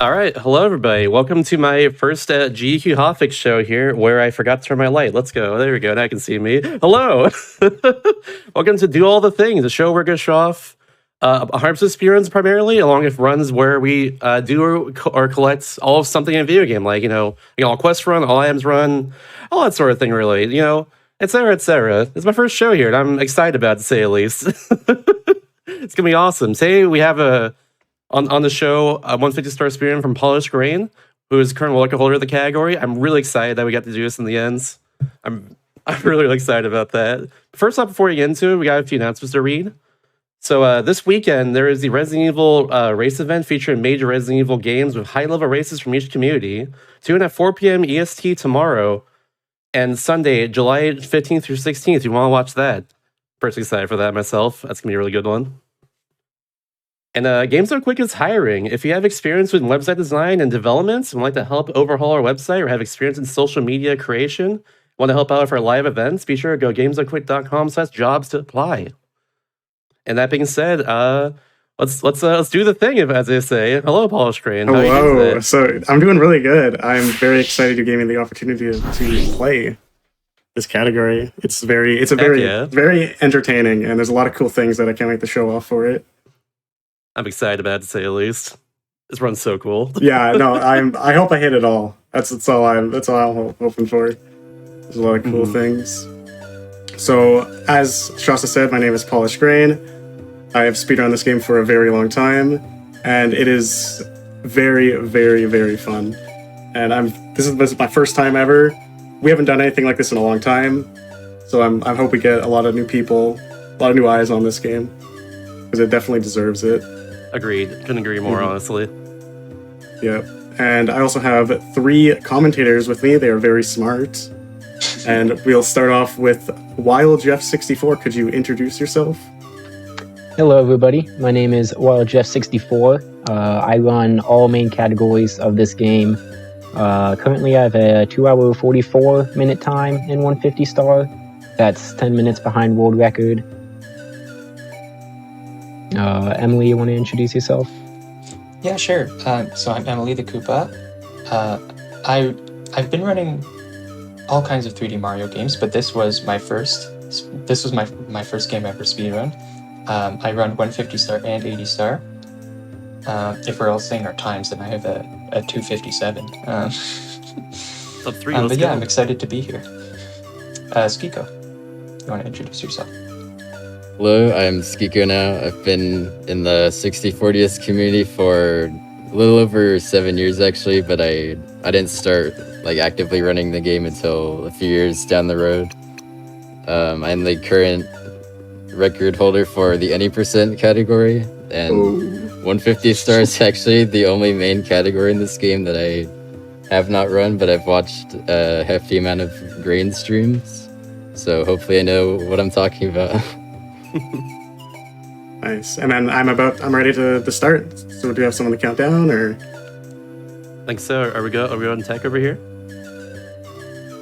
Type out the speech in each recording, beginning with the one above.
All right, hello everybody. Welcome to my first GDQ Hotfix show here, where I forgot to turn my light. Let's go. There we go. Now you can see me. Hello. Welcome to Do All the Things, the show where we show off harps of speedruns primarily, along with runs where we do or collect all of something in a video game, like all quest run, all items run, all that sort of thing. Really, etc. etc. It's my first show here, and I'm excited about it, to say the least. It's gonna be awesome. Today we have on the show, 150-star speedrun from Polished Grain, who is current record holder of the category. I'm really excited that we got to do this in the end. I'm really excited about that. First off, before we get into it, we got a few announcements to read. So this weekend, there is the Resident Evil race event featuring major Resident Evil games with high-level races from each community. Tune in at 4 p.m. EST tomorrow and Sunday, July 15th through 16th. If you want to watch that. Personally excited for that myself. That's going to be a really good one. And Games Are Quick is hiring. If you have experience with website design and development and would like to help overhaul our website or have experience in social media creation, want to help out with our live events, be sure to go gamesarequick.com/jobs to apply. And that being said, let's do the thing, as they say. Hello, Polish Crane. How are you doing today? So I'm doing really good. I'm very excited you gave me the opportunity to play this category. It's very entertaining, and there's a lot of cool things that I can't wait to show off for it. I'm excited about it, to say the least. This run's so cool. Yeah, no, I hope I hit it all. That's all I'm hoping for. There's a lot of cool things. So, as Shasta said, my name is Polished Grain. I have speedrun this game for a very long time, and it is very, very, very fun. And this is my first time ever. We haven't done anything like this in a long time, so I hope we get a lot of new people, a lot of new eyes on this game, because it definitely deserves it. Agreed. Couldn't agree more, honestly. Yeah. And I also have 3 commentators with me. They are very smart. And we'll start off with WildJeff64. Could you introduce yourself? Hello, everybody. My name is WildJeff64. I run all main categories of this game. Currently, I have a 2-hour 44-minute time in 150 star. That's 10 minutes behind world record. Emily, you want to introduce yourself? Yeah, sure. So I'm Emily the Koopa. I've been running all kinds of 3D Mario games, but this was my first. This was my first game ever speedrun. I run 150 star and 80 star. If we're all saying our times, then I have a 257. But yeah, I'm excited to be here. Skiko, you want to introduce yourself? Hello, I'm Skiko now. I've been in the 60/40th community for a little over 7 years actually, but I didn't start actively running the game until a few years down the road. I'm the current record holder for the any percent category, and 150 stars is actually the only main category in this game that I have not run, but I've watched a hefty amount of Grain streams, so hopefully I know what I'm talking about. Nice. And then I'm ready to start. So do you have someone to count down, or? I think so. Are we on tech over here?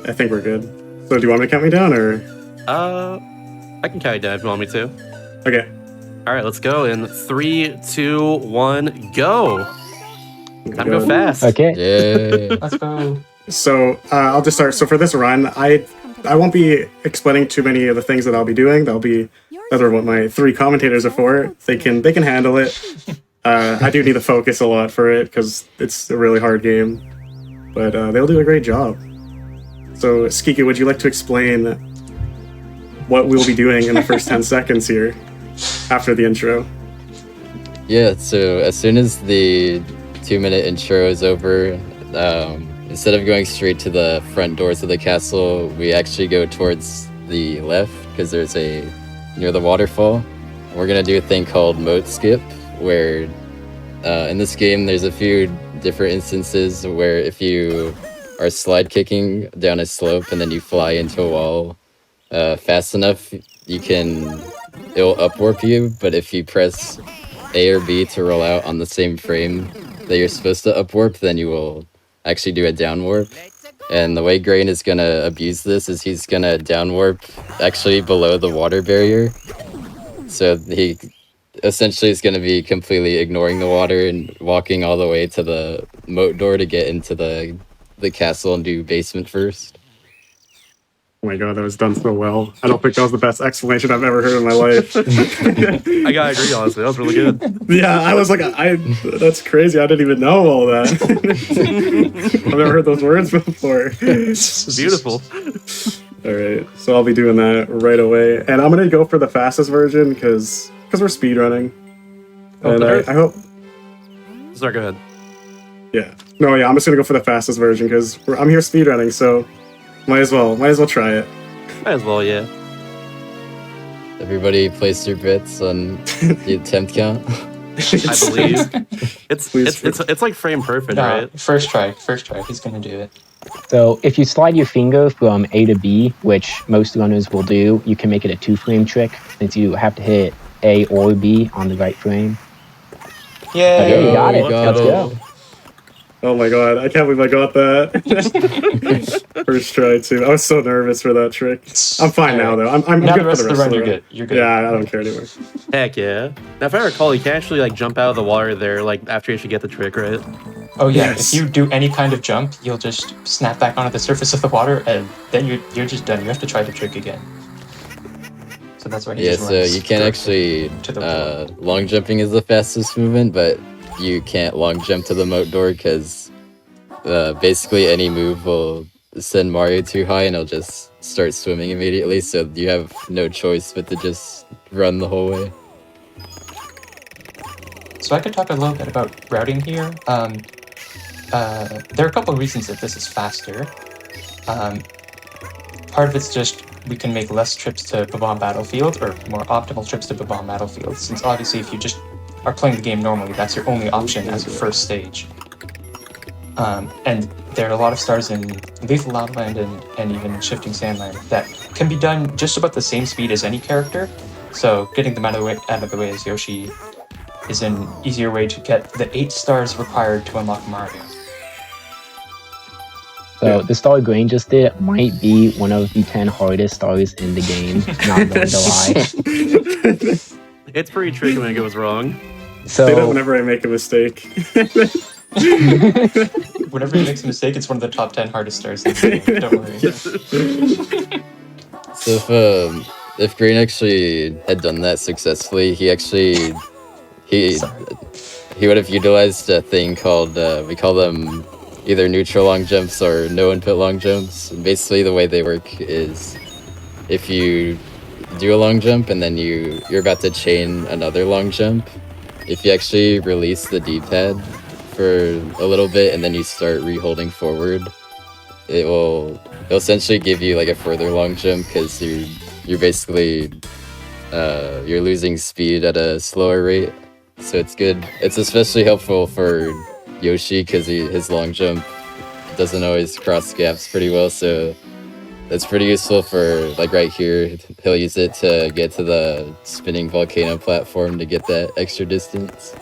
I think we're good. So do you want me to count me down, or? I can count you down if you want me to. Okay. All right, let's go. In 3, 2, 1, go. Time to go fast. Okay. Yeah. Let's go. So I'll just start. So for this run, I won't be explaining too many of the things that I'll be doing. That's what my 3 commentators are for. They can handle it. I do need to focus a lot for it because it's a really hard game, but they'll do a great job. So Skiki, would you like to explain what we'll be doing in the first 10 seconds here after the intro? Yeah, so as soon as the 2-minute intro is over, instead of going straight to the front doors of the castle, we actually go towards the left because there's near the waterfall. We're gonna do a thing called moat skip, where in this game there's a few different instances where if you are slide kicking down a slope and then you fly into a wall fast enough, it'll upwarp you, but if you press A or B to roll out on the same frame that you're supposed to upwarp, then you will actually do a downwarp. And the way Grain is gonna abuse this is he's gonna downwarp actually below the water barrier. So essentially is going to be completely ignoring the water and walking all the way to the moat door to get into the castle and do basement first. Oh my god, that was done so well. I don't think that was the best explanation I've ever heard in my life. I gotta agree, honestly. That was really good. Yeah, I was like, that's crazy. I didn't even know all that. I've never heard those words before. Beautiful. All right, so I'll be doing that right away, and I'm gonna go for the fastest version because we're speedrunning. And I hope. Sorry, go ahead. Yeah. No, yeah, I'm just gonna go for the fastest version because I'm here speedrunning, so might as well try it. Might as well, yeah. Everybody place their bets on the attempt count. I believe it's like frame perfect, Nah, right? First try. He's gonna do it. So if you slide your finger from A to B, which most runners will do, you can make it a 2-frame trick, since you have to hit A or B on the right frame. Yeah. Okay, you got it. Let's Let's go. go. Oh my god, I can't believe I got that. First try too. I was so nervous for that trick. I'm fine now though. I'm Now good the rest for of the run, of you're good. You're good. Yeah, I don't care anymore. Heck yeah. Now, if I recall, you can actually like jump out of the water there, like after you actually get the trick, right? Oh yeah. Yes. If you do any kind of jump, you'll just snap back onto the surface of the water, and then you're just done. You have to try the trick again. So that's why he Yeah, just so runs you can't directly actually to the long jumping is the fastest movement, but you can't long jump to the moat door because basically any move will send Mario too high and he'll just start swimming immediately, so you have no choice but to just run the whole way. So I could talk a little bit about routing here. There are a couple of reasons that this is faster. Part of it's just we can make less trips to Bob-omb Battlefield, or more optimal trips to Bob-omb Battlefield, since obviously if you just are playing the game normally, that's your only option as your first stage. And there are a lot of stars in Lethal Lava Land and even Shifting Sandland that can be done just about the same speed as any character. So getting them out of the way as Yoshi is an easier way to get the 8 stars required to unlock Mario. So the star Green just did might be one of the 10 hardest stars in the game. Not going to lie. It's pretty tricky when it goes wrong. Say that So whenever I make a mistake. Whenever he makes a mistake, it's one of the top 10 hardest stars in the game. Don't worry. So if Green actually had done that successfully, he would have utilized a thing called we call them either neutral long jumps or no input long jumps. And basically the way they work is if you do a long jump and then you're about to chain another long jump, if you actually release the D-pad for a little bit and then you start re-holding forward, it'll essentially give you like a further long jump because you're basically you're losing speed at a slower rate. So it's good. It's especially helpful for Yoshi because his long jump doesn't always cross gaps pretty well, so that's pretty useful for, like right here, he'll use it to get to the spinning volcano platform to get that extra distance.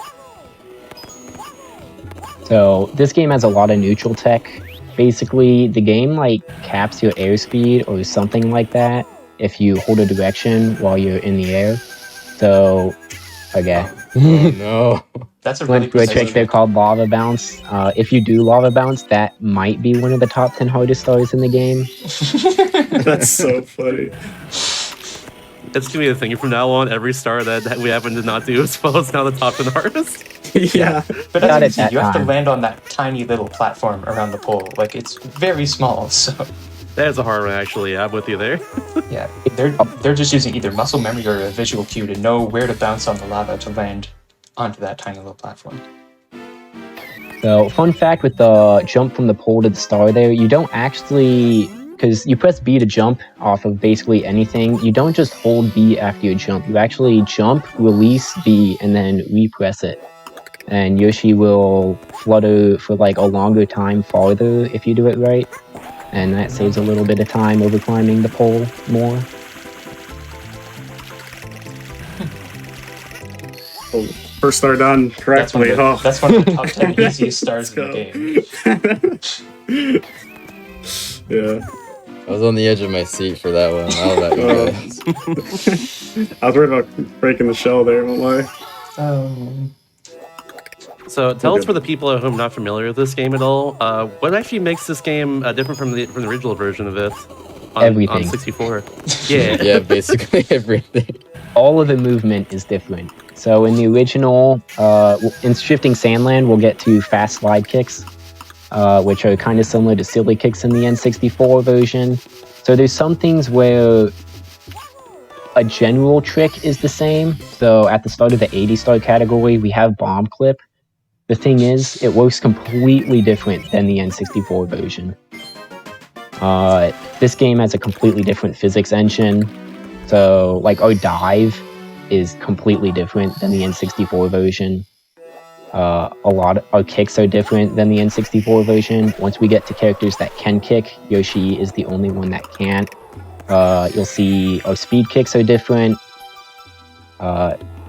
So this game has a lot of neutral tech. Basically, the game like caps your airspeed or something like that if you hold a direction while you're in the air. So, okay. Oh no. That's a really Went through a precise trick there called Lava Bounce. If you do Lava Bounce, that might be one of the top 10 hardest stars in the game. That's so funny. It's gonna be the thing from now on. Every star that we happen to not do as well is now the top 10 hardest. Yeah. But Got as it you see, you that have to time. land on that tiny little platform around the pole. Like, it's very small, so That is a hard one, actually. I'm with you there. yeah. They're just using either muscle memory or a visual cue to know where to bounce on the lava to land onto that tiny little platform. So, fun fact with the jump from the pole to the star there, you don't actually, because you press B to jump off of basically anything, you don't just hold B after you jump. You actually jump, release B, and then repress it. And Yoshi will flutter for like a longer time farther if you do it right. And that saves a little bit of time over climbing the pole more. Oh, first star done correctly. That's one of the top 10 easiest stars in the game. Yeah. I was on the edge of my seat for that one. How about you guys? I was worried about breaking the shell there, won't lie. So tell Okay. us for the people at home not familiar with this game at all, what actually makes this game different from the original version of it on Everything. 64? Yeah. Yeah, basically everything. All of the movement is different. So in the original, in Shifting Sandland, we'll get to fast slide kicks, which are kind of similar to silly kicks in the N64 version. So there's some things where a general trick is the same. So at the start of the 80-star category, we have Bomb Clip. The thing is, it works completely different than the N64 version. This game has a completely different physics engine. So, like, our dive is completely different than the N64 version. Our kicks are different than the N64 version. Once we get to characters that can kick, Yoshi is the only one that can't. You'll see our speed kicks are different.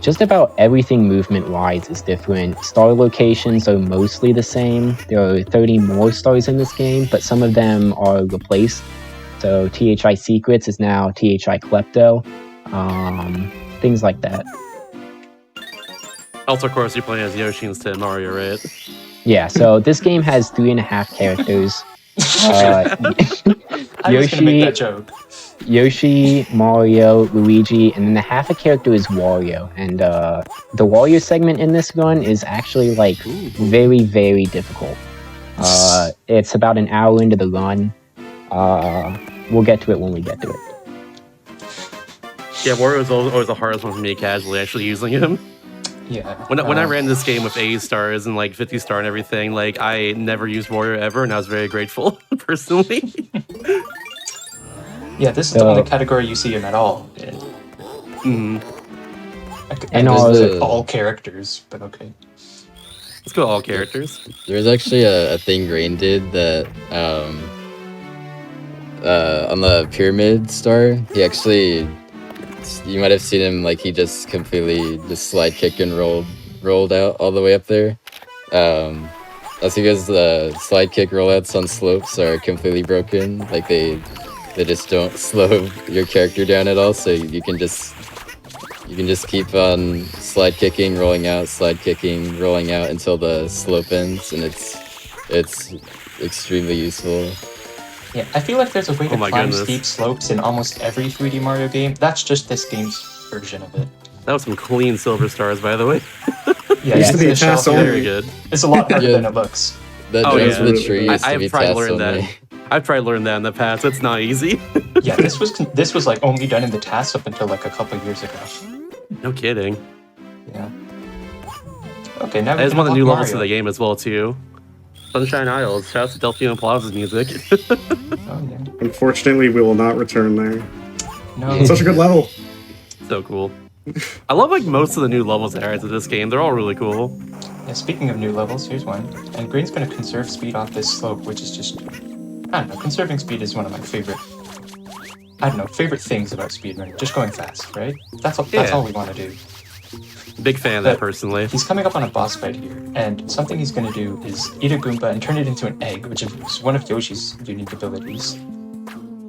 Just about everything movement-wise is different. Star locations are mostly the same. There are 30 more stars in this game, but some of them are replaced. So THI Secrets is now THI Klepto. Things like that. Also, of course, you're playing as Yoshi instead of Mario, right? Yeah, so this game has 3.5 characters. I was gonna make that joke. Yoshi, Mario, Luigi, and then the half a character is Wario. And the Wario segment in this run is actually like very, very difficult. It's about an hour into the run. We'll get to it when we get to it. Yeah, Wario is always the hardest one for me casually actually using him. Yeah. When I ran this game with 80 stars and like 50 star and everything, like I never used Wario ever, and I was very grateful personally. Yeah, this is the only category you see him at all in. And all characters, but okay. Let's go all characters. There's actually a thing Rain did that on the pyramid star, he actually, you might have seen him, like he just completely just slide kick and rolled out all the way up there. That's because the slide kick rollouts on slopes are completely broken. Like they just don't slow your character down at all, so you can just keep on slide kicking, rolling out, slide kicking, rolling out until the slope ends, and it's extremely useful. Yeah, I feel like there's a way to climb goodness. steep slopes in almost every 3D Mario game. That's just this game's version of it. That was some clean silver stars, by the way. Yeah, Used to be the shelf pass only. Very good. It's a lot harder Yeah. than it looks. That Oh, jumps yeah. the tree used to I've be tried to task learn only. that. I've tried to learn that in the past. It's not easy. Yeah, this was like only done in the tasks up until like a couple years ago. No kidding. Yeah. Okay, now That is one of the new unlock levels of the Mario. game as well too. Sunshine Isles. Shout out to Delphine Plaza's music. Oh yeah. Unfortunately, we will not return there. No. Such a good level. So cool. I love like most of the new levels that are added to this game. They're all really cool. Yeah, speaking of new levels, here's one. And Green's going to conserve speed off this slope, which is just... I don't know, conserving speed is one of my favorite things about speedrunning. Just going fast, right? That's all we want to do. Big fan of that But personally. He's coming up on a boss fight here, and something he's going to do is eat a Goomba and turn it into an egg, which is one of Yoshi's unique abilities.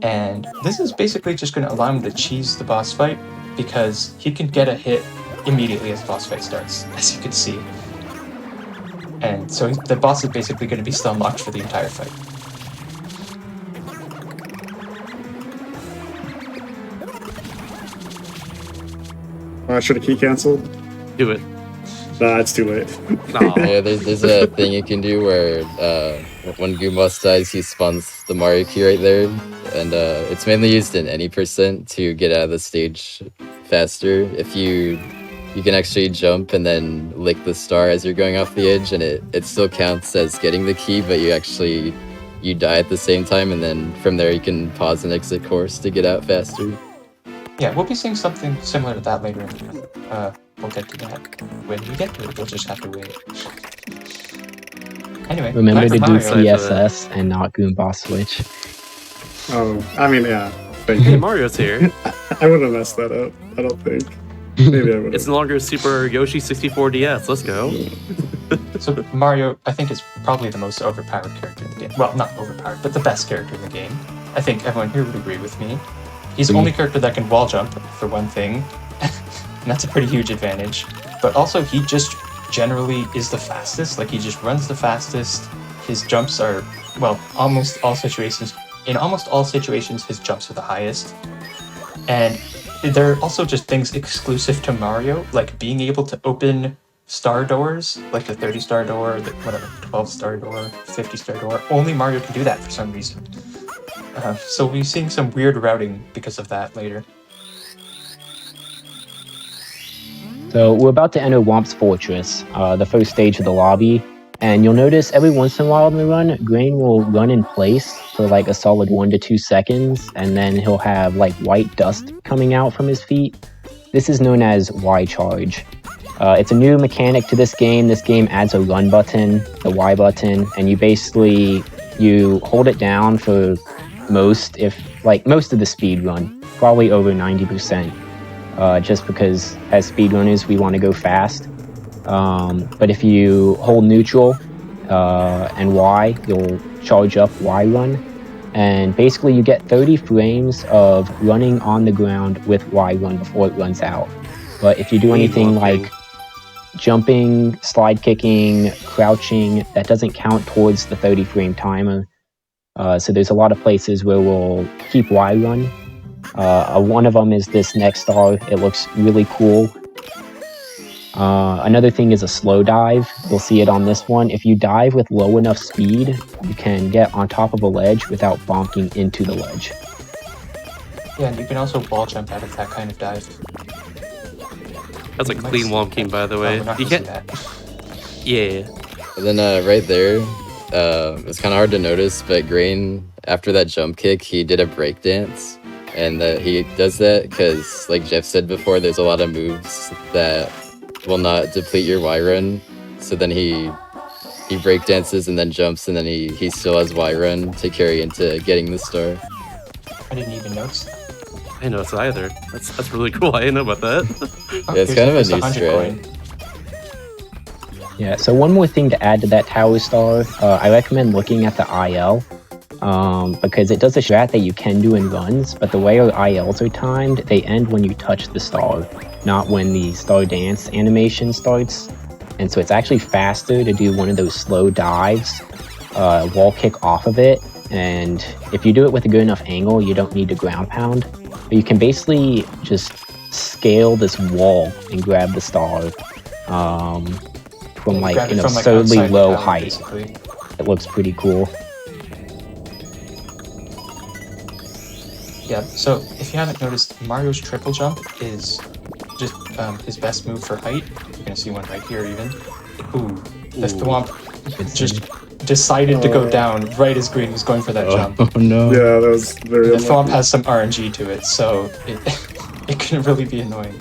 And this is basically just going to allow him to cheese the boss fight, because he can get a hit immediately as the boss fight starts, as you can see. And so the boss is basically going to be stun locked for the entire fight. Should have key canceled? Do it. Nah, it's too late. Aw. Yeah, there's a thing you can do where when Goomboss dies, he spawns the Mario key right there, and it's mainly used in any percent to get out of the stage faster. If you can actually jump and then lick the star as you're going off the edge, and it still counts as getting the key, but you die at the same time, and then from there you can pause and exit course to get out faster. Yeah, we'll be seeing something similar to that later in the we'll get to that when we get to it. We'll just have to wait. Anyway, Remember back to do Mario. Sorry for PSS and not Goomba Switch. Oh, I mean, yeah. Thank Hey, you. Mario's here. I would have messed that up. I don't think. Maybe I would It's have. no longer Super Yoshi 64 DS. Let's go. So Mario, I think, is probably the most overpowered character in the game. Well, not overpowered, but the best character in the game. I think everyone here would agree with me. He's the only character that can wall jump, for one thing. And that's a pretty huge advantage. but also he just generally is the fastest. Like, he just runs the fastest. His jumps are, well, in almost all situations, his jumps are the highest. And there are also just things exclusive to Mario, like being able to open star doors, like the 30-star door, the 12-star door, 50-star door. Only Mario can do that for some reason. So we'll be seeing some weird routing because of that later. So we're about to enter Womp's Fortress, the first stage of the lobby, and you'll notice every once in a while in the run, Grain will run in place for like a solid 1 to 2 seconds, and then he'll have like white dust coming out from his feet. This is known as Y charge. It's a new mechanic to this game. This game adds a run button, the Y button, and you hold it down for most of the speed run, probably over 90%. Just because as speedrunners we want to go fast. But if you hold neutral and Y, you'll charge up Y run. And basically you get 30 frames of running on the ground with Y run before it runs out. But if you do anything like jumping, slide kicking, crouching, that doesn't count towards the 30 frame timer. So there's a lot of places where we'll keep Y run. One of them is this next star. It looks really cool. Another thing is a slow dive. You'll see it on this one. If you dive with low enough speed, you can get on top of a ledge without bonking into the ledge. Yeah, and you can also wall jump out of that kind of dive. That's a clean wonking, by the way. You can't. Yeah. And then right there, it's kind of hard to notice, but Grain, after that jump kick, he did a breakdance. And he does that because, like Jeff said before, there's a lot of moves that will not deplete your Y run. So then he breakdances and then jumps, and then he still has Y run to carry into getting the star. I didn't even notice that. I didn't notice either. That's really cool. I didn't know about that. Yeah, it's kind of a new strat. Yeah, so one more thing to add to that tower star, I recommend looking at the IL. Because it does a strat that you can do in runs, but the way our ILs are timed, they end when you touch the star, not when the star dance animation starts. And so it's actually faster to do one of those slow dives, wall kick off of it, and if you do it with a good enough angle, you don't need to ground pound. But you can basically just scale this wall and grab the star from like an absurdly low height. Basically. It looks pretty cool. Yeah, so if you haven't noticed, Mario's triple jump is just his best move for height. You're gonna see one right here even. Ooh, the Thwomp just decided to go down right as Green was going for that jump. Oh no. Yeah, that was very The unlucky. Thwomp has some RNG to it, so it can really be annoying.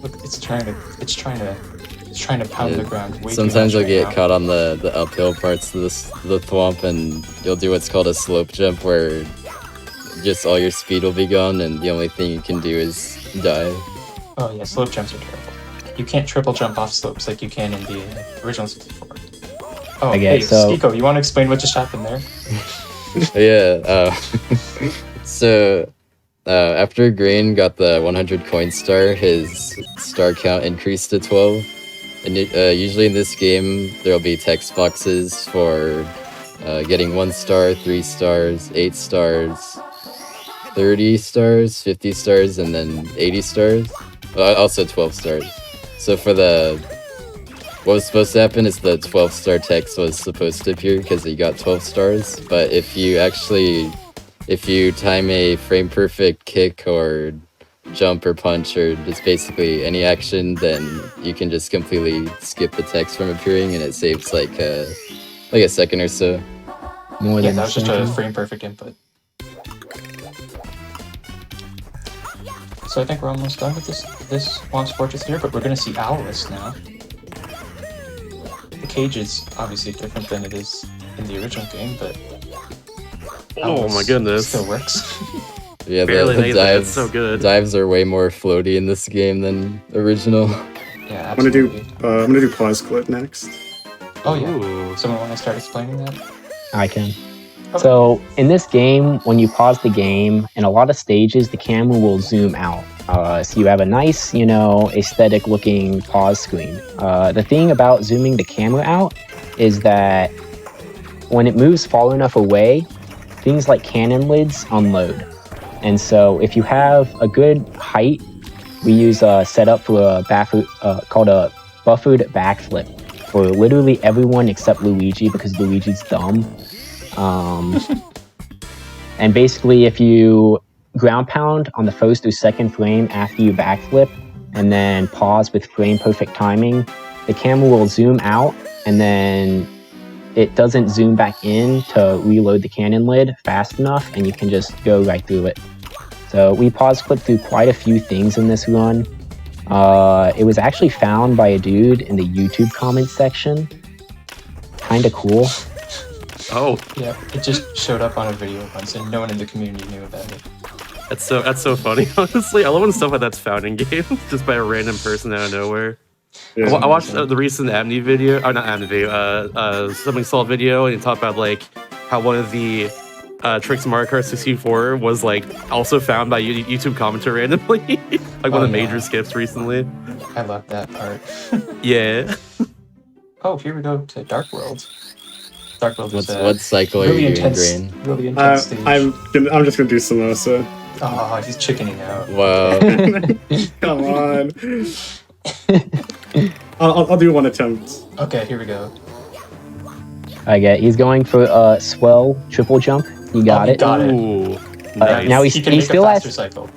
Look, it's trying to pound the ground way Sometimes too you'll much get right caught on the uphill parts of the Thwomp, and you'll do what's called a slope jump, where just all your speed will be gone, and the only thing you can do is dive. Oh yeah, slope jumps are terrible. You can't triple jump off slopes like you can in the original 64. Oh, Okay, hey, so- Skiko, you want to explain what just happened there? Yeah, so after Grain got the 100 coin star, his star count increased to 12. And usually in this game, there'll be text boxes for getting 1 star, 3 stars, 8 stars, 30 stars, 50 stars, and then 80 stars. Also 12 stars. So for what was supposed to happen is the 12 star text was supposed to appear because he got 12 stars. But if you time a frame perfect kick or jump or punch or just basically any action, then you can just completely skip the text from appearing, and it saves like a second or so. More Yeah, than that a was just a second. frame perfect input. So I think we're almost done with this Womp's Fortress here, but we're going to see Owlus now. The cage is obviously different than it is in the original game, but Oh Owlus my goodness. still works. Yeah, Barely the made that, dives, it's so good. dives are way more floaty in this game than original. Yeah, I'm gonna absolutely. do pause clip next. Oh yeah. Ooh. Someone want to start explaining that? I can. Okay. So in this game, when you pause the game, in a lot of stages, the camera will zoom out. So you have a nice, aesthetic looking pause screen. The thing about zooming the camera out is that when it moves far enough away, things like cannon lids unload. And so if you have a good height, we use a setup for called a buffered backflip for literally everyone except Luigi, because Luigi's dumb. And basically, if you ground pound on the first or second frame after you backflip, and then pause with frame perfect timing, the camera will zoom out, and then it doesn't zoom back in to reload the cannon lid fast enough, and you can just go right through it. So we pause clipped through quite a few things in this run. It was actually found by a dude in the YouTube comments section. Kinda cool. Oh, Yeah, it just showed up on a video once, and no one in the community knew about it. that's so funny. Honestly, I love when stuff like that's found in games just by a random person out of nowhere. Yeah. I watched the recent Amnesty video, or not Amnesty video, Something Saw video, and he talked about like how one of the tricks in Mario Kart 64 was like also found by YouTube commenter randomly, like one of the major skips recently. I love that part. Yeah. Oh, here we go to Dark World. Dark World is What cycle are really you doing, intense, Grain? really intense stage. I'm just gonna do Samosa. Oh, he's chickening out. Wow. Come on. I'll do one attempt. Okay, here we go. He's going for a swell triple jump. You got he it. got it. Ooh, nice. Now He can he make still a has faster cycle.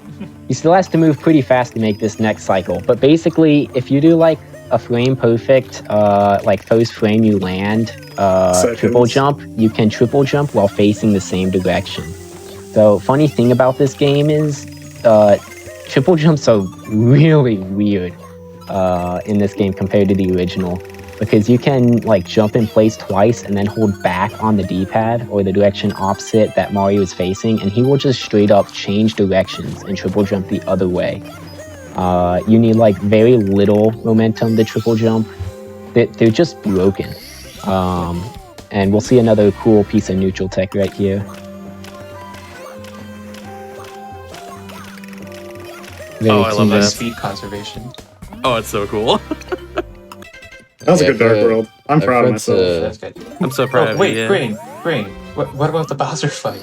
he still has to move pretty fast to make this next cycle. But basically, if you do like a frame perfect, like first frame you land triple jump, you can triple jump while facing the same direction. So funny thing about this game is triple jumps are really weird in this game compared to the original, because you can like jump in place twice and then hold back on the D-pad or the direction opposite that Mario is facing, and he will just straight up change directions and triple jump the other way. You need like very little momentum to triple jump. They're just broken. And we'll see another cool piece of neutral tech right here. Oh, I love that. Speed conservation. Oh, it's so cool. That was a good Dark World. I'm proud of I've myself. That's good. I'm so proud of wait, you. Yeah. Grain. What about the Bowser fight?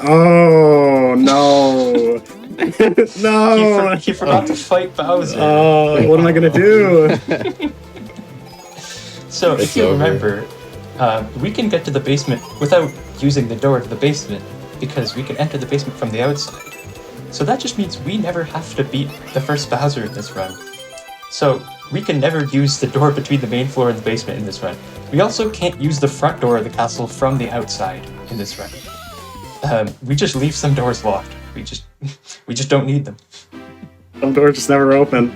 Oh no! No! He forgot to fight Bowser. Oh, what am I gonna do? So, if It's you over. remember, we can get to the basement without using the door to the basement, because we can enter the basement from the outside. So that just means we never have to beat the first Bowser in this run. So we can never use the door between the main floor and the basement in this run. We also can't use the front door of the castle from the outside in this run. We just leave some doors locked. We just don't need them. Some doors just never open.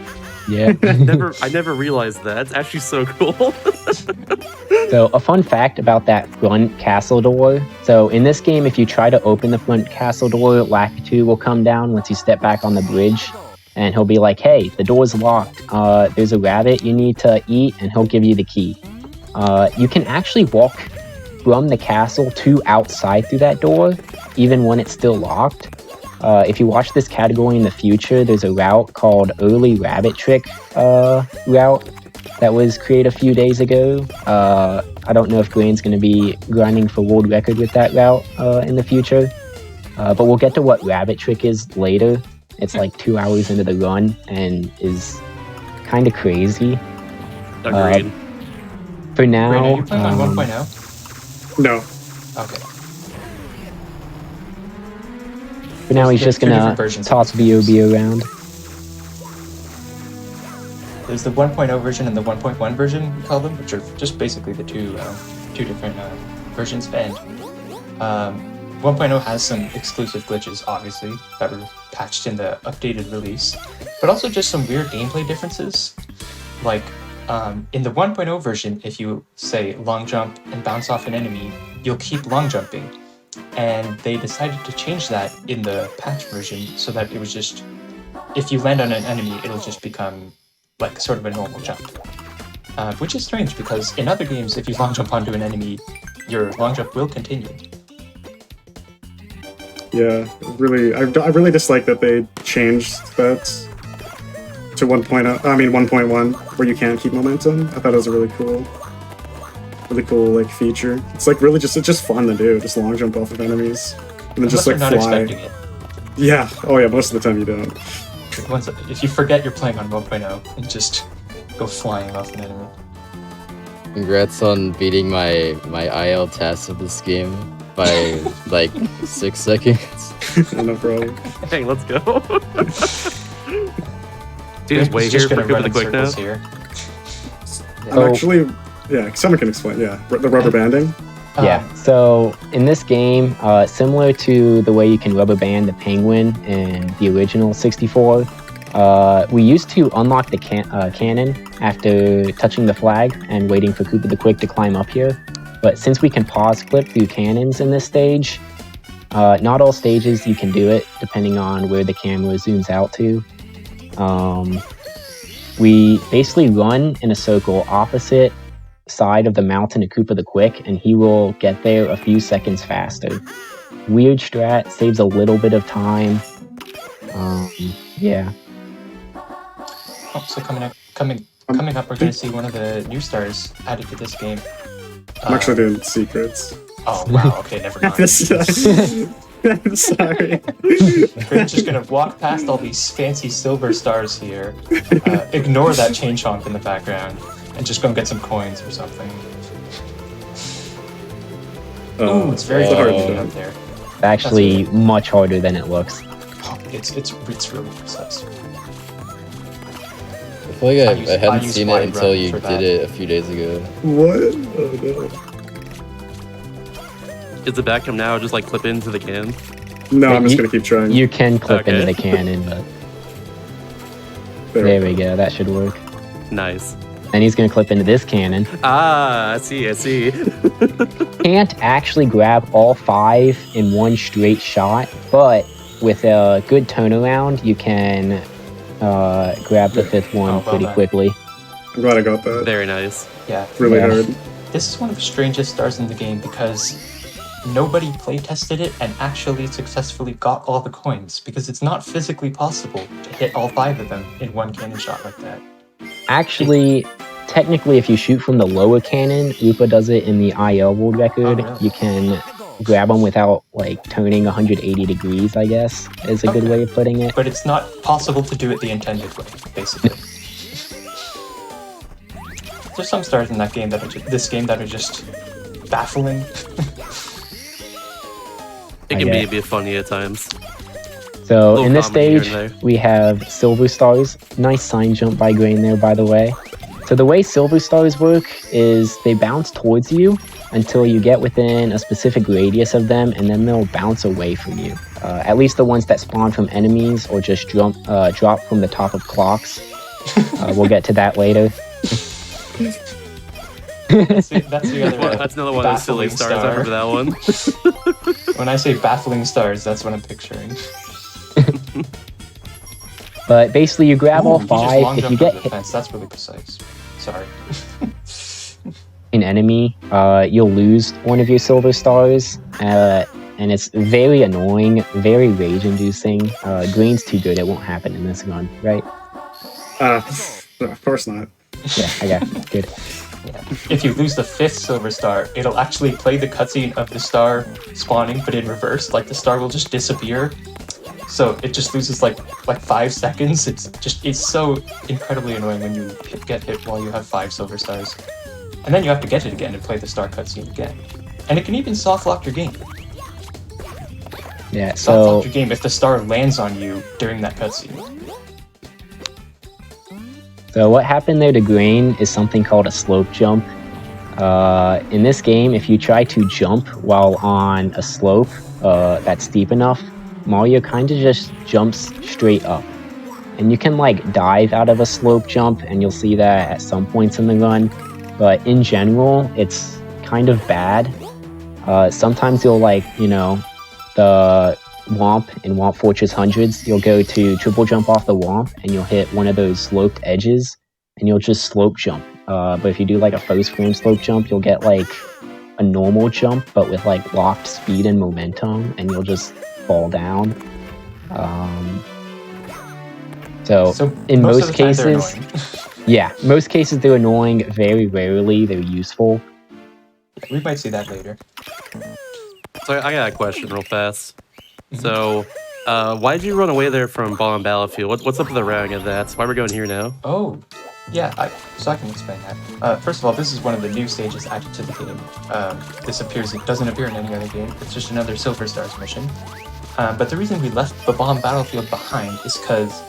Yeah. I never realized that. It's actually so cool. So a fun fact about that front castle door. So in this game, if you try to open the front castle door, Lakitu will come down once you step back on the bridge. And he'll be like, hey, the door's locked. There's a rabbit you need to eat, and he'll give you the key. You can actually walk from the castle to outside through that door, even when it's still locked. If you watch this category in the future, there's a route called Early Rabbit Trick route that was created a few days ago. I don't know if Grain's going to be grinding for world record with that route in the future. But we'll get to what Rabbit Trick is later. It's like 2 hours into the run and is kind of crazy. Agreed. For now, Grain, are you playing on 1.0? No. Okay. for now he's just Two gonna different versions. toss VOB around. There's the 1.0 version and the 1.1 version, we call them, which are just basically the two different versions. And 1.0 has some exclusive glitches, obviously, that were patched in the updated release, but also just some weird gameplay differences. Like, in the 1.0 version, if you, say, long jump and bounce off an enemy, you'll keep long jumping. And they decided to change that in the patch version so that it was just, if you land on an enemy, it'll just become like sort of a normal jump. Which is strange because in other games, if you long jump onto an enemy, your long jump will continue. Yeah, really, I really dislike that they changed that to 1.0. I mean 1.1, where you can keep momentum. I thought it was a really cool like feature. It's like really it's just fun to do. Just long jump off of enemies and then just like Unless you're not fly. expecting it. Yeah. Oh yeah. Most of the time you don't. If you forget you're playing on 1.0 and just go flying off an enemy. Congrats on beating my IL task of this game by like 6 seconds. No problem. Hey, let's go. Do you just wait here for Cooper the Quick now? Here. I'm actually, yeah. Someone can explain. Yeah, the rubber banding. Yeah, so in this game, similar to the way you can rubber band the penguin in the original 64, we used to unlock the cannon after touching the flag and waiting for Cooper the Quick to climb up here. But since we can pause clip through cannons in this stage, not all stages you can do it, depending on where the camera zooms out to. We basically run in a circle opposite side of the mountain to Cooper the Quick, and he will get there a few seconds faster. Weird strat, saves a little bit of time. Yeah. Oh, so coming up, we're going to see one of the new stars added to this game. I'm actually doing secrets. Oh wow, okay, never mind. I'm sorry. We're just gonna walk past all these fancy silver stars here, ignore that chain chomp in the background, and just go and get some coins or something. Ooh, it's very hard to get up there. Actually, much harder than it looks. Oh, it's really precise. I feel like I hadn't use seen it wide until run you for did that. it a few days ago. What? Oh no. Is the back him now just like clip into the can? No, Yeah, I'm just gonna keep trying. You can clip Okay. into the cannon, but There there we go. That should work. Nice. And he's going to clip into this cannon. Ah, I see. Can't actually grab all 5 in one straight shot, but with a good turnaround, you can grab the 5th one well pretty done. quickly. I'm glad I got that. Very nice. Yeah, Really Yeah. hard. this is one of the strangest stars in the game because nobody play tested it and actually successfully got all the coins because it's not physically possible to hit all 5 of them in one cannon shot like that. Actually, technically, if you shoot from the lower cannon, Upa does it in the IL world record. Oh, really? You can grab them without like turning 180 degrees, I guess, is a good Okay. way of putting it. But it's not possible to do it the intended way, basically. There's some stars in that game that are this game that are just baffling. It can I be a get bit funny at times. So Little in this comedy here stage, and there. we have silver stars. Nice sign jump by Grain there, by the way. So the way silver stars work is they bounce towards you until you get within a specific radius of them, and then they'll bounce away from you. At least the ones that spawn from enemies or just drop from the top of clocks. We'll get to that later. That's the other Well, that's another one of those silly baffling stars. I star. remember that one. When I say baffling stars, that's what I'm picturing. But basically, you grab all Ooh, you just long5. If you jumped over get the hit fence, that's really precise. Sorry. an enemy, you'll lose one of your silver stars. And it's very annoying, very rage-inducing. Green's too good; it won't happen in this run, right? Of course not. Yeah, I got it. Good. Yeah. If you lose the 5th silver star, it'll actually play the cutscene of the star spawning, but in reverse. Like the star will just disappear. So it just loses like 5 seconds. It's so incredibly annoying when you get hit while you have 5 silver stars. And then you have to get it again and play the star cutscene again. And it can even soft lock your game. Yeah. Soft So lock your game if the star lands on you during that cutscene. So what happened there to Grain is something called a slope jump. In this game, if you try to jump while on a slope that's steep enough, Mario kind of just jumps straight up. And you can like dive out of a slope jump, and you'll see that at some points in the run. But in general, it's kind of bad. Sometimes you'll the Womp in Womp Fortress Hundreds, you'll go to triple jump off the Womp, and you'll hit one of those sloped edges, and you'll just slope jump. But if you do like a first frame slope jump, you'll get like a normal jump, but with like locked speed and momentum, and you'll just fall down. So in most of most the time they're cases, annoying. yeah, most cases they're annoying. Very rarely they're useful. We might see that later. So I got a question real fast. Mhm. So, why'd you run away there from Bomb Battlefield? What's up with the routing of that? Why we're going here now? Oh, yeah, so I can explain that. First of all, this is one of the new stages added to the game. It doesn't appear in any other game. It's just another Silver Stars mission. But the reason we left the Bomb Battlefield behind is because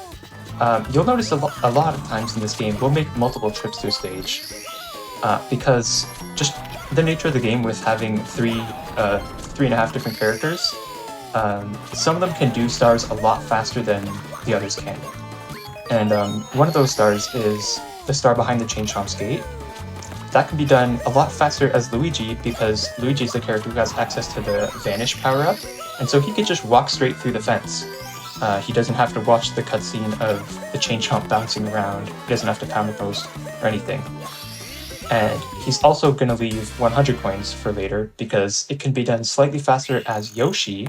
you'll notice a lot of times in this game we'll make multiple trips to a stage because just the nature of the game with having three and a half different characters. Some of them can do stars a lot faster than the others can. And one of those stars is the star behind the Chain Chomp's Gate. That can be done a lot faster as Luigi because Luigi is the character who has access to the Vanish power-up, and so he can just walk straight through the fence. He doesn't have to watch the cutscene of the Chain Chomp bouncing around. He doesn't have to pound the post or anything. And he's also going to leave 100 coins for later because it can be done slightly faster as Yoshi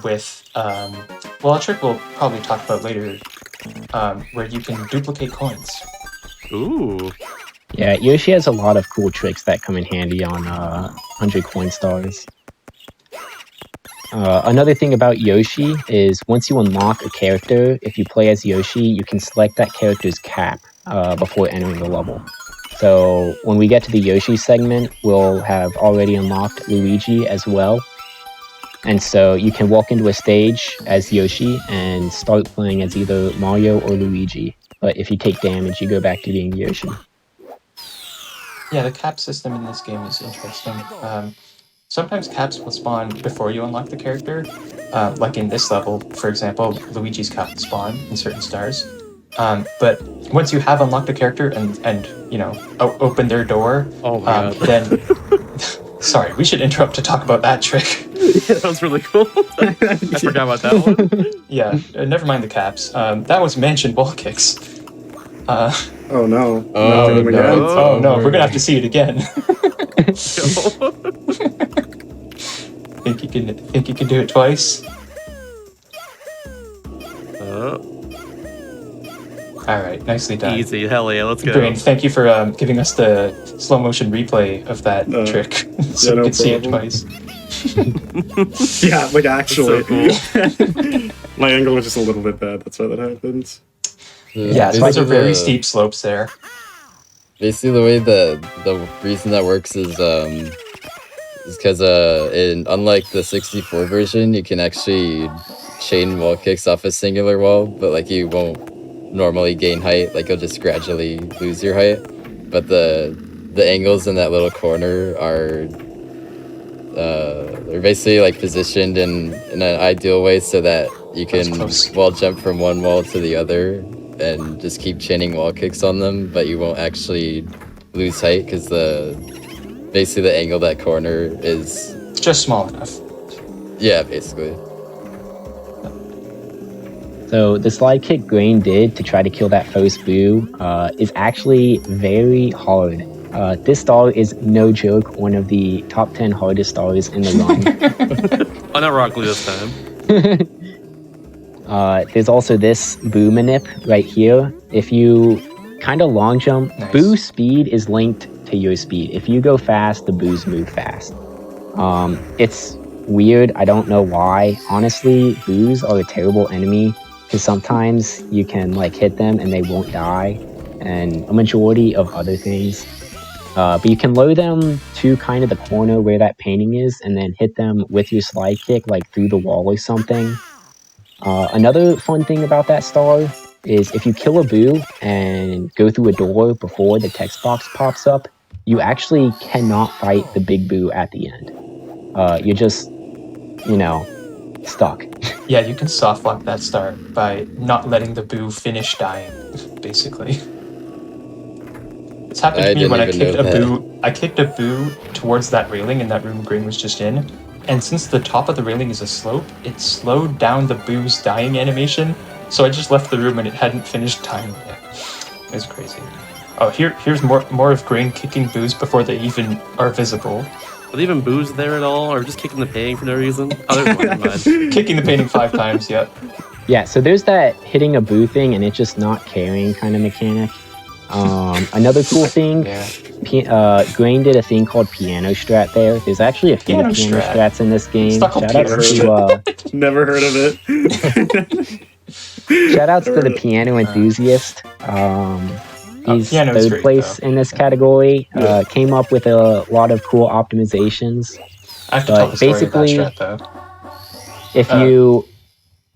with, a trick we'll probably talk about later, where you can duplicate coins. Ooh. Yeah, Yoshi has a lot of cool tricks that come in handy on 100 coin stars. Another thing about Yoshi is once you unlock a character, if you play as Yoshi, you can select that character's cap before entering the level. So when we get to the Yoshi segment, we'll have already unlocked Luigi as well. And so you can walk into a stage as Yoshi and start playing as either Mario or Luigi. But if you take damage, you go back to being Yoshi. Yeah, the cap system in this game is interesting. Sometimes caps will spawn before you unlock the character. Like in this level, for example, Luigi's cap will spawn in certain stars. But once you have unlocked a character and open their door, Oh my god. then... Sorry, we should interrupt to talk about that trick. Yeah, that was really cool. I forgot about that one. Yeah, never mind the caps. That was mansion wall kicks. Oh no. Oh, Not doing them again. Oh no, we're gonna have to see it again. Think you can do it twice? All right, nicely done. Easy, hell yeah, let's go. Brain, thank you for giving us the slow motion replay of that trick, so yeah, we no can see it problem. twice. Yeah, like actually. So My angle was just a little bit bad. That's why that happens. Yeah, so those are very steep slopes there. Basically, the way the reason that works is because unlike the 64 version, you can actually chain wall kicks off a singular wall, but like you won't normally gain height. Like you'll just gradually lose your height. But the angles in that little corner are they're basically like positioned in an ideal way so that you can wall jump from one wall to the other and just keep chaining wall kicks on them, but you won't actually lose height because basically the angle of that corner is It's just small enough. yeah, basically. So the slide kick Grain did to try to kill that first boo is actually very hard. This star is no joke, one of the top 10 hardest stars in the run. Oh, not Rock Lee this time. There's also this boo manip right here. If you kind of long jump, Nice. boo speed is linked to your speed. If you go fast, the boos move fast. It's weird. I don't know why. Honestly, boos are a terrible enemy because sometimes you can like hit them and they won't die, and a majority of other things. But you can lure them to kind of the corner where that painting is and then hit them with your slide kick like through the wall or something. Another fun thing about that star is if you kill a boo and go through a door before the text box pops up, you actually cannot fight the big boo at the end. You're just, stuck. Yeah, you can soft lock that star by not letting the boo finish dying, basically. It's happened to me when I kicked a boo. I kicked a boo towards that railing in that room Green was just in, and since the top of the railing is a slope, it slowed down the boo's dying animation, so I just left the room and it hadn't finished dying yet. It was crazy. Oh, here's more of Green kicking boos before they even are visible. Are they even booze there at all, or just kicking the painting for no reason? Oh, there's one. Never mind. Kicking the painting 5 times, yep. Yeah, so there's that hitting a boo thing and it just not carrying kind of mechanic. Another cool thing, Yeah. Grain did a thing called piano strat there. There's actually a few Piano piano strat. strats in this game. It's not called Shout outs piano to Never heard of it. shout outs to the piano enthusiast. He's piano's third great, place though. in this category. Came up with a lot of cool optimizations. I have to tell But the story of that basically, strat, though. if you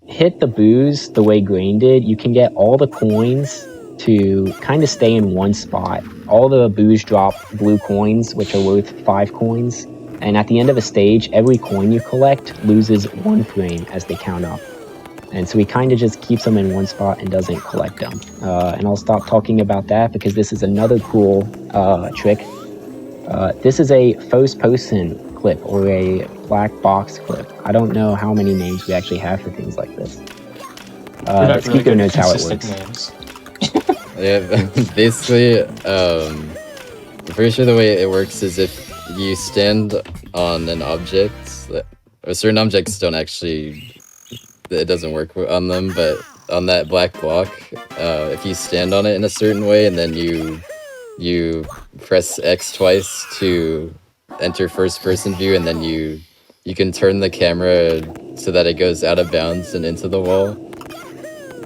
hit the boos the way Grain did, you can get all the coins to kind of stay in one spot. All the boos drop blue coins, which are worth 5 coins. And at the end of a stage, every coin you collect loses 1 frame as they count up. And so he kind of just keeps them in one spot and doesn't collect them. And I'll stop talking about that because this is another cool trick. This is a first person clip or a black box clip. I don't know how many names we actually have for things like this. We're not really Speaker good knows at how it consistent works. names. Yeah, basically, I'm pretty sure the way it works is if you stand on an object, or certain objects don't actually, it doesn't work on them, but on that black block, if you stand on it in a certain way and then you press X twice to enter first person view, and then you can turn the camera so that it goes out of bounds and into the wall.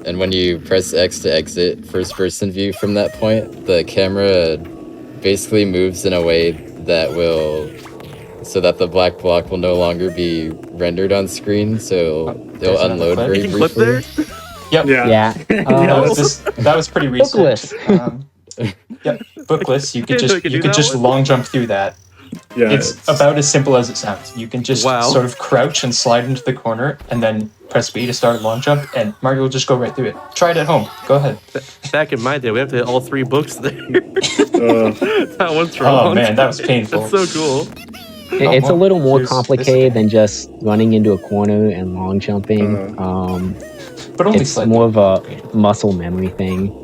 And when you press X to exit first person view from that point, the camera basically moves in a way that so that the black block will no longer be rendered on screen, so it'll there's another unload clip. very You can clip briefly. there? Yep. Yeah. That was pretty recent. Bookless. Yep, bookless. You could You just could you do could that just one? long jump through that. Yeah. It's about as simple as it sounds. You can just Wow. sort of crouch and slide into the corner, and then press B to start a long jump, and Mario will just go right through it. Try it at home. Go ahead. Back in my day, we have to hit all 3 books there. Uh, That one's wrong. Oh man, that was painful. That's so cool. It's a little more Here's this complicated thing. than just running into a corner and long jumping. But only It's slightly. more of a muscle memory thing.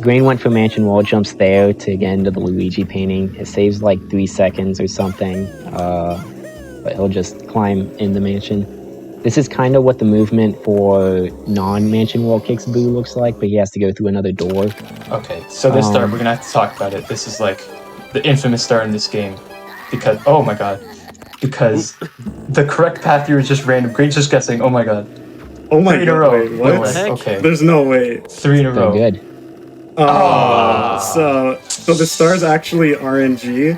Grain went for mansion wall jumps there to get into the Luigi painting. It saves like 3 seconds or something, but he'll just climb in the mansion. This is kind of what the movement for non-mansion wall kicks boo looks like, but he has to go through another door. Okay, so this star, we're gonna have to talk about it. This is like the infamous star in this game. Because, oh my god. Because the correct path here is just random. Grain's just guessing, oh my god. oh my 3 in a god. row. Wait, No what? way. Heck? Okay, There's no way. 3 in a So row. good. So the star's actually RNG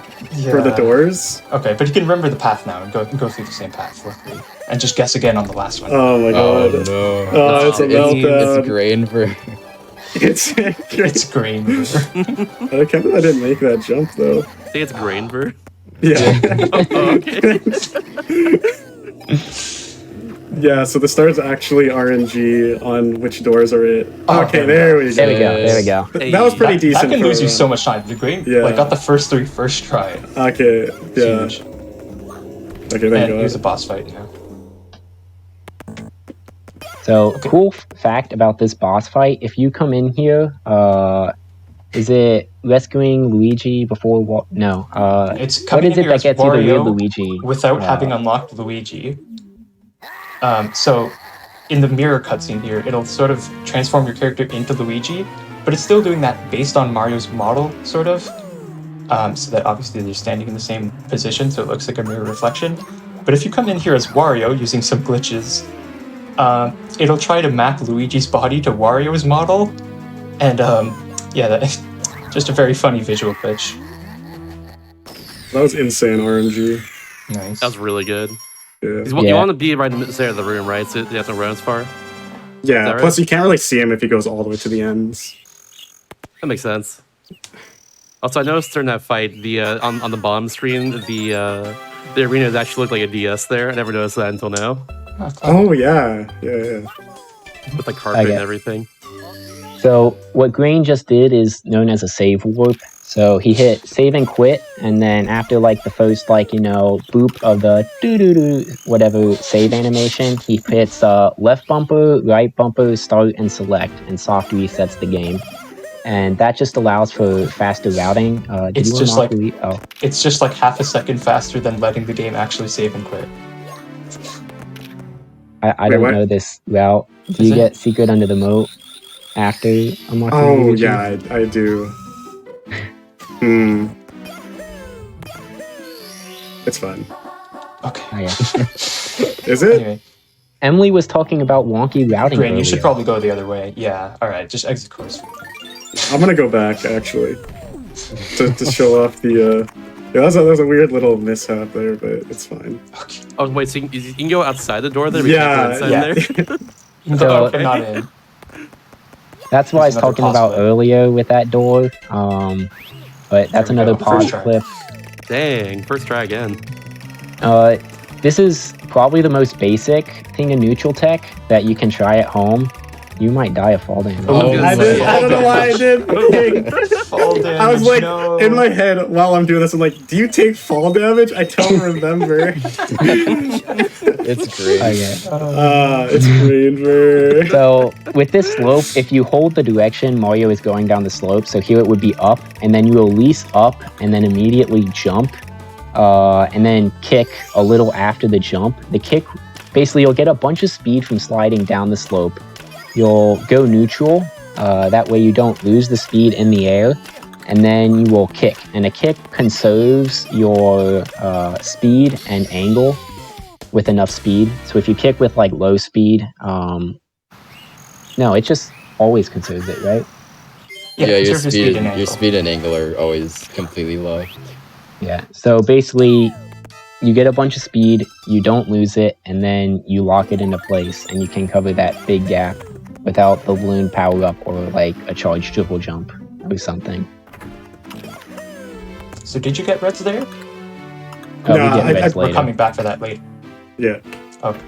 for the Yeah. doors. Okay, but you can remember the path now and go through the same path. Luckily. And just guess again on the last one. Oh my Oh god. no. Oh, it's a meltdown. It's Grain for It's It's green. I can't believe I didn't make that jump though. I think it's Grainver. Yeah. Oh, okay. Yeah, so the star's actually RNG on which doors are it. Oh, Okay, there we go. There we go. There we go. Hey, That was pretty that decent. can for, lose you so much time. The green Yeah. got the first 3 first try. Okay, yeah. Huge. Okay, thank And here's a God. boss fight now. So, cool fact about this boss fight, if you come in here, is it rescuing Luigi before... No. It's What coming is in it here that as gets you the weird Wario Luigi? without having unlocked Luigi. So, in the mirror cutscene here, it'll sort of transform your character into Luigi, but it's still doing that based on Mario's model, sort of. So that obviously they're standing in the same position, so it looks like a mirror reflection. But if you come in here as Wario using some glitches, it'll try to map Luigi's body to Wario's model, and yeah, that's just a very funny visual glitch. That was insane RNG. Nice. That was really good. Yeah. 'Cause You Yeah. want to be right in the center of the room, right? So you have to run as far. Yeah, that right? plus you can't really see him if he goes all the way to the ends. That makes sense. Also, I noticed during that fight, the on the bottom screen, the arena actually looked like a DS there. I never noticed that until now, Oh, yeah. Yeah. with the carpet Okay. and everything. So, what Grain just did is known as a save warp. So, he hit save and quit, and then after, like, the first, like, boop of the doo-doo-doo, whatever save animation, he hits left bumper, right bumper, start, and select, and soft resets the game. and that just allows for faster routing. Did It's you just unlock like- Oh, It's just like half a second faster than letting the game actually save and quit. I Wait, don't what? know this route. Do Is you it? get secret under the moat after unlocking Oh Luigi? yeah, I do. It's fun. Okay. Oh, yeah. Is it? Anyway, Emily was talking about wonky routing Grain, you should earlier. probably go the other way. Yeah. All right. Just exit course. I'm gonna go back actually to show off the. Yeah, that was a weird little mishap there, but it's fine. Okay. Oh wait, so you can go outside the door there? We can't go Yeah, inside yeah. there? So- But not in. That's what I was There's another talking about pause earlier with that door. But that's There we another go. pause First try. clip. Dang, first try again. This is probably the most basic thing in neutral tech that you can try at home. You might die of fall damage. Oh, I don't know why I did. Fall damage. I was like, no. in my head while I'm doing this, I'm like, do you take fall damage? I don't remember. It's great. Okay. It's Greenver. So with this slope, if you hold the direction Mario is going down the slope, so here it would be up, and then you release up, and then immediately jump, and then kick a little after the jump. The kick, basically you'll get a bunch of speed from sliding down the slope. You'll go neutral, that way you don't lose the speed in the air, and then you will kick. And a kick conserves your speed and angle with enough speed. So if you kick with like low speed, no, it just always conserves it, right? Yeah, your conserve speed, and your angle. speed and angle are always completely low. Yeah. So basically, you get a bunch of speed, you don't lose it, and then you lock it into place, and you can cover that big gap without the balloon power up or like a charged triple jump or something. So did you get reds there? Oh, Nah, we get reds We're later. coming back for that later. Yeah. Okay.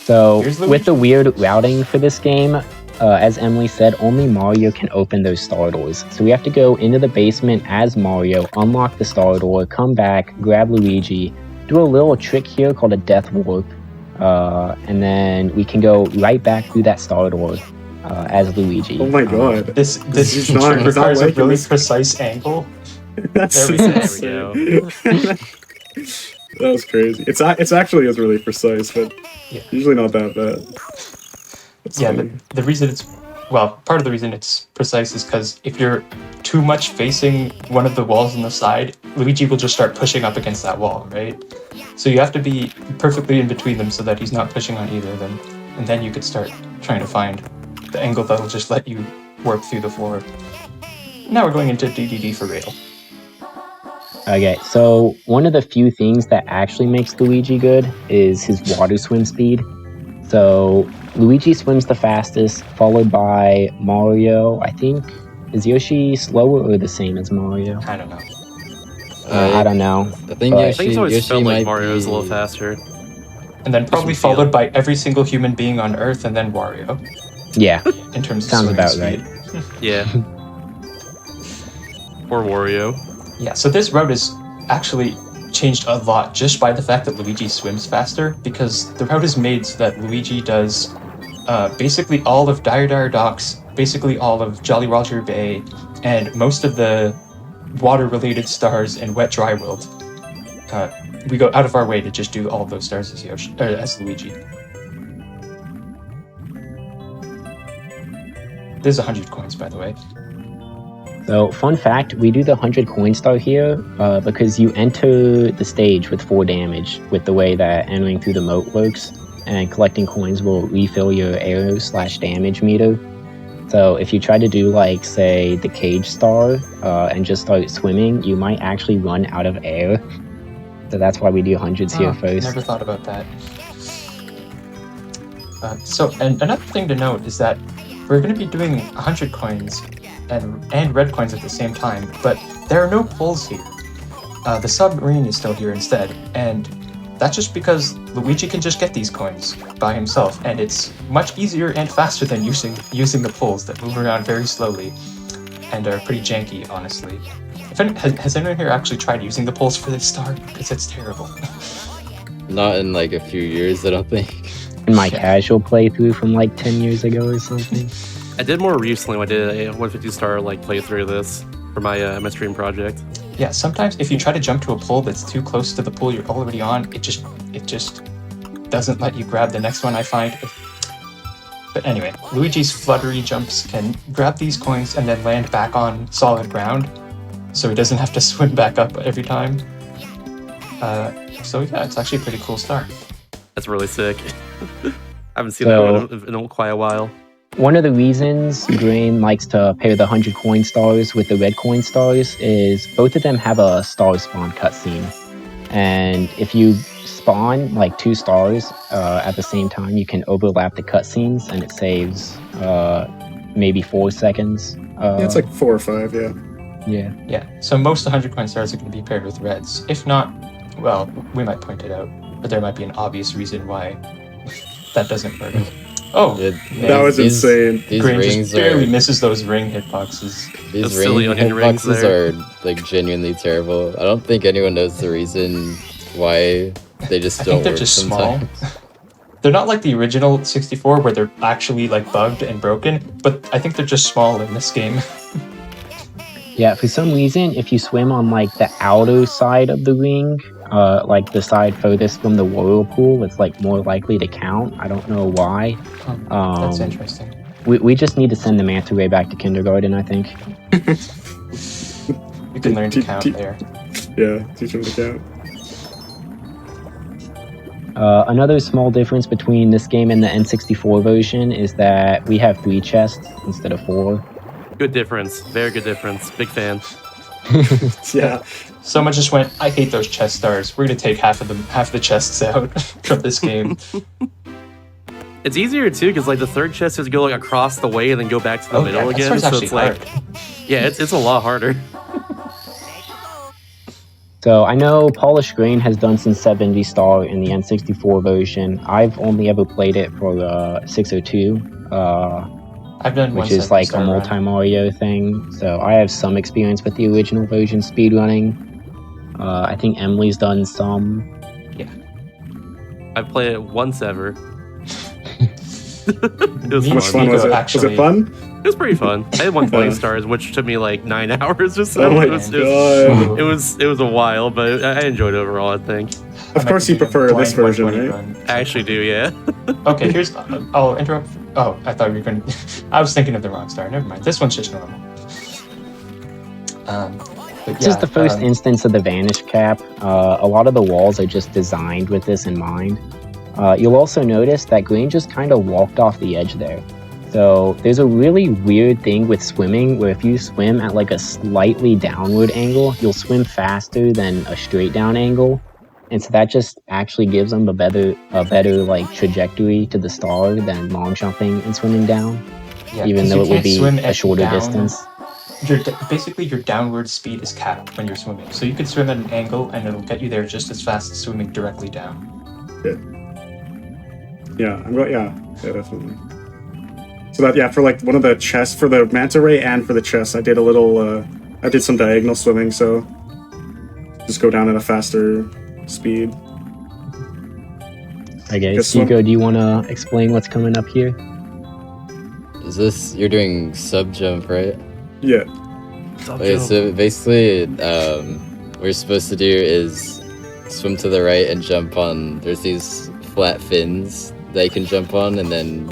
So Here's with the weird routing for this game, as Emily said, only Mario can open those star doors. So we have to go into the basement as Mario, unlock the star door, come back, grab Luigi, do a little trick here called a death warp, and then we can go right back through that star door as Luigi. Oh my god. This He's not- he's not requires a liking really this. precise angle. That's There we go. That was crazy. It's actually is really precise, but Yeah. usually not that bad. It's Yeah, funny. the reason it's part of the reason it's precise is because if you're too much facing one of the walls on the side, Luigi will just start pushing up against that wall, right? So you have to be perfectly in between them so that he's not pushing on either of them, and then you could start trying to find the angle that'll just let you warp through the floor. Now we're going into DDD for real. Okay, so one of the few things that actually makes Luigi good is his water swim speed. So Luigi swims the fastest, followed by Mario. I think, is Yoshi slower or the same as Mario? I don't know. I don't know. I think But- I think it's always Yoshi felt like might Mario's a be- little faster. And then probably Yoshi feel. followed by every single human being on Earth, and then Wario Yeah, in terms of Sounds swimming about speed. Yeah. Or Wario. Yeah, so this route is actually changed a lot just by the fact that Luigi swims faster, because the route is made so that Luigi does basically all of Dire Dire Docks, basically all of Jolly Roger Bay, and most of the water-related stars in Wet Dry World. We go out of our way to just do all of those stars as Yoshi, as Luigi. There's 100 coins, by the way. so fun fact, we do the 100 coin star here because you enter the stage with 4 damage with the way that entering through the moat works, and collecting coins will refill your arrow/damage meter. So if you try to do like, say, the cage star and just start swimming, you might actually run out of air. So that's why we do hundreds here first. Never thought about that. And another thing to note is that we're going to be doing 100 coins and red coins at the same time, but there are no pulls here. The submarine is still here instead, and that's just because Luigi can just get these coins by himself, and it's much easier and faster than using the pulls that move around very slowly and are pretty janky, honestly. Has anyone here actually tried using the pulls for this star? Because it's terrible. Not in like a few years, I don't think. In my Yeah. casual playthrough from like 10 years ago or something. I did more recently when I did a 150 star like playthrough of this for my stream project. Yeah, sometimes if you try to jump to a pole that's too close to the pool you're already on, it just doesn't let you grab the next one, I find. But anyway, Luigi's fluttery jumps can grab these coins and then land back on solid ground, so he doesn't have to swim back up every time. So yeah, it's actually a pretty cool start. That's really sick. I haven't seen that one in quite a while. One of the reasons Grain likes to pair the 100 coin stars with the red coin stars is both of them have a star spawn cutscene. And if you spawn like 2 stars at the same time, you can overlap the cutscenes and it saves maybe 4 seconds. Yeah, it's like 4 or 5, yeah. Yeah. Yeah, so most 100 coin stars are going to be paired with reds. If not, well, we might point it out, but there might be an obvious reason why that doesn't work. Oh, that was insane. These Grain rings just barely are, misses those ring hitboxes. these Those silly ring onion rings hitboxes there. are like genuinely terrible. I don't think anyone knows the reason why they just I don't think they're work just sometimes. small. They're not like the original 64 where they're actually like bugged and broken, but I think they're just small in this game. Yeah, for some reason, if you swim on like the outer side of the ring, like the side furthest from the whirlpool, it's like more likely to count. I don't know why. That's interesting. We just need to send the manta ray back to kindergarten, I think. You can learn to count there. Yeah, teach them to count. Another small difference between this game and the N64 version is that we have 3 chests instead of 4. Good difference. Very good difference. Big fan. Yeah. Someone just went, I hate those chest stars. We're gonna take half the chests out from this game. It's easier too because like the third chest is go like across the way and then go back to the middle that again. start's So actually it's like, hard. yeah, it's a lot harder. So I know Polished Grain has done some 70 star in the N64 version. I've only ever played it for 602. I've done Which one is like a 70-star run. multi-Mario thing. So I have some experience with the original version speedrunning. I think Emily's done some. I've played it once ever. It was How much fun Nico was it? actually- Was it fun? It was pretty fun. I had 120 stars, which took me like 9 hours or so. Oh my it was, god. It was a while, but I enjoyed it overall, I think. Of course you prefer this version, right? I actually do, yeah. Okay, here's. I'll interrupt. Oh, I thought you were going to. I was thinking of the wrong star. Never mind. This one's just normal. But This is the first instance of the Vanish Cap. A lot of the walls are just designed with this in mind. You'll also notice that Green just kind of walked off the edge there. So there's a really weird thing with swimming where if you swim at like a slightly downward angle, you'll swim faster than a straight down angle. And so that just actually gives them a better like trajectory to the star than long jumping and swimming down, Yeah, even 'cause though you it would can't be swim a at shorter down. distance. Basically, your downward speed is capped when you're swimming. So you could swim at an angle and it'll get you there just as fast as swimming directly down. Yeah, yeah, definitely. So that, yeah, for like one of the chests, for the manta ray and for the chest, I did a little, I did some diagonal swimming, so just go down at a faster speed. Okay, Guess what? Hugo, do you want to explain what's coming up here? Is this, you're doing sub jump, right? Yeah. Okay, so basically, what you're supposed to do is swim to the right and jump on, there's these flat fins that you can jump on, and then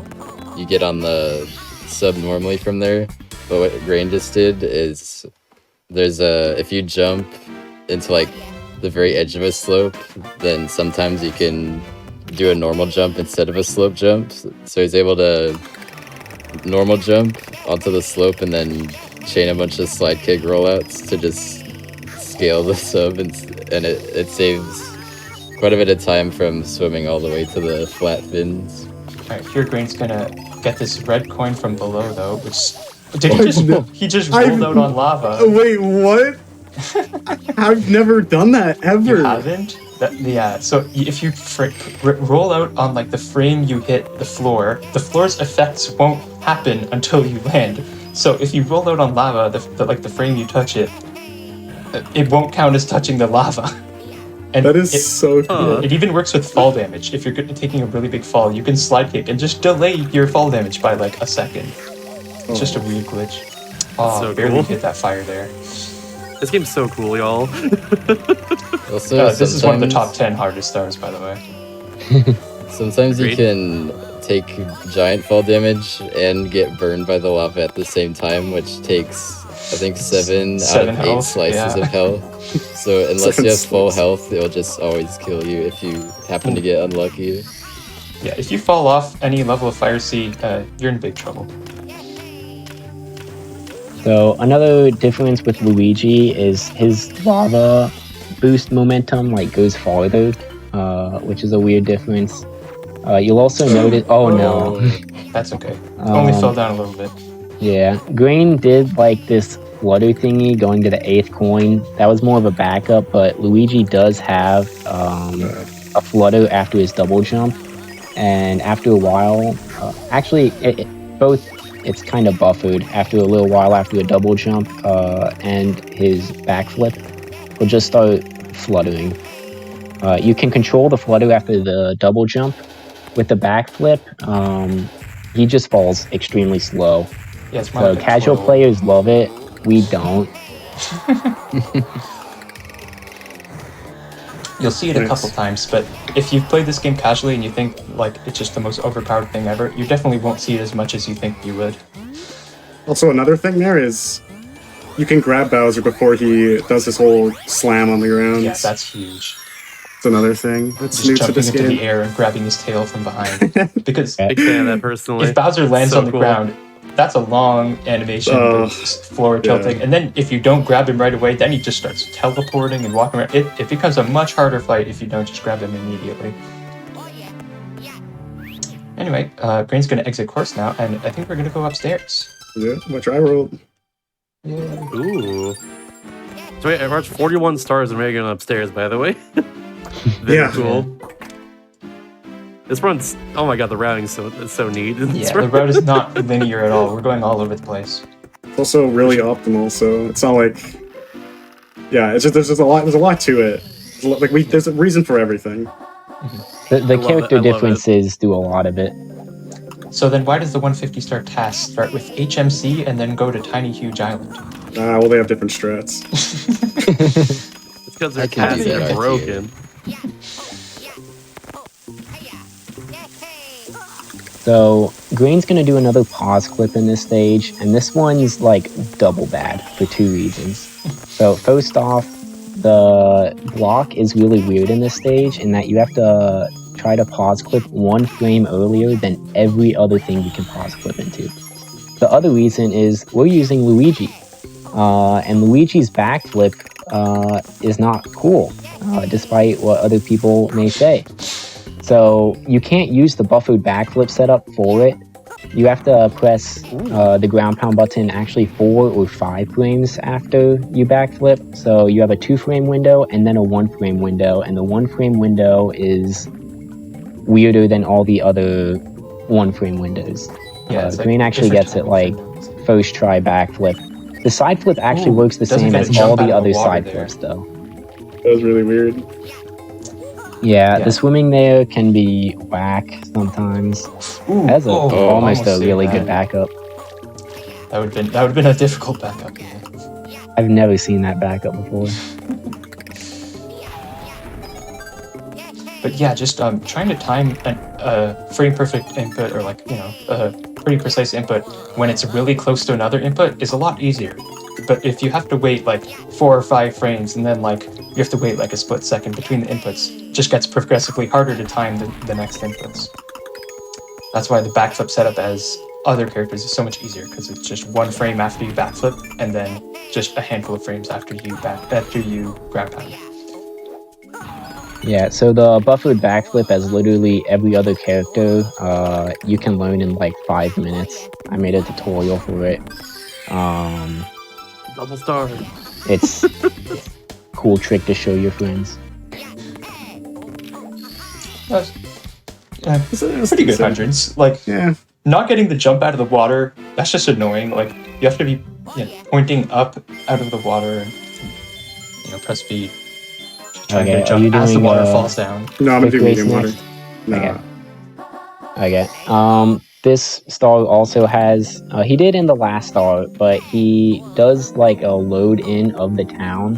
you get on the sub normally from there. But what Grain just did is, there's if you jump into like the very edge of a slope, then sometimes you can do a normal jump instead of a slope jump. So he's able to normal jump onto the slope and then chain a bunch of slide kick rollouts to just scale the sub, and it saves quite a bit of time from swimming all the way to the flat fins. Alright, here Grain's gonna get this red coin from below though, which he just rolled out on lava. Wait, what? I've never done that ever. You haven't? So if you roll out on like the frame you hit the floor's effects won't happen until you land. So if you roll out on lava, the frame you touch it won't count as touching the lava. And That is so cool. it even works with fall damage. If you're taking a really big fall, you can slide kick and just delay your fall damage by like a second. It's just a weird glitch. Oh, so barely cool. hit that fire there. This game's so cool, y'all. Also, This is one of the top sometimes- 10 hardest stars, by the way. Sometimes you Agreed. can take giant fall damage and get burned by the lava at the same time, which takes, I think, 7 out Seven of 8 health, slices yeah. of health. So unless Seven you have full slices. health, it'll just always kill you if you happen to get unlucky. Yeah, if you fall off any level of Fire Sea, you're in big trouble. So another difference with Luigi is his lava boost momentum like goes farther, which is a weird difference. You'll also notice. Oh no. That's okay. Only fell down a little bit. Yeah, Green did like this flutter thingy going to the 8th coin. That was more of a backup, but Luigi does have a flutter after his double jump, and after a while, actually, both it's kind of buffered. After a little while, after a double jump and his backflip, will just start fluttering. You can control the flutter after the double jump. With the backflip, he just falls extremely slow. Yeah, it's more So like a casual twirl. players love it. We don't. You'll see it a Nice. couple times, but if you've played this game casually and you think like it's just the most overpowered thing ever, you definitely won't see it as much as you think you would. Also, another thing there is you can grab Bowser before he does his whole slam on the ground. Yeah, that's huge. It's another thing that's Just new to jumping this into the game. air and grabbing his tail from behind. Because Big fan of that personally. if Bowser lands So on the cool. ground, that's a long animation, Oh, floor yeah. tilting, and then if you don't grab him right away, then he just starts teleporting and walking around. It becomes a much harder fight if you don't just grab him immediately. Anyway, Green's going to exit course now, and I think we're going to go upstairs. Yeah, my try roll. Yeah. Ooh. So wait, I watched 41 stars and we're going upstairs, by the way. Very Yeah. cool. This run's, oh my god, the routing's so neat. Yeah, the road is not linear at all. We're going all over the place. It's also really optimal, so it's not like, yeah, it's just there's a lot to it. There's a reason for everything. The love it, character I love it. differences do a lot of it. So then why does the 150 star task start with HMC and then go to Tiny Huge Island? Well, they have different strats. It's because their I can cats do that are RTA. broken. So Green's gonna do another pause clip in this stage, and this one's like double bad for 2 reasons. So first off, the block is really weird in this stage in that you have to try to pause clip 1 frame earlier than every other thing you can pause clip into. The other reason is we're using Luigi, and Luigi's backflip is not cool, despite what other people may say. So you can't use the buffered backflip setup for it. You have to press the ground pound button actually 4 or 5 frames after you backflip. So you have a 2 frame window and then a 1 frame window, and the 1 frame window is weirder than all the other 1 frame windows. Yeah, it's like Green actually different gets it timing like windows. first try backflip. The side flip actually Ooh, works the doesn't same get as a jump all out the of the other water side there. flips though. That was really weird. Yeah, Yeah. the swimming there can be whack sometimes. Ooh, That's a, almost a saved really that. good backup. That would have been a difficult backup. I've never seen that backup before. But yeah, just trying to time a frame perfect input or like, a pretty precise input when it's really close to another input is a lot easier. But if you have to wait like 4 or 5 frames and then like you have to wait like a split second between the inputs, it just gets progressively harder to time the next inputs. That's why the backflip setup as other characters is so much easier, because it's just 1 frame after you backflip and then just a handful of frames after you ground pound. Yeah, so the buffered backflip, as literally every other character, you can learn in like 5 minutes. I made a tutorial for it. Double star. It's a cool trick to show your friends. That's, yeah, It's pretty good decent. hundreds. Like, Yeah. not getting the jump out of the water, that's just annoying. Like, you have to be pointing up out of the water and, press B. Trying Okay, to are jump you as the doing, water falls down. No, I'm Quick doing race medium water. next? No. Okay. Okay. this star also has, he did in the last star, but he does like a load in of the town.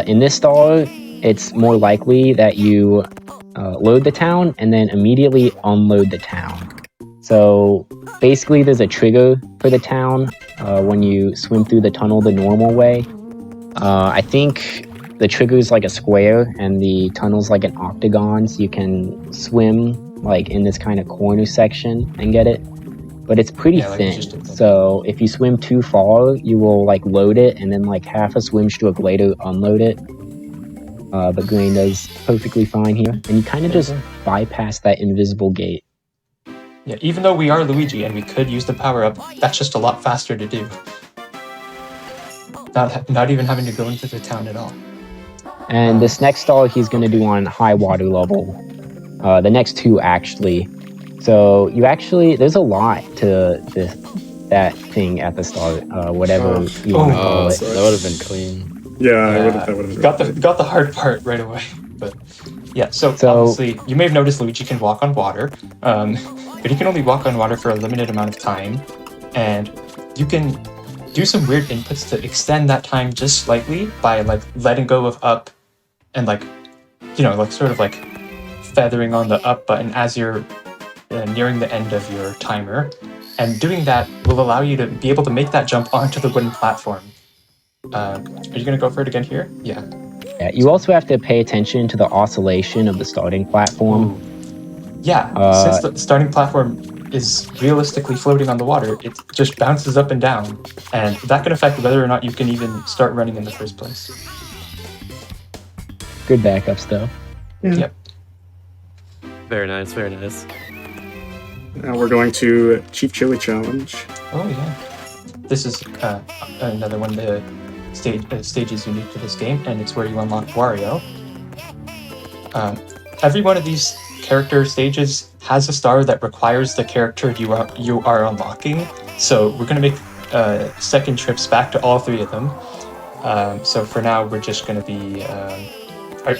In this star, it's more likely that you load the town and then immediately unload the town. So basically there's a trigger for the town when you swim through the tunnel the normal way. I think the trigger is like a square and the tunnel's like an octagon, so you can swim like in this kind of corner section and get it. But it's pretty Yeah, like you thin, just did. so if you swim too far, you will like load it and then like half a swim stroke later unload it. But Green does perfectly fine here, and you kind of just bypass that invisible gate. Yeah, even though we are Luigi and we could use the power-up, that's just a lot faster to do. Not even having to go into the town at all. And this next star he's going to do on high water level. The next two actually. So you actually, there's a lot to that thing at the start, whatever you want to call it. That would have been clean. Yeah, that would have got the hard part right away. But yeah, so obviously you may have noticed Luigi can walk on water, but he can only walk on water for a limited amount of time, and you can do some weird inputs to extend that time just slightly by like letting go of up and like, you know, like sort of like feathering on the up button as you're nearing the end of your timer, and doing that will allow you to be able to make that jump onto the wooden platform. Are you gonna go for it again here? Yeah. Yeah, you also have to pay attention to the oscillation of the starting platform. Yeah, since the starting platform is realistically floating on the water, it just bounces up and down, and that can affect whether or not you can even start running in the first place. Good backups though. Yeah. Yep. Very nice, very nice. Now we're going to Chief Chili Challenge. Oh yeah. This is another one of the stages unique to this game, and it's where you unlock Wario. Every one of these character stages has a star that requires the character you are unlocking. So we're going to make second trips back to all three of them. So for now, we're just going to be...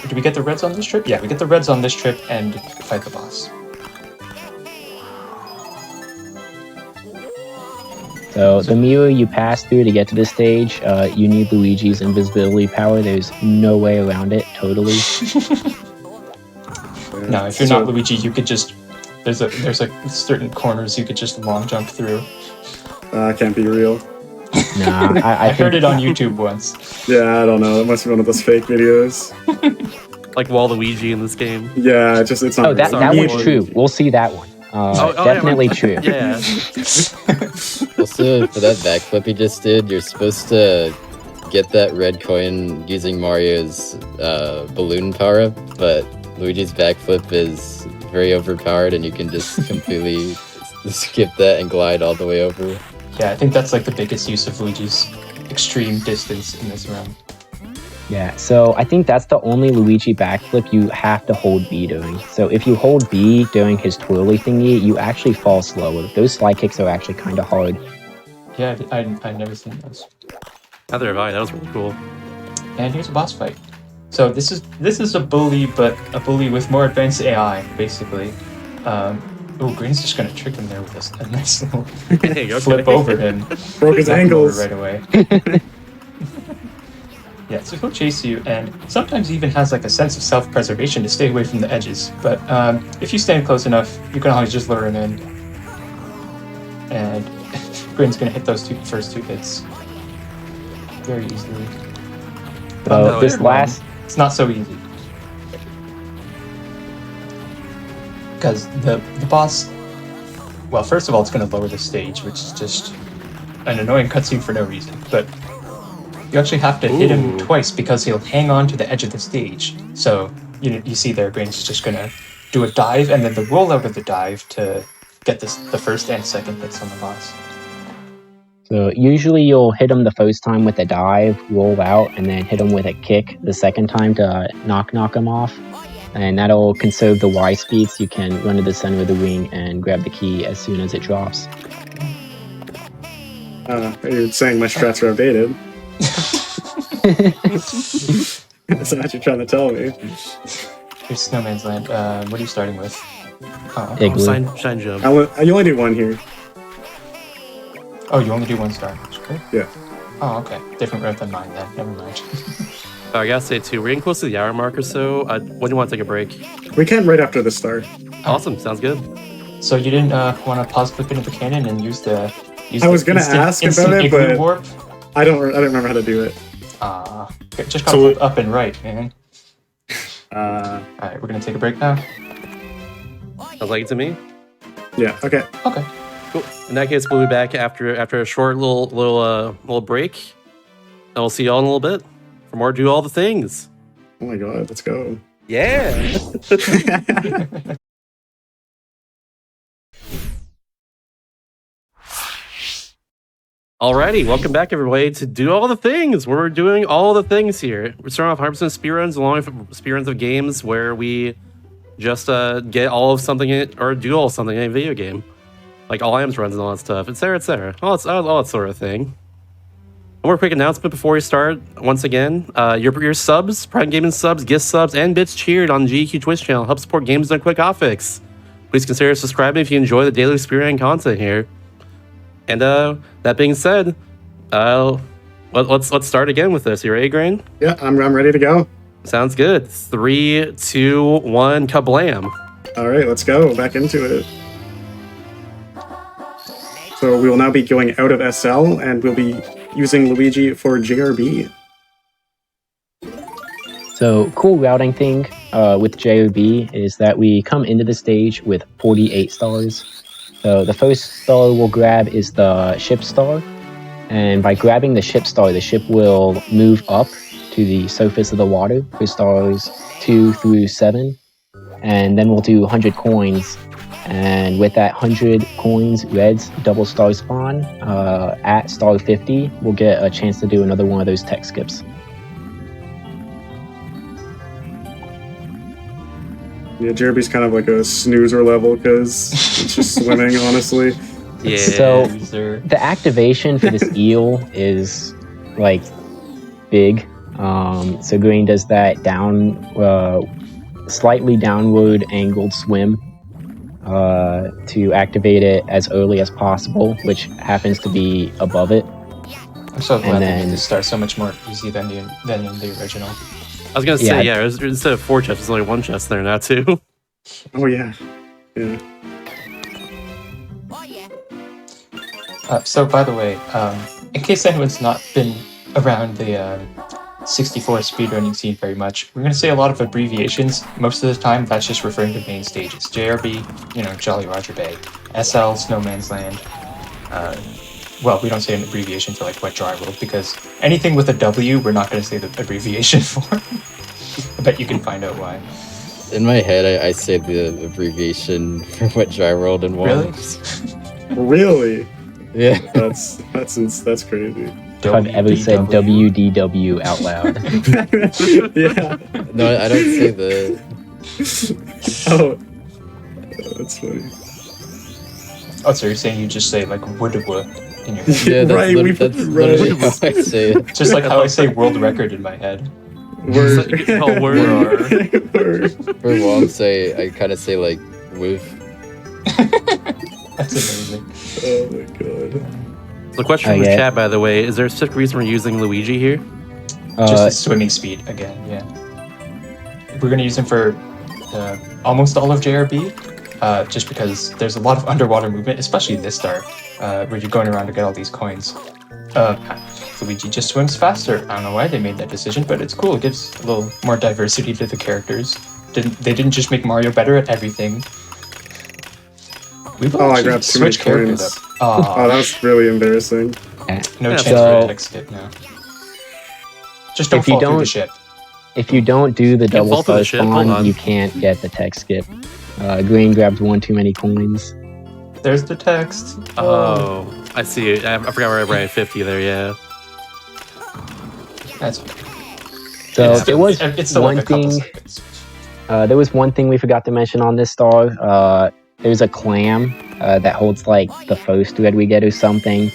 do we get the reds on this trip? Yeah, we get the reds on this trip and fight the boss. So the mirror you pass through to get to this stage, you need Luigi's invisibility power. There's no way around it, totally. No, if you're not Luigi, you could just... There's like certain corners you could just long jump through. Can't be real. Nah, I heard it on YouTube once. Yeah, I don't know. It must be one of those fake videos. Like Waluigi in this game. Yeah, it's not. Oh, that Sorry. one's true. We'll see that one. Definitely true. Yeah. Also, for that backflip he just did, you're supposed to get that red coin using Mario's balloon power-up, but Luigi's backflip is very overpowered and you can just completely skip that and glide all the way over. Yeah, I think that's like the biggest use of Luigi's extreme distance in this round. Yeah, so I think that's the only Luigi backflip you have to hold B during. So if you hold B during his twirly thingy, you actually fall slower. Those slide kicks are actually kind of hard. Yeah, I've never seen those. Neither have I. That was really cool. And here's a boss fight. So this is a bully, but a bully with more advanced AI, basically. Oh, Green's just gonna trick him there with a nice little Hey, okay. flip over him. Broke his Knock him over ankles. right away. Yeah, so he'll chase you, and sometimes he even has like a sense of self-preservation to stay away from the edges. But if you stand close enough, you can always just lure him in. And Green's gonna hit those first two hits very easily. So this last... It's not so easy. Because the boss... Well, first of all, it's going to lower the stage, which is just an annoying cutscene for no reason. But you actually have to hit him twice because he'll hang on to the edge of the stage. So you see there, Green's just going to do a dive and then the rollout of the dive to get the first and second hits on the boss. So usually you'll hit him the first time with a dive, roll out, and then hit him with a kick the second time to knock him off. And that'll conserve the Y speed so you can run to the center of the ring and grab the key as soon as it drops. You're saying my strats are outdated. That's what you're trying to tell me. Here's Snowman's Land. What are you starting with? Oh, Oh, Igloo. shine jump. You only do one here. oh, you only do 1 star. Okay. Yeah. Oh, okay. Different route than mine then. Never mind. I gotta say too, we're getting close to the hour mark or so. When do you want to take a break? We can right after the star. Awesome, sounds good. So you didn't want to pause clip into the cannon and use the. I was gonna ask about it, igloo but warp? I don't remember how to do it. Just gotta look up and right, man. Alright, we're gonna take a break now. Sounds like it to me. Yeah. Okay. Okay. Cool. In that case, we'll be back after a short little break, and we'll see y'all in a little bit for more Do All the Things. Oh my god, let's go. Yeah. Alrighty, welcome back everybody to Do All the Things, where we're doing all the things here. We're starting off 100% speedruns, along with speedruns of games where we just get all of something or do all something in a video game. Like all items runs and all that stuff, etc. All that sort of thing. One more quick announcement before we start. Once again, your subs, Prime Gaming subs, gift subs, and bits cheered on GDQ Twitch channel help support games done quick hotfix. Please consider subscribing if you enjoy the daily speedrun content here. And that being said, let's start again with this. You ready, Grain? Yeah, I'm ready to go. Sounds good. 3, 2, 1, kablam! All right, let's go back into it. So we will now be going out of SL, and we'll be using Luigi for JRB. So cool routing thing with JOB is that we come into the stage with 48 stars. So the first star we'll grab is the ship star, and by grabbing the ship star, the ship will move up to the surface of the water for stars 2 through 7, and then we'll do 100 coins, and with that 100 coins, reds double star spawn. At star 50, we'll get a chance to do another one of those tech skips. Yeah, JRB's kind of like a snoozer level because it's just swimming, honestly. Yeah. So the activation for this eel is like big. So Green does that slightly downward angled swim to activate it as early as possible, which happens to be above it. I'm so glad And they made then- this start so much more easy than in the original. I was gonna say, instead of 4 chests, there's only 1 chest there now too. Oh yeah, yeah. So by the way, in case anyone's not been around the 64 speedrunning scene very much, we're going to say a lot of abbreviations. Most of the time, that's just referring to main stages. JRB, Jolly Roger Bay. SL, Snowman's Land. Well, we don't say an abbreviation for like Wet Dry World because anything with a W, we're not going to say the abbreviation for. I bet you can find out why. In my head, I say the abbreviation for Wet Dry World and Really? Really? Yeah. That's crazy. If I've ever said WDW out loud. Yeah. No, I don't say the. Oh, that's funny. Oh, so you're saying you just say like woodwa in your head? Yeah, that's, Right, we that's put literally right. how I say it. Just like how I say world record in my head. Word. Oh, word. Word. For Wong, I kind of say like woof. That's amazing. Oh my god. The question from the Okay. chat, by the way, is there a specific reason we're using Luigi here? Just his swimming speed again, yeah. We're gonna use him for almost all of JRB, just because there's a lot of underwater movement, especially this star, where you're going around to get all these coins. Luigi just swims faster. I don't know why they made that decision, but it's cool. It gives a little more diversity to the characters. They didn't just make Mario better at everything. We've Oh, I actually grabbed too many switched characters coins. up. Oh, that's really embarrassing. No Yeah, chance so- for a tech skip now. Just don't If you fall through the don't- ship. If you don't do the double fall through the star ship, hold on. spawn, you can't get the tech skip. Green grabbed 1 too many coins. There's the text. Oh, I see it. I forgot where I ran 50 there, yeah. That's So it's there was it's still one like a couple thing. seconds. There was one thing we forgot to mention on this star. There's a clam that holds like the first red we get or something.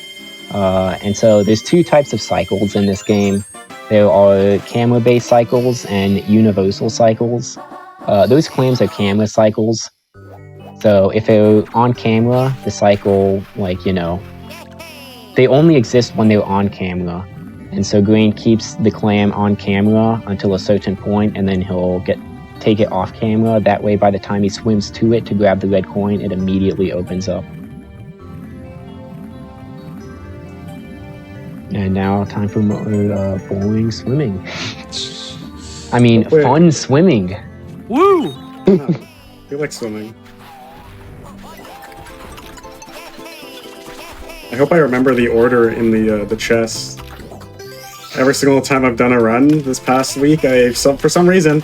And so there's 2 types of cycles in this game. There are camera-based cycles and universal cycles. Those clams are camera cycles. So if they're on camera, the cycle, they only exist when they're on camera. And so green keeps the clam on camera until a certain point, and then he'll take it off camera. That way, by the time he swims to it to grab the red coin, it immediately opens up. And now time for more boring swimming. I mean, fun swimming. Woo! You like swimming. I hope I remember the order in the chest. Every single time I've done a run this past week, for some reason,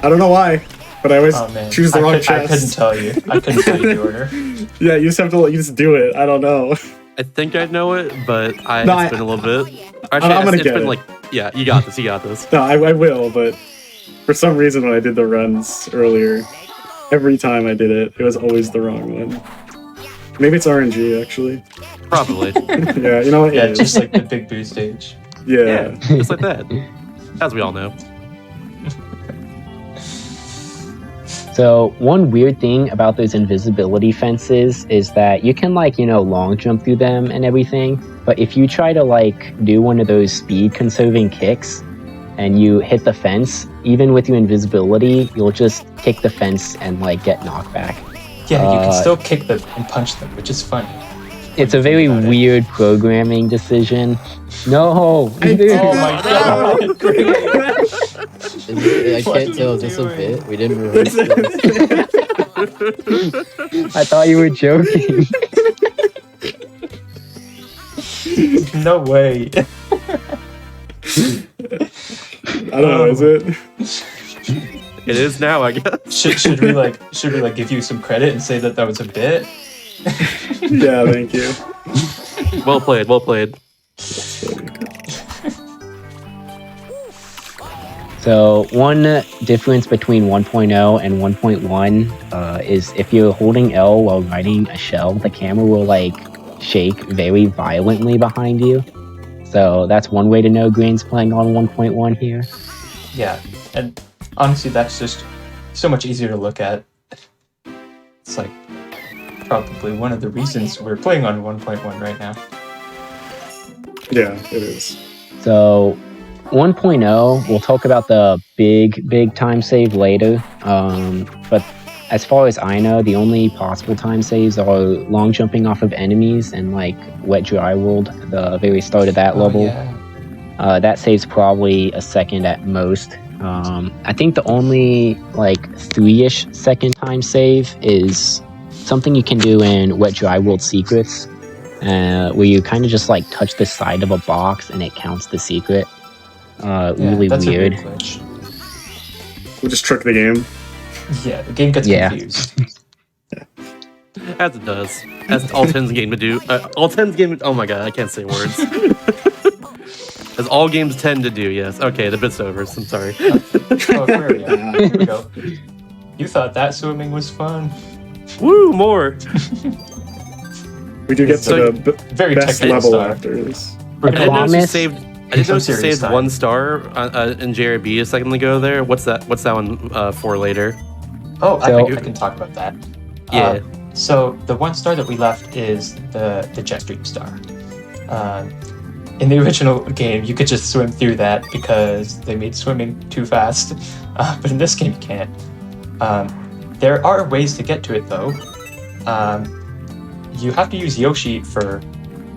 I don't know why, but I always choose the wrong chest. I couldn't tell you. I couldn't tell you the order. Yeah, you just do it. I don't know. I think I know it, but it's been a little bit. Actually, I'm gonna get it. Yeah, you got this. No, I will, but for some reason when I did the runs earlier, every time I did it, it was always the wrong one. Maybe it's RNG, actually. Probably. Yeah, you know what? Yeah, just like the Big Boo stage. Yeah, just like that. As we all know. So one weird thing about those invisibility fences is that you can long jump through them and everything, but if you try to do one of those speed conserving kicks and you hit the fence, even with your invisibility, you'll just kick the fence and get knocked back. Yeah, you can still kick them and punch them, which is funny. It's a very weird programming decision. No! Oh my god! I can't tell, just a bit. We didn't rehearse this. I thought you were joking. No way. I don't know, is it? It is now, I guess. Should we give you some credit and say that was a bit? Yeah, thank you. Well played. So one difference between 1.0 and 1.1 is if you're holding L while riding a shell, the camera will shake very violently behind you. So that's one way to know green's playing on 1.1 here. Yeah, and honestly, that's just so much easier to look at. It's probably one of the reasons we're playing on 1.1 right now. Yeah, it is. So 1.0, we'll talk about the big time save later. But as far as I know, the only possible time saves are long jumping off of enemies and Wet Dry World, the very start of that level. Yeah. That saves probably a second at most. I think the only 3-ish second time save is something you can do in Wet Dry World Secrets, where you kind of just touch the side of a box and it counts the secret. Really that's weird. A weird glitch. We'll just trick the game. Yeah, the game gets confused. As it does. As all 10's game to do. All 10's game. Oh my god, I can't say words. As all games tend to do, yes. Okay, the bit's over. I'm sorry. Here we go. You thought that swimming was fun. Woo, more. We do get to the very best technical level stuff. after this. I didn't notice you saved. I didn't notice you serious saved time. 1 star in JRB a second ago. There. What's that one for later? Oh, So- I can talk about that. Yeah. So the 1 star that we left is the jet stream star. In the original game, you could just swim through that because they made swimming too fast. But in this game, you can't. There are ways to get to it, though. You have to use Yoshi for...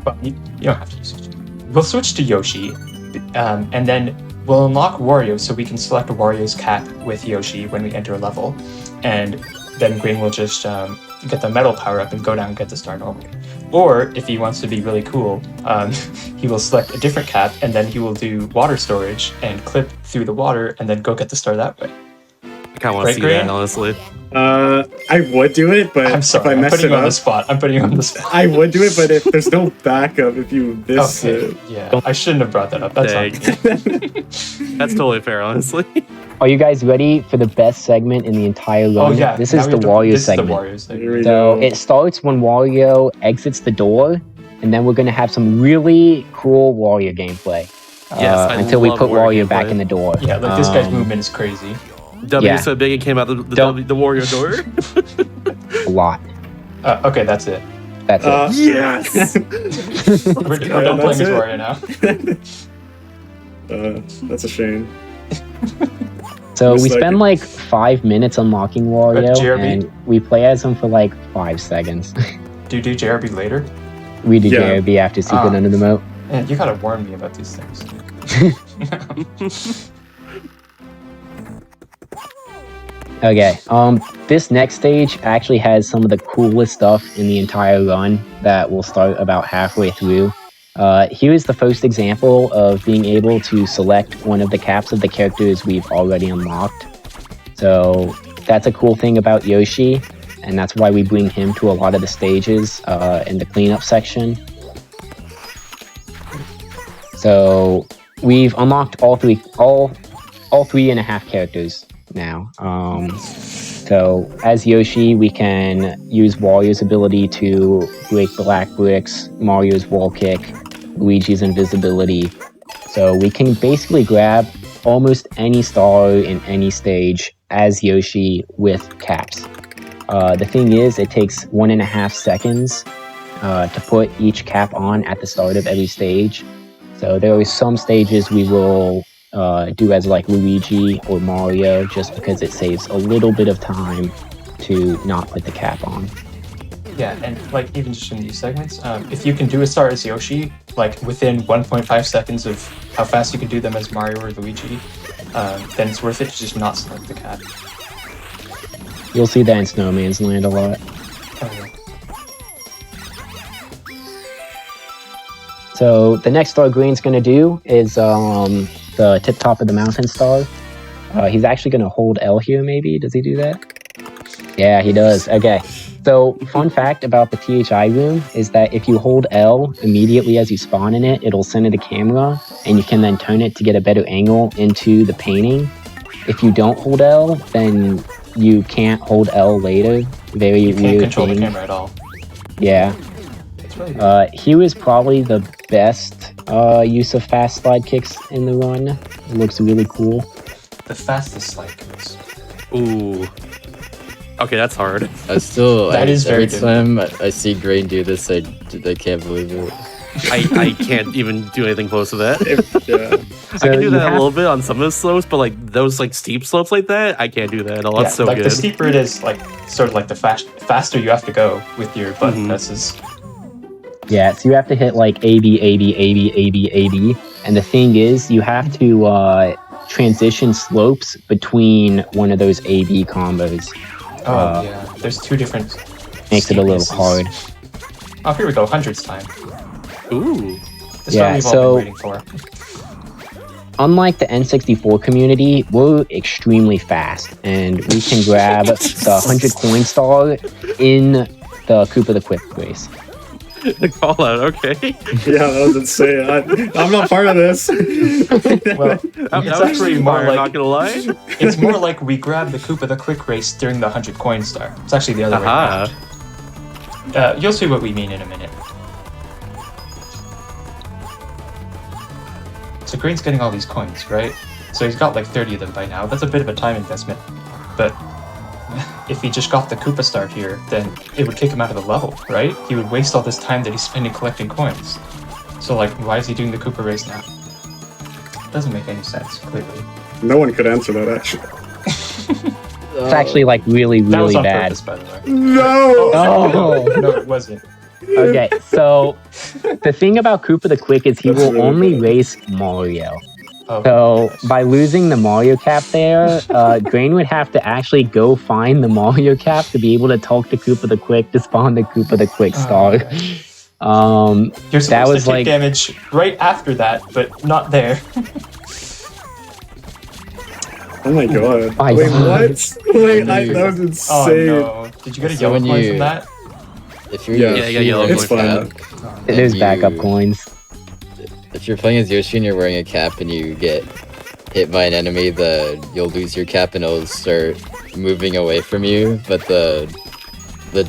Well, you don't have to use Yoshi. We'll switch to Yoshi, and then we'll unlock Wario so we can select Wario's cap with Yoshi when we enter a level. And then Green will just get the metal power-up and go down and get the star normally. Or, if he wants to be really cool, he will select a different cap, and then he will do water storage and clip through the water and then go get the star that way. I kind of want to see Grant? that, honestly. I would do it, but I'm sorry, if I I'm mess putting it you on the up, spot. I'm putting you on the spot. I would do it, but if there's no backup, if you miss Okay, it. yeah. I shouldn't have brought that up. That's Dang. on me. That's totally fair, honestly. Are you guys ready for the best segment in the entire run? Oh, yeah. This now is we the have to- Wario this segment. Is the Wario segment. Here we So go. it starts when Wario exits the door, and then we're going to have some really cool Wario gameplay. Yes, I until we love put Wario Wario back gameplay. in the door. Yeah, this guy's movement is crazy. W Yeah. so big it came out the Don't- Wario door. lot. Okay, that's it. That's it. Yes. We're done playing as Wario now. That's a shame. So Just we like spend it. like 5 minutes unlocking Wario, JRB? and we play as him for like 5 seconds. Do you do JRB later? We do Yeah. JRB after Secret Ah. Under the Moat. Man, you gotta warn me about these things. Okay, this next stage actually has some of the coolest stuff in the entire run that will start about halfway through. Here is the first example of being able to select one of the caps of the characters we've already unlocked. So that's a cool thing about Yoshi, and that's why we bring him to a lot of the stages in the cleanup section. So we've unlocked all three and a half characters now. So as Yoshi, we can use Wario's ability to break black bricks, Mario's wall kick, Luigi's invisibility. So we can basically grab almost any star in any stage as Yoshi with caps. The thing is, it takes 1.5 seconds to put each cap on at the start of every stage. So there are some stages we will do as like Luigi or Mario just because it saves a little bit of time to not put the cap on. Yeah, and like even just in these segments, if you can do a star as Yoshi, like within 1.5 seconds of how fast you can do them as Mario or Luigi, then it's worth it to just not select the cap. You'll see that in Snowman's Land a lot. So the next star Green's going to do is the tip top of the mountain star. He's actually going to hold L here, maybe. Does he do that? Yeah, he does. Okay. So fun fact about the THI room is that if you hold L immediately as you spawn in it, it'll center the camera, and you can then turn it to get a better angle into the painting. If you don't hold L, then you can't hold L later. Very You can't weird control thing. the camera at all. Yeah. It's really good. He was probably the best use of fast slide kicks in the run. It looks really cool. The fastest slide kicks. Ooh. Okay, that's hard. That is very every time I see Grain do this, I can't believe it. I can't even do anything close to that. I So can do you that a have- little bit on some of the slopes, but like those like steep slopes like that, I can't do that at all. That's so like good. the steeper it is, like sort of like the faster you have to go with your button Mhm. presses. Yeah, so you have to hit like A, B, A, B, A, B, A, B, A, B. And the thing is, you have to transition slopes between one of those A, B combos. Oh yeah, there's two different. Makes it a little steepnesses. hard. Oh, here we go, hundreds time. Ooh. This Yeah, one we've all so- been waiting for. Unlike the N64 community, we're extremely fast, and we can grab the 100 coin star in the Koopa the Quick race. The call out, okay. Yeah, that was insane. I'm not part of this. Well, That it's was actually pretty more fire, like not gonna lie. it's more like we grab the Koopa the Quick race during the 100 coin star. It's actually the other way Aha. around. You'll see what we mean in a minute. So Green's getting all these coins, right? So he's got like 30 of them by now. That's a bit of a time investment. But if he just got the Koopa star here, then it would kick him out of the level, right? He would waste all this time that he's spending collecting coins. So like, why is he doing the Koopa race now? Doesn't make any sense, clearly. No one could answer that, actually. It's actually like really, That was really on bad. purpose, by the way. No! Oh. No, it wasn't. Okay, so the thing about Koopa the Quick is he That's will really only bad. race Mario. Oh, So gosh. by losing the Mario cap there, Grain would have to actually go find the Mario cap to be able to talk to Koopa the Quick to spawn the Koopa the Quick star. gosh. That You're supposed was to take like- damage right after that, but not there. Oh my god. My Wait, God. what? Wait, that was Oh insane. no! Did you get a So yellow when coin you- from that? If you're Yeah. Yeah, you got yellow It's coins. fine. It is backup you- coins. If you're playing as Yoshi and you're wearing a cap and you get hit by an enemy, you'll lose your cap and it'll start moving away from you. But the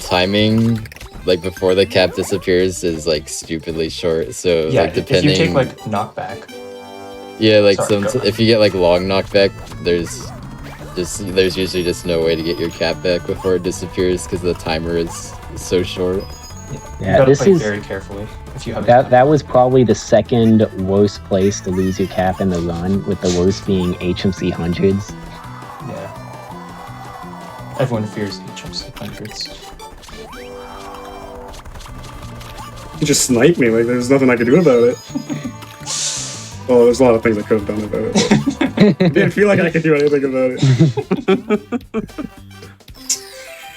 timing, like before the cap disappears, is like stupidly short. So Yeah, like depending, if you take like knockback. yeah, like Sorry, some go. if you get like long knockback, there's there's usually just no way to get your cap back before it disappears because the timer is so short. You Yeah, gotta this play is very carefully if you have that was probably the second worst place to lose your cap in the run, with the worst being HMC hundreds. Yeah. Everyone fears HMC hundreds. You just sniped me, like there's nothing I could do about it. Well, there's a lot of things I could have done about it. But I didn't feel like I could do anything about it.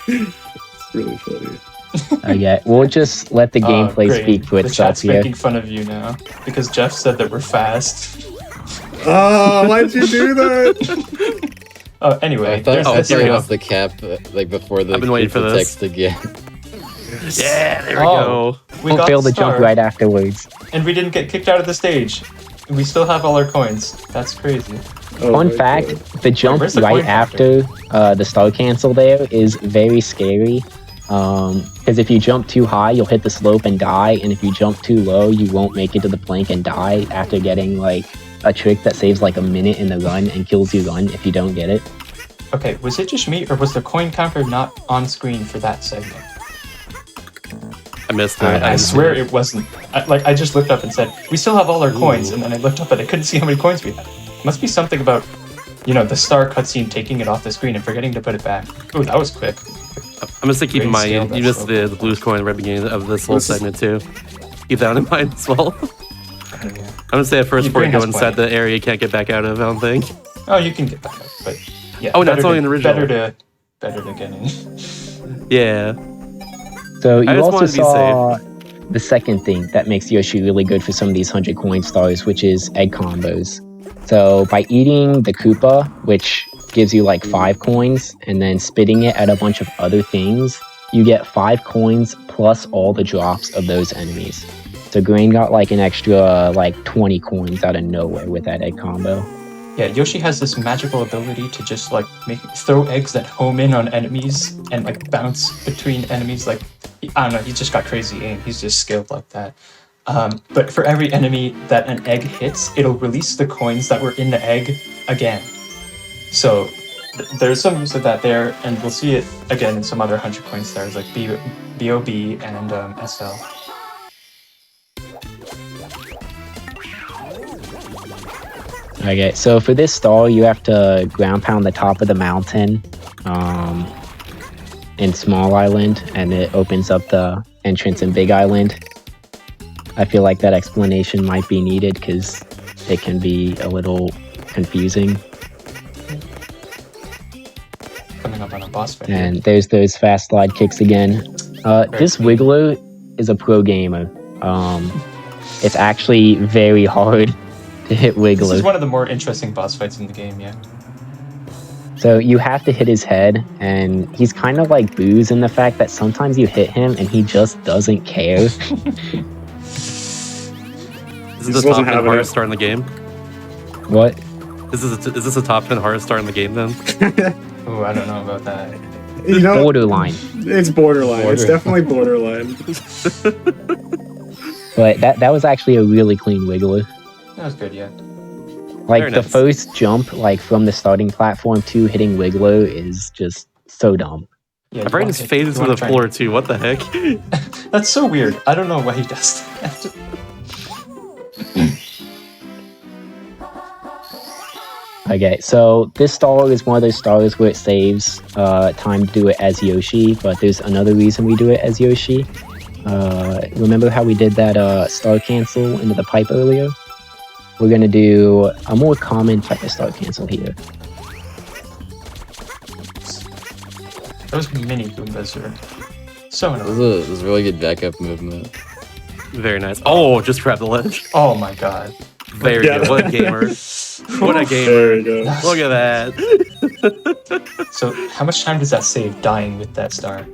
It's really funny. Yeah, we'll just let the gameplay Great. speak for The itself chat's here. making fun of you now because Jeff said that we're fast. Oh, why'd you do that? Oh, anyway, I thought there's here we it go. was the cap, like before the I've been waiting for this. text again. Yeah, there we Oh. go. We Don't got fail the to jump star, right afterwards. and we didn't get kicked out of the stage. We still have all our coins. That's crazy. Oh Fun my fact, God. the jump where's the right coin after the star cancel there is very scary. Because if you jump too high, you'll hit the slope and die, and if you jump too low, you won't make it to the plank and die after getting like a trick that saves like a minute in the run and kills your run if you don't get it. Okay, was it just me, or was the coin counter not on screen for that segment? I missed it. I swear it wasn't. I just looked up and said, we still have all our coins, and then I looked up and I couldn't see how many coins we had. Must be something about, the star cutscene taking it off the screen and forgetting to put it back. Ooh, that was quick. I'm just to keep in Great scale, mind, you that's missed so the blues coin at the very beginning of this whole This is- segment too. Keep that in mind as well. I'm gonna say at first Your before you brain go has inside plenty. the area you can't get back out of, I don't think. Oh, you can get back up, but yeah. Oh, no, it's better only to- an original. Better to get in. Yeah. So I you just also wanted to be saw the second thing that makes Yoshi really good for some of these 100 coin stars, which is egg combos. So by eating the Koopa, which gives you like 5 coins, and then spitting it at a bunch of other things, you get 5 coins plus all the drops of those enemies. So Grain got like an extra like 20 coins out of nowhere with that egg combo. Yeah, Yoshi has this magical ability to just like throw eggs that home in on enemies and like bounce between enemies. Like, I don't know, he's just got crazy aim. He's just skilled like that. But for every enemy that an egg hits, it'll release the coins that were in the egg again. So there's some use of that there, and we'll see it again in some other 100 coin stars like BOB and SL. Okay, so for this star, you have to ground pound the top of the mountain in Small Island, and it opens up the entrance in Big Island. I feel like that explanation might be needed because it can be a little confusing. Coming up on a boss fight. here. And there's those fast slide kicks again. This Wiggler is a pro gamer. It's actually very hard to hit This is Wiggler. one of the more interesting boss fights in the game, yeah. So you have to hit his head, and he's kind of like Booze in the fact that sometimes you hit him and he just doesn't care. This is just the top wasn't 10 having hardest it. star in the game. What? Is this a top 10 hardest star in the game then? Ooh, I don't know about that. You know, Borderline. it's borderline. It's definitely borderline. But that was actually a really clean Wiggler. That was good, yeah. Like Very the nice. first jump, like from the starting platform to hitting Wiggler is just so dumb. Yeah, My brain is faded to the floor too. What the heck? That's so weird. I don't know why he does that. Okay, so this star is one of those stars where it saves time to do it as Yoshi, but there's another reason we do it as Yoshi. Remember how we did that star cancel into the pipe earlier? We're gonna do a more common type of star cancel here. Those mini Goombas are so It annoying. was a really good backup movement. Very nice. Oh, just grab the ledge. Oh my god. Very Yeah. good. What a gamer. What a There gamer. we go. Look at that. So how much time does that save dying with that star?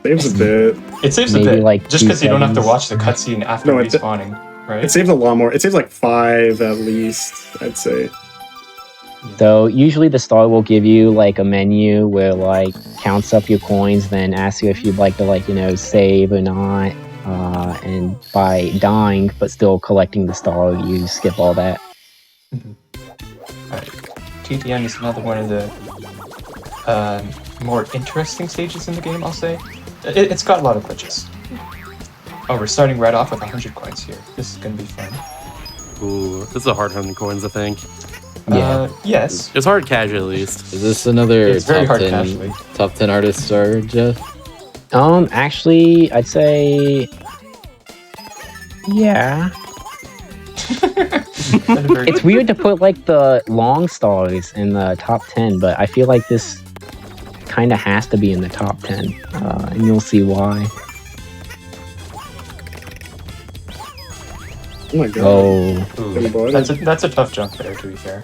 Saves a bit. It saves Maybe a bit, like just 2 because you don't have to seconds. watch the cutscene after No, it- respawning, right? It saves a lot more. It saves like 5 at least, I'd say. So usually the star will give you like a menu where like counts up your coins, then asks you if you'd like to save or not. And by dying but still collecting the star, you skip all that. Alright. TTM is another one of the more interesting stages in the game, I'll say. It's got a lot of glitches. Oh, we're starting right off with 100 coins here. This is going to be fun. Ooh, this is a hard 100 coins, I think. Yes. It's hard casual, at least. Is this another It's very top hard 10 casually. top 10 artist star, Jeff? Actually, I'd say, yeah. It's weird to put like the long stars in the top 10, but I feel like this kind of has to be in the top 10, and you'll see why. Oh my god. Oh, Ooh, that's a tough jump there, to be fair.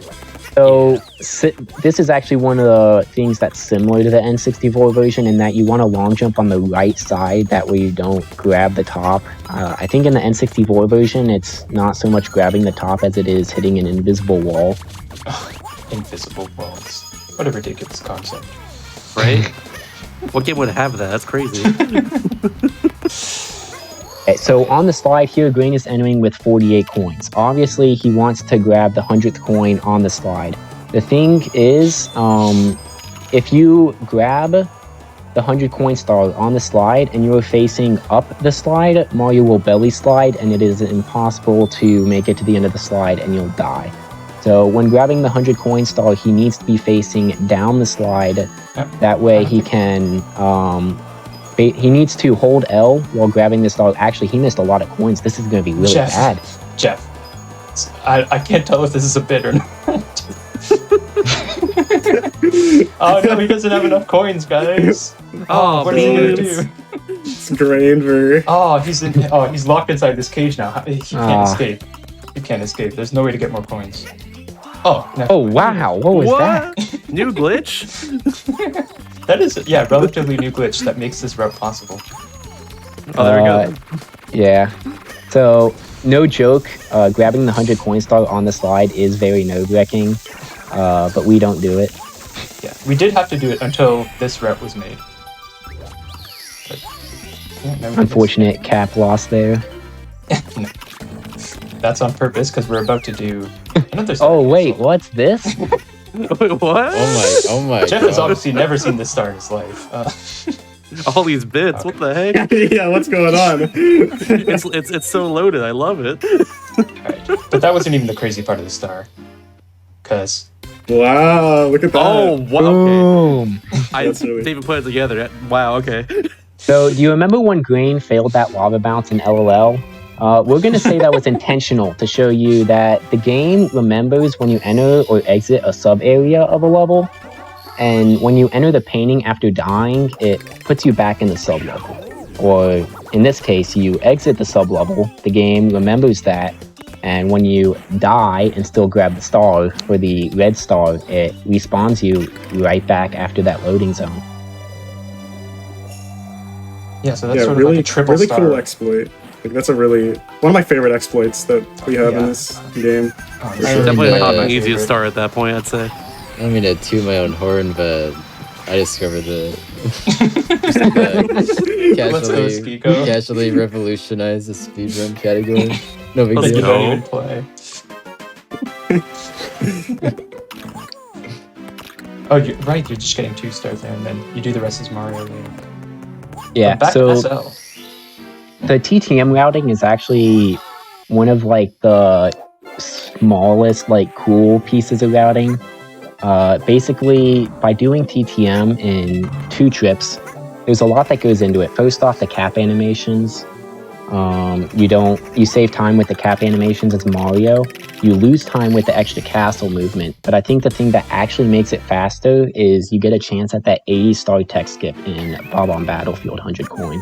so this is actually one of the things that's similar to the N64 version in that you want a long jump on the right side, that way you don't grab the top. I think in the N64 version, it's not so much grabbing the top as it is hitting an invisible wall. Invisible walls. What a ridiculous concept. Right? What game would have that? That's crazy. Okay, so on the slide here, Green is entering with 48 coins. Obviously, he wants to grab the 100th coin on the slide. The thing is, if you grab the 100 coin star on the slide and you're facing up the slide, Mario will belly slide and it is impossible to make it to the end of the slide and you'll die. So when grabbing the 100 coin star, he needs to be facing down the slide. That way he can... he needs to hold L while grabbing the star. Actually, he missed a lot of coins. This is going to be really bad. Jeff, I can't tell if this is a bit or not. Oh no, he doesn't have enough coins, guys. Oh, what is he gonna do? It's Grainver. He's locked inside this cage now. He can't escape. He can't escape. There's no way to get more coins. Oh, no. Oh, wow. What was that? New glitch? That is, relatively new glitch that makes this route possible. Oh, there we go. Yeah. So, no joke, grabbing the 100 coin star on the slide is very nerve-wracking, but we don't do it. Yeah, we did have to do it until this route was made. But, Unfortunate cap loss there. No. That's on purpose, because we're about to do another Oh, wait, what's this? Wait, what? Oh my Jeff god. has obviously never seen this star in his life. All these bits, what the heck? Yeah, what's going on? It's so loaded, I love it. Alright, but that wasn't even the crazy part of the star. Because... Wow, look at that. Oh, wow, okay. Boom! I That's really- didn't even put it together. Wow, okay. So, do you remember when Grain failed that lava bounce in LLL? We're going to say that was intentional to show you that the game remembers when you enter or exit a sub-area of a level, and when you enter the painting after dying, it puts you back in the sub-level. Or, in this case, you exit the sub-level, the game remembers that, and when you die and still grab the star for the red star, it respawns you right back after that loading zone. Yeah, so that's sort of like a triple really star. cool exploit. Like, that's a really one of my favorite exploits that we have in this game. Oh, For that's sure. Definitely Yeah. not my an easy favorite. star at that point, I'd say. I don't mean to toot my own horn, but I discovered the Let's go, Skiko. casually revolutionized the speedrun category. No big Let's You deal. go. don't even play. Oh, right, you're just getting 2 stars there, and then you do the rest as Mario later. Yeah, Back so... to SL. The TTM routing is actually one of like the smallest like cool pieces of routing. Basically, by doing TTM in 2 trips, there's a lot that goes into it. First off, the cap animations. You save time with the cap animations as Mario. You lose time with the extra castle movement. But I think the thing that actually makes it faster is you get a chance at that 80-star tech skip in Bob on Battlefield 100 coin.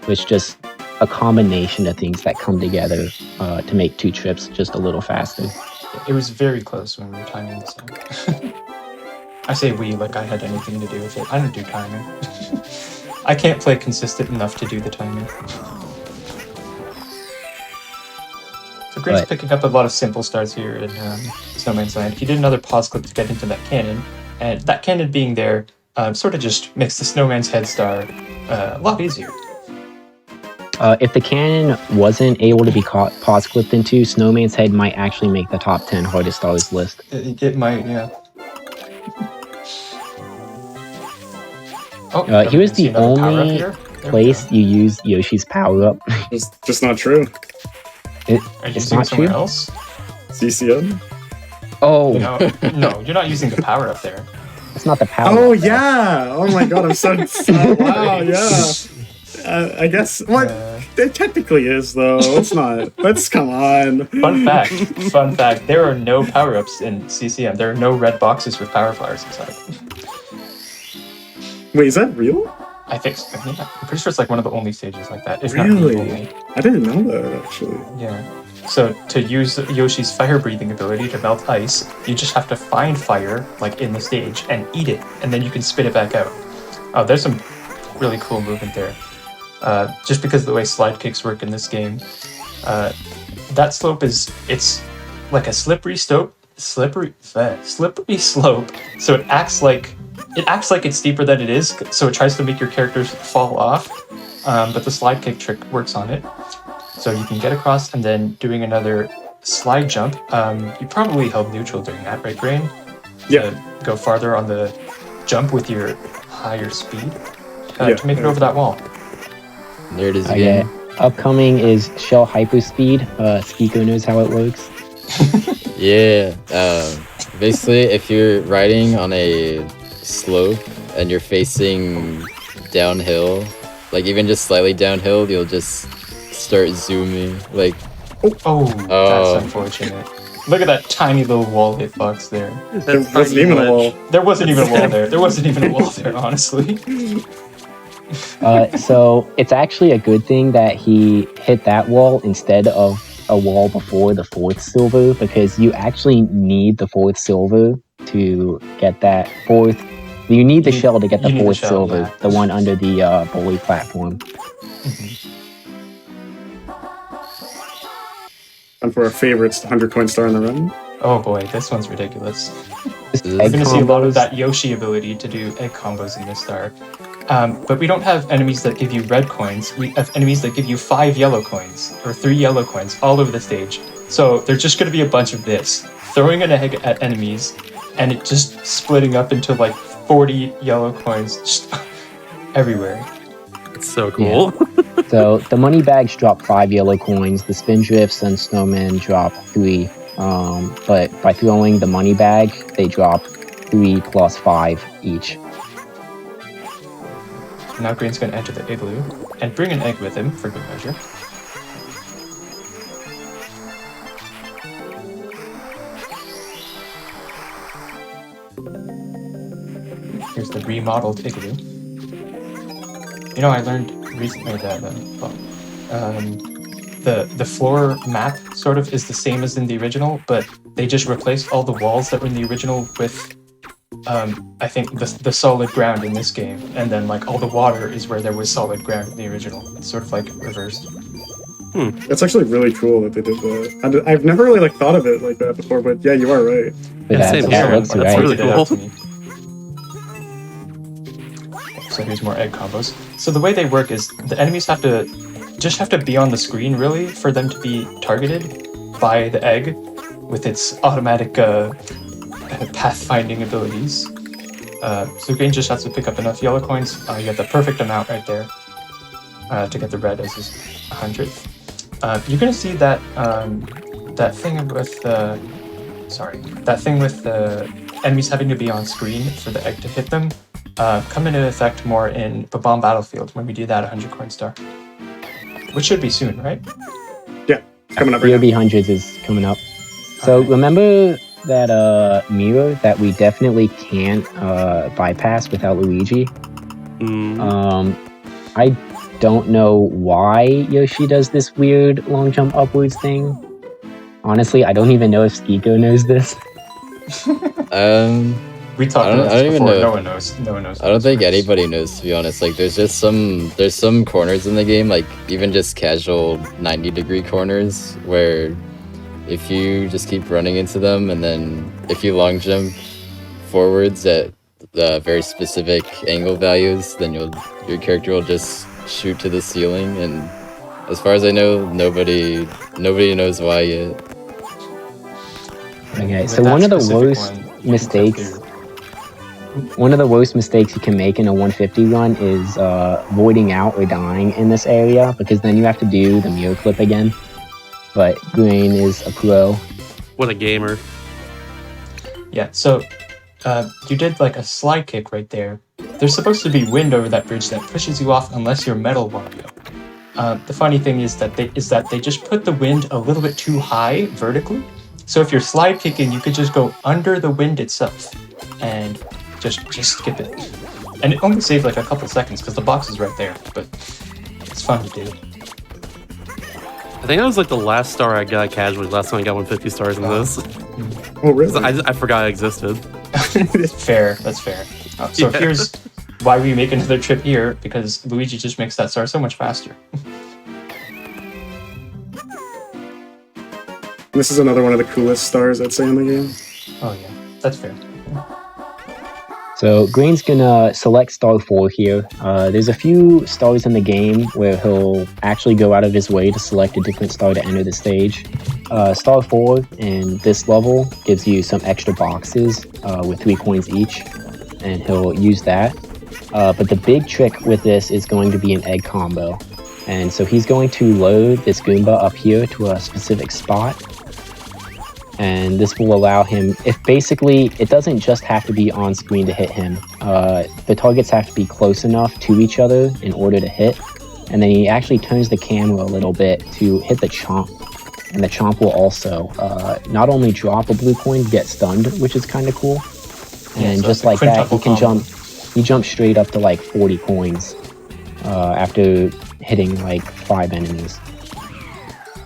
It's just a combination of things that come together to make 2 trips just a little faster. It was very close when we were timing this out. I say we like I had anything to do with it. I don't do timing. I can't play consistent enough to do the timing. So Green's Right. picking up a lot of simple stars here in Snowman's Land. He did another pause clip to get into that cannon, and that cannon being there sort of just makes the Snowman's Head star a lot easier. If the cannon wasn't able to be pause clipped into, Snowman's Head might actually make the top 10 hardest stars list. It might, yeah. Oh, Here's see the another power up only here? There we place go. you use Yoshi's power up. Just not true. Are you It's using not it somewhere true. else? CCM? Oh, No, you're not using the power up there. it's not the power. Oh up, though. yeah! Oh my god, I'm so wow, yeah. I guess what it technically is though. It's not. Let's come on. Fun fact, there are no power-ups in CCM. There are no red boxes with power flowers inside. Wait, is that real? I think so. Yeah, I'm pretty sure it's like one of the only stages like that. If not Really? the only. I didn't know that actually. Yeah. So to use Yoshi's fire breathing ability to melt ice, you just have to find fire like in the stage and eat it, and then you can spit it back out. Oh, there's some really cool movement there. Just because of the way slide kicks work in this game, that slope it's like a slippery slope. So it acts like it's steeper than it is. So it tries to make your characters fall off, but the slide kick trick works on it. So you can get across and then doing another slide jump. You probably held neutral during that, right, Grain? Yeah. To go farther on the jump with your higher speed Yeah, to make it yeah. over that wall. There it is Yeah. again. Upcoming is Shell Hyperspeed. Skiko knows how it works. Yeah. Basically, if you're riding on a slope and you're facing downhill, like even just slightly downhill, you'll just start zooming. Like, Oh, Oh. that's unfortunate. Look at that tiny little wall hitbox there. There wasn't even a wall. There wasn't even a wall there. There wasn't even a wall there, honestly. So it's actually a good thing that he hit that wall instead of a wall before the fourth silver, because you actually need the fourth silver to get that fourth. You need the shell to get the you need the fourth shell, silver, yeah. the one under the bully platform. And for our favorites, the 100 coin star in the run. Oh boy, this one's ridiculous. We're We're Egg going to see a lot of combos. that Yoshi ability to do egg combos in this star. But we don't have enemies that give you red coins. We have enemies that give you 5 yellow coins, or 3 yellow coins, all over the stage. So there's just going to be a bunch of this. Throwing an egg at enemies, and it just splitting up into like 40 yellow coins just everywhere. It's so cool. So the money bags drop 5 yellow coins. The spin drifts and snowmen drop 3. But by throwing the money bag, they drop 3 plus 5 each. Now Green's going to enter the igloo and bring an egg with him for good measure. Here's the remodeled igloo. You know, I learned recently that the floor map sort of is the same as in the original, but they just replaced all the walls that were in the original with I think the solid ground in this game, and then like all the water is where there was solid ground in the original. It's sort of like reversed. It's actually really cool that they did that. I've never really like thought of it like that before, but yeah, you are right. But Yeah, same that here. looks That's right. really Pointed it out cool. to me. So here's more egg combos. So the way they work is the enemies have to be on the screen really for them to be targeted by the egg with its automatic pathfinding abilities. So Green just has to pick up enough yellow coins. You get the perfect amount right there to get the red as his 100th. You're gonna see that that thing with the enemies having to be on screen for the egg to hit them come into effect more in the bomb battlefield when we do that 100 coin star, which should be soon, right? Yeah, it's coming up right BOB hundreds is coming up. So Okay. remember that mirror that we definitely can't bypass without Luigi? Mm. I don't know why Yoshi does this weird long jump upwards thing. Honestly, I don't even know if Skiko knows this. We talked I don't about this even before. know. No one knows. No one knows. I don't this think works. anybody knows, to be honest. Like, there's some corners in the game, like even just casual 90-degree corners, where if you just keep running into them, and then if you long jump forwards at very specific angle values, then your character will just shoot to the ceiling, and as far as I know, nobody knows why yet. Okay, With so that one of the specific worst one, you can click mistakes, through. one of the worst mistakes you can make in a 150 run is voiding out or dying in this area, because then you have to do the mirror clip again. But Green is a pro. What a gamer. Yeah, so you did like a slide kick right there. There's supposed to be wind over that bridge that pushes you off unless you're Metal Wario. The funny thing is that they just put the wind a little bit too high vertically. So if you're slide kicking, you could just go under the wind itself and just skip it. And it only saved like a couple seconds because the box is right there, but it's fun to do. I think that was like the last star I got casually. Last time I got 150 stars in this. Oh, really? I forgot it existed. Fair, that's fair. So Yeah. here's why we make another trip here, because Luigi just makes that star so much faster. This is another one of the coolest stars, I'd say, in the game. Oh yeah, that's fair. So Green's gonna select star 4 here. There's a few stars in the game where he'll actually go out of his way to select a different star to enter the stage. Star 4 in this level gives you some extra boxes with 3 coins each, and he'll use that. But the big trick with this is going to be an egg combo. And so he's going to load this Goomba up here to a specific spot. And this will allow him, if basically it doesn't just have to be on screen to hit him, the targets have to be close enough to each other in order to hit. And then he actually turns the camera a little bit to hit the chomp. And the chomp will also not only drop a blue coin, get stunned, which is kind of cool. And so just it's a like that, he can quintuple he jumps straight up to like 40 coins after hitting like 5 enemies.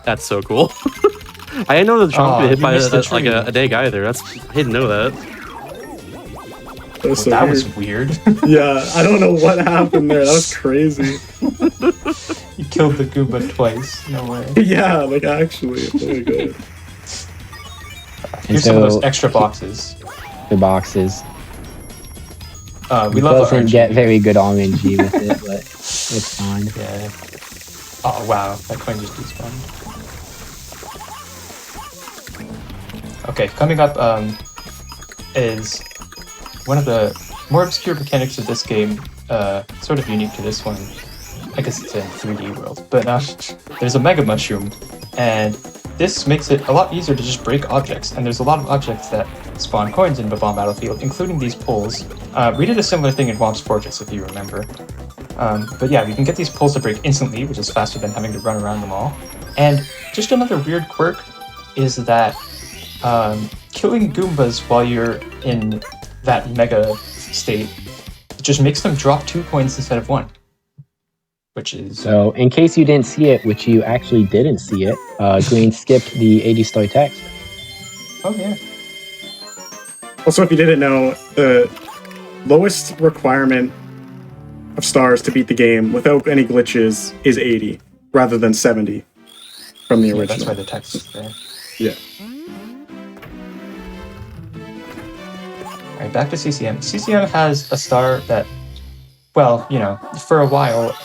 That's so cool. I didn't know the chomp could hit you by missed the like tree. a egg either. I didn't know that. That was so That weird. was weird. Yeah, I don't know what happened there. That was crazy. You killed the Goomba twice. No way. Yeah, like actually. Oh my god. Here's some of those extra boxes. The boxes. We It love doesn't RNG. get very good RNG with it, but it's fine. Yeah. Oh wow, that coin just despawned. Okay, coming up is one of the more obscure mechanics of this game, sort of unique to this one. I guess it's in 3D world, but there's a Mega Mushroom, and this makes it a lot easier to just break objects, and there's a lot of objects that spawn coins in Bob-omb Battlefield, including these poles. We did a similar thing in Womp's Fortress, if you remember. But yeah, we can get these poles to break instantly, which is faster than having to run around them all. And just another weird quirk is that killing Goombas while you're in that mega state just makes them drop 2 coins instead of 1. Which is... So, in case you didn't see it, which you actually didn't see it, Green skipped the 80-star text. Oh yeah. Also, if you didn't know, the lowest requirement of stars to beat the game without any glitches is 80, rather than 70 from the Yeah, original. that's why the text is there. Yeah. Alright, back to CCM. CCM has a star that, well, you know, for a while,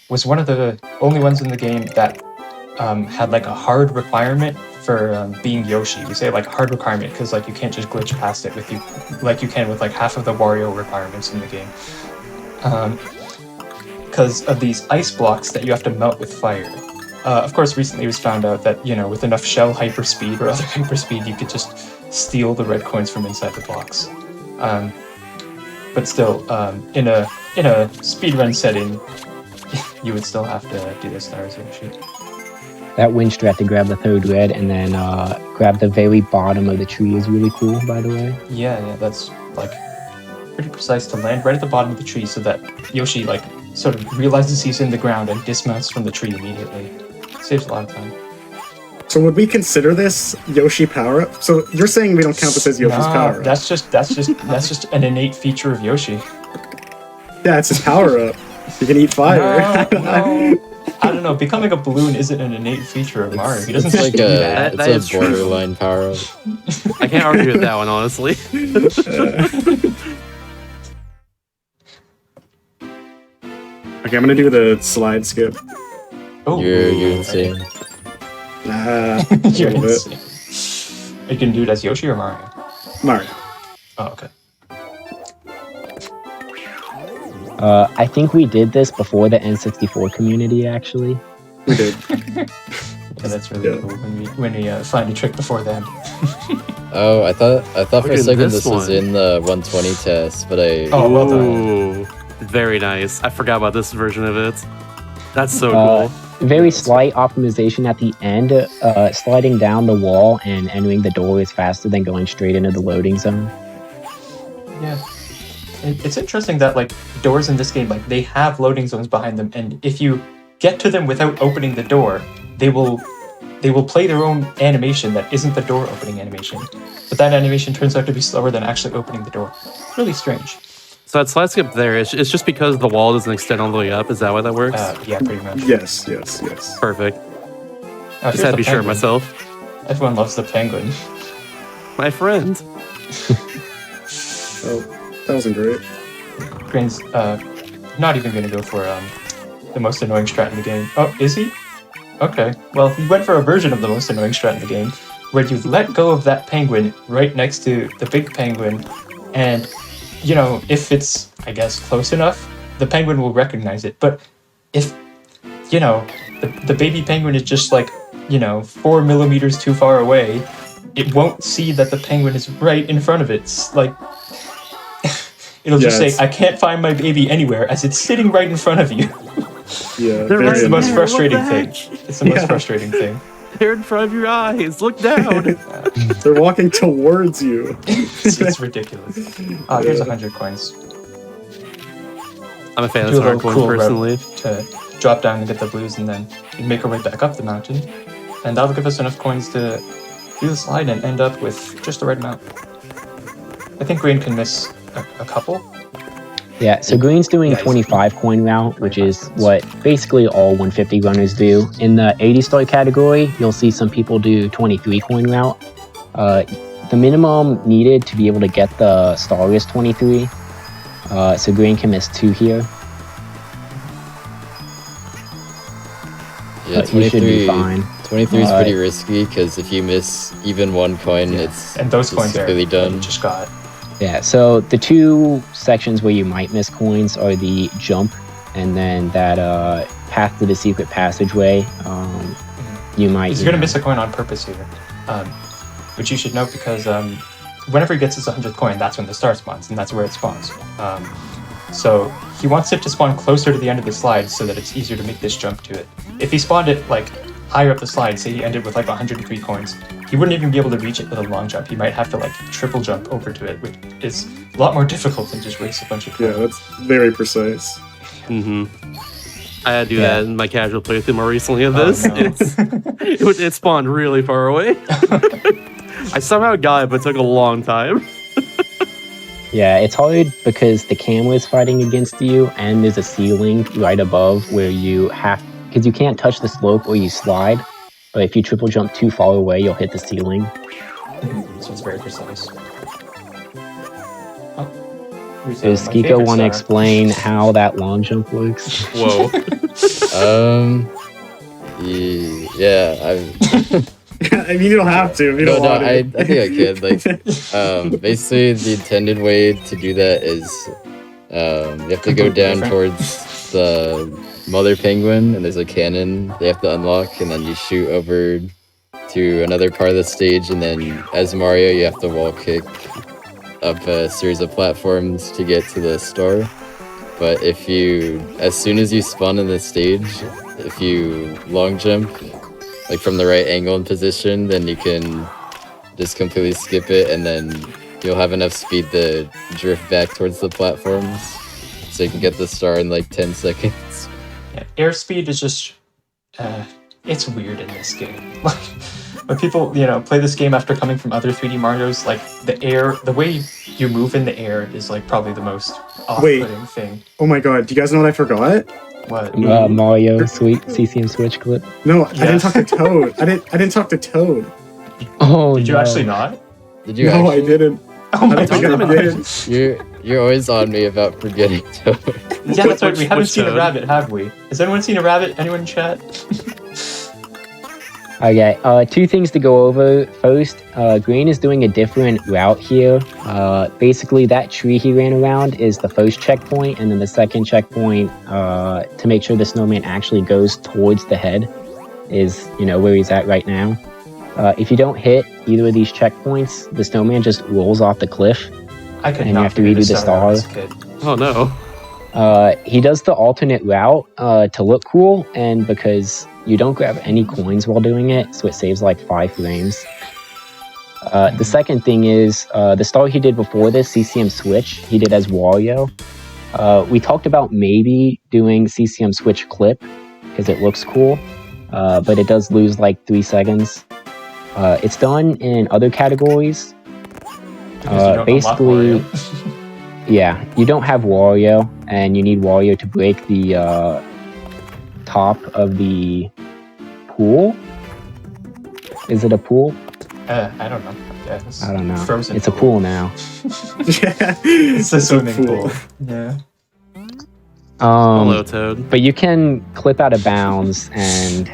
was one of the only ones in the game that had like a hard requirement for being Yoshi. We say like a hard requirement because like you can't just glitch past it with you like you can with like half of the Wario requirements in the game. Because of these ice blocks that you have to melt with fire. Of course, recently it was found out that, you know, with enough shell hyperspeed or other hyperspeed, you could just steal the red coins from inside the blocks. But still, in a speedrun setting, you would still have to do the stars Yoshi. That win strat to grab the 3rd red and then grab the very bottom of the tree is really cool, by the way. Yeah, that's like pretty precise to land right at the bottom of the tree so that Yoshi like sort of realizes he's in the ground and dismounts from the tree immediately. Saves a lot of time. So would we consider this Yoshi power-up? So you're saying we don't count this as Yoshi's power-up? that's just an innate feature of Yoshi. Yeah, it's his power-up. You can eat fire. No. I don't know. Becoming a balloon isn't an innate feature of Mario. He doesn't It's like just do that. That is it's a true. borderline power up. I can't argue with that one, honestly. Okay, I'm gonna do the slide skip. Oh, You're insane. Nah, You're a little bit. insane. Are you gonna do it as Yoshi or Mario? Mario. Oh, okay. I think we did this before the N64 community, actually. We did. Yeah, that's really Yeah. cool when we find a trick before them. Oh, I thought for Look a at second this this was one. in the 120 test, but I Oh, well done. Ooh, very nice. I forgot about this version of it. That's so Uh, cool. Very slight optimization at the end. Sliding down the wall and entering the door is faster than going straight into the loading zone. Yeah. It's interesting that like doors in this game, like they have loading zones behind them, and if you get to them without opening the door, they will play their own animation that isn't the door opening animation. But that animation turns out to be slower than actually opening the door. Really strange. So that slide skip there, it's just because the wall doesn't extend all the way up. Is that why that works? Yeah, pretty much. Yes. Perfect. Oh, Just here's had to the be sure of penguin. myself. Everyone loves the penguin. My friend. Oh, that wasn't great. Grain's not even gonna go for the most annoying strat in the game. Oh, is he? Okay. Well, he went for a version of the most annoying strat in the game, where you let go of that penguin right next to the big penguin, and you know, if it's, I guess, close enough, the penguin will recognize it. But if, you know, the baby penguin is just like, you know, 4 millimeters too far away, it won't see that the penguin is right in front of it. It's like, it'll just Yes. say, I can't find my baby anywhere, as it's sitting right in front of you. Yeah. They're very right It's the most there, frustrating look thing. back. It's the most Yeah. frustrating thing. They're in front of your eyes. Look down. They're walking towards you. It's ridiculous. Here's 100 coins. I'm a fan of Do a Star little Coins cool personally. to drop down and get the blues, and then make our way back up the mountain. And that'll give us enough coins to do the slide and end up with just the right amount. I think Green can miss a couple. Yeah, so Green's doing Yeah, he's- 25 coin route, which 25 is coins. what basically all 150 runners do. In the 80 star category, you'll see some people do 23 coin route. The minimum needed to be able to get the star is 23. So Green can miss 2 here, yeah, but he should be fine. 23 is pretty risky because if you miss even 1 coin, it's And those it's coins are completely that you done. just got. Yeah, so the 2 sections where you might miss coins are the jump and then that path to the secret passageway. You might. He's you going to know- miss a coin on purpose here, which you should know because whenever he gets his 100th coin, that's when the star spawns, and that's where it spawns. So he wants it to spawn closer to the end of the slide so that it's easier to make this jump to it. If he spawned it like higher up the slide, say he ended with like 103 coins, he wouldn't even be able to reach it with a long jump. He might have to like triple jump over to it, which is a lot more difficult than just waste a bunch of Yeah, coins. that's very precise. I had to do Yeah. that in my casual playthrough more recently of Oh, this. no. It spawned really far away. I somehow got it, but it took a long time. Yeah, it's hard because the camera is fighting against you, and there's a ceiling right above where you have, because you can't touch the slope or you slide. But if you triple jump too far away, you'll hit the ceiling. So it's very precise. Oh, who's, Does my Skiko favorite want to star? explain how that long jump works? Whoa. Yeah, I've I mean, you don't have to if you don't no, want I to. think I could. Like, basically, the intended way to do that is you have to go down towards the mother penguin, and there's a cannon they have to unlock, and then you shoot over to another part of the stage, and then as Mario, you have to wall kick up a series of platforms to get to the star. But if you, as soon as you spawn in the stage, if you long jump, like from the right angle and position, then you can just completely skip it, and then you'll have enough speed to drift back towards the platforms, so you can get the star in like 10 seconds. Yeah, airspeed is just it's weird in this game. Like when people, play this game after coming from other 3D Marios, like the way you move in the air is like probably the most off-putting thing. Oh my god, do you guys know what I forgot? What? Mario sweet CCM Switch clip. No, I Yeah. didn't talk to Toad. I didn't talk to Toad. Oh, Did you no. actually not? Did you No, I actually? didn't. Oh my I think God. I did. You're You're always on me about forgetting Toad. Yeah, that's right. We haven't Which seen a Toad? rabbit, have we? Has anyone seen a rabbit? Anyone in chat? Okay, two things to go over. First, Green is doing a different route here. Basically, that tree he ran around is the first checkpoint, and then the second checkpoint, to make sure the snowman actually goes towards the head, is, where he's at right now. If you don't hit either of these checkpoints, the snowman just rolls off the cliff, I could and you not have to figure redo the this out when I was a star. kid. Oh no. He does the alternate route to look cool, and because you don't grab any coins while doing it, so it saves like 5 frames. The second thing is, the star he did before this, CCM Switch, he did as Wario. We talked about maybe doing CCM Switch Clip, because it looks cool, but it does lose like 3 seconds. It's done in other categories. Because you don't Basically, unlock Wario. yeah, you don't have Wario, and you need Wario to break the top of the pool. Is it a pool? I don't know. Yeah, I don't know. Frozen It's a pool now. Yeah. It's a swimming pool. Yeah. Hello, Toad. But you can clip out of bounds, and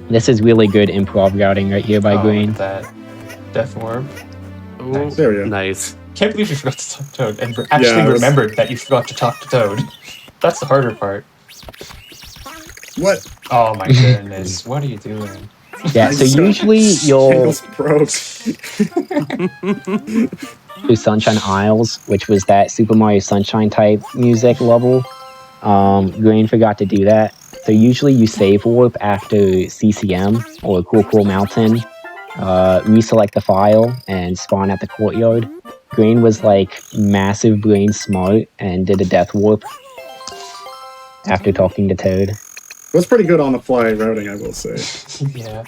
this is really good improv routing right here by Oh, Green. look at that. Death Orb. Ooh, Nice. There we go. Nice. Can't believe you forgot to talk to Toad and actually I was- remembered that you forgot to talk to Toad. That's the harder part. What? Oh my goodness. What are you doing? Yeah, so usually you'll Handles broke. do Sunshine Isles, which was that Super Mario Sunshine type music level. Green forgot to do that. So usually you save warp after CCM or Cool Cool Mountain, reselect the file, and spawn at the courtyard. Green was like massive brain smart and did a death warp after talking to Toad. It was pretty good on the fly routing, I will say. Yeah.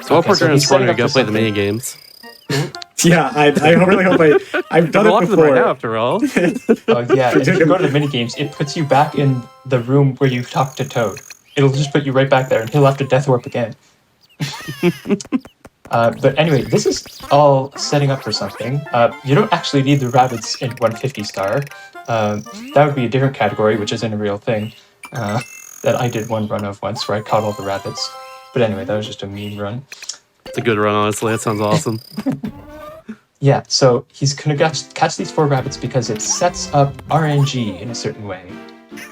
So what we're going to he's spawn, setting we up go for play the something. mini games. Yeah, I really hope I've done We're it locking them right now, before. after all. Oh yeah, and if you go to the minigames, it puts you back in the room where you talked to Toad. It'll just put you right back there, and he'll have to death warp again. But anyway, this is all setting up for something. You don't actually need the rabbits in 150 star. That would be a different category, which isn't a real thing. That I did one run of once where I caught all the rabbits. But anyway, that was just a meme run. It's a good run, honestly. That sounds awesome. Yeah, so he's gonna catch these 4 rabbits because it sets up RNG in a certain way.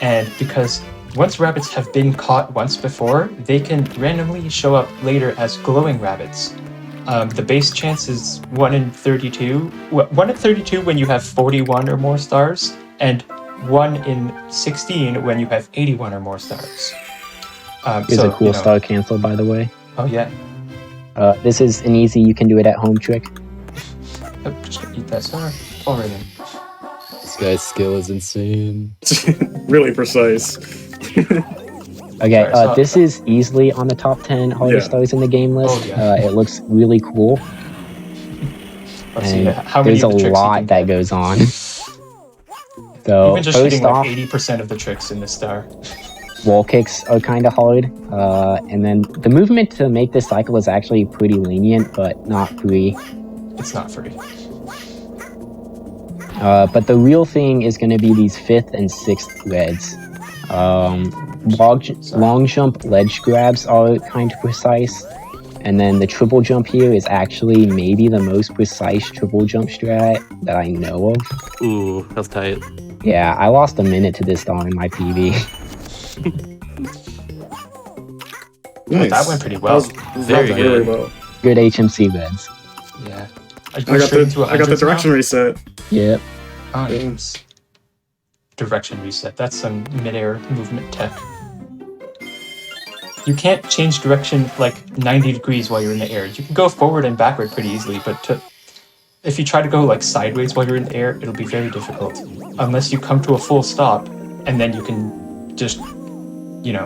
And because once rabbits have been caught once before, they can randomly show up later as glowing rabbits. The base chance is 1 in 32. 1 in 32 when you have 41 or more stars, and 1 in 16 when you have 81 or more stars. Here's a cool star cancel, by the way. Oh yeah. This is an easy, you can do it at home trick. Oh, just gonna eat that star. Fall right in. This guy's skill is insane. Really precise. Okay, Sorry, this is easily on the top 10 hardest Yeah. stars in the game list. Oh, yeah. It looks really cool. Let's see And how many there's of a the tricks he lot can that get. goes on. So Even just first hitting off, like 80% of the tricks in this star. wall kicks are kind of hard. And then the movement to make this cycle is actually pretty lenient, but not free. It's not free. But the real thing is going to be these 5th and 6th threads. Long jump ledge grabs are kind of precise. And then the triple jump here is actually maybe the most precise triple jump strat that I know of. Ooh, that's tight. Yeah, I lost a minute to this star in my PB. Nice. That went pretty well. That was Very really good. well. Good HMC reds. Yeah. I got the direction reset. Yep. Oh, nice. Direction reset. That's some midair movement tech. You can't change direction like 90 degrees while you're in the air. You can go forward and backward pretty easily, but if you try to go like sideways while you're in the air, it'll be very difficult. Unless you come to a full stop, and then you can just,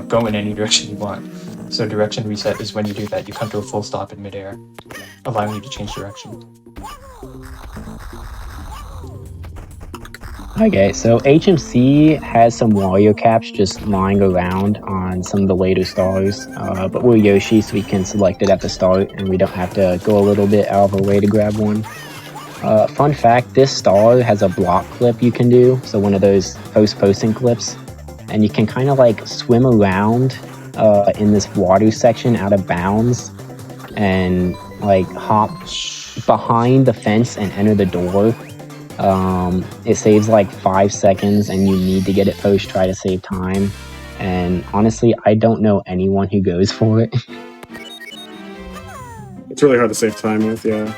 go in any direction you want. So direction reset is when you do that. You come to a full stop in midair, allowing you to change direction. Okay, so HMC has some Wario caps just lying around on some of the later stars, but we're Yoshi, so we can select it at the start, and we don't have to go a little bit out of our way to grab one. Fun fact, this star has a block clip you can do, so one of those post-posting clips, and you can kind of like swim around in this water section out of bounds and like hop behind the fence and enter the door. It saves like 5 seconds and you need to get it post try to save time. And honestly, I don't know anyone who goes for it. It's really hard to save time with, yeah.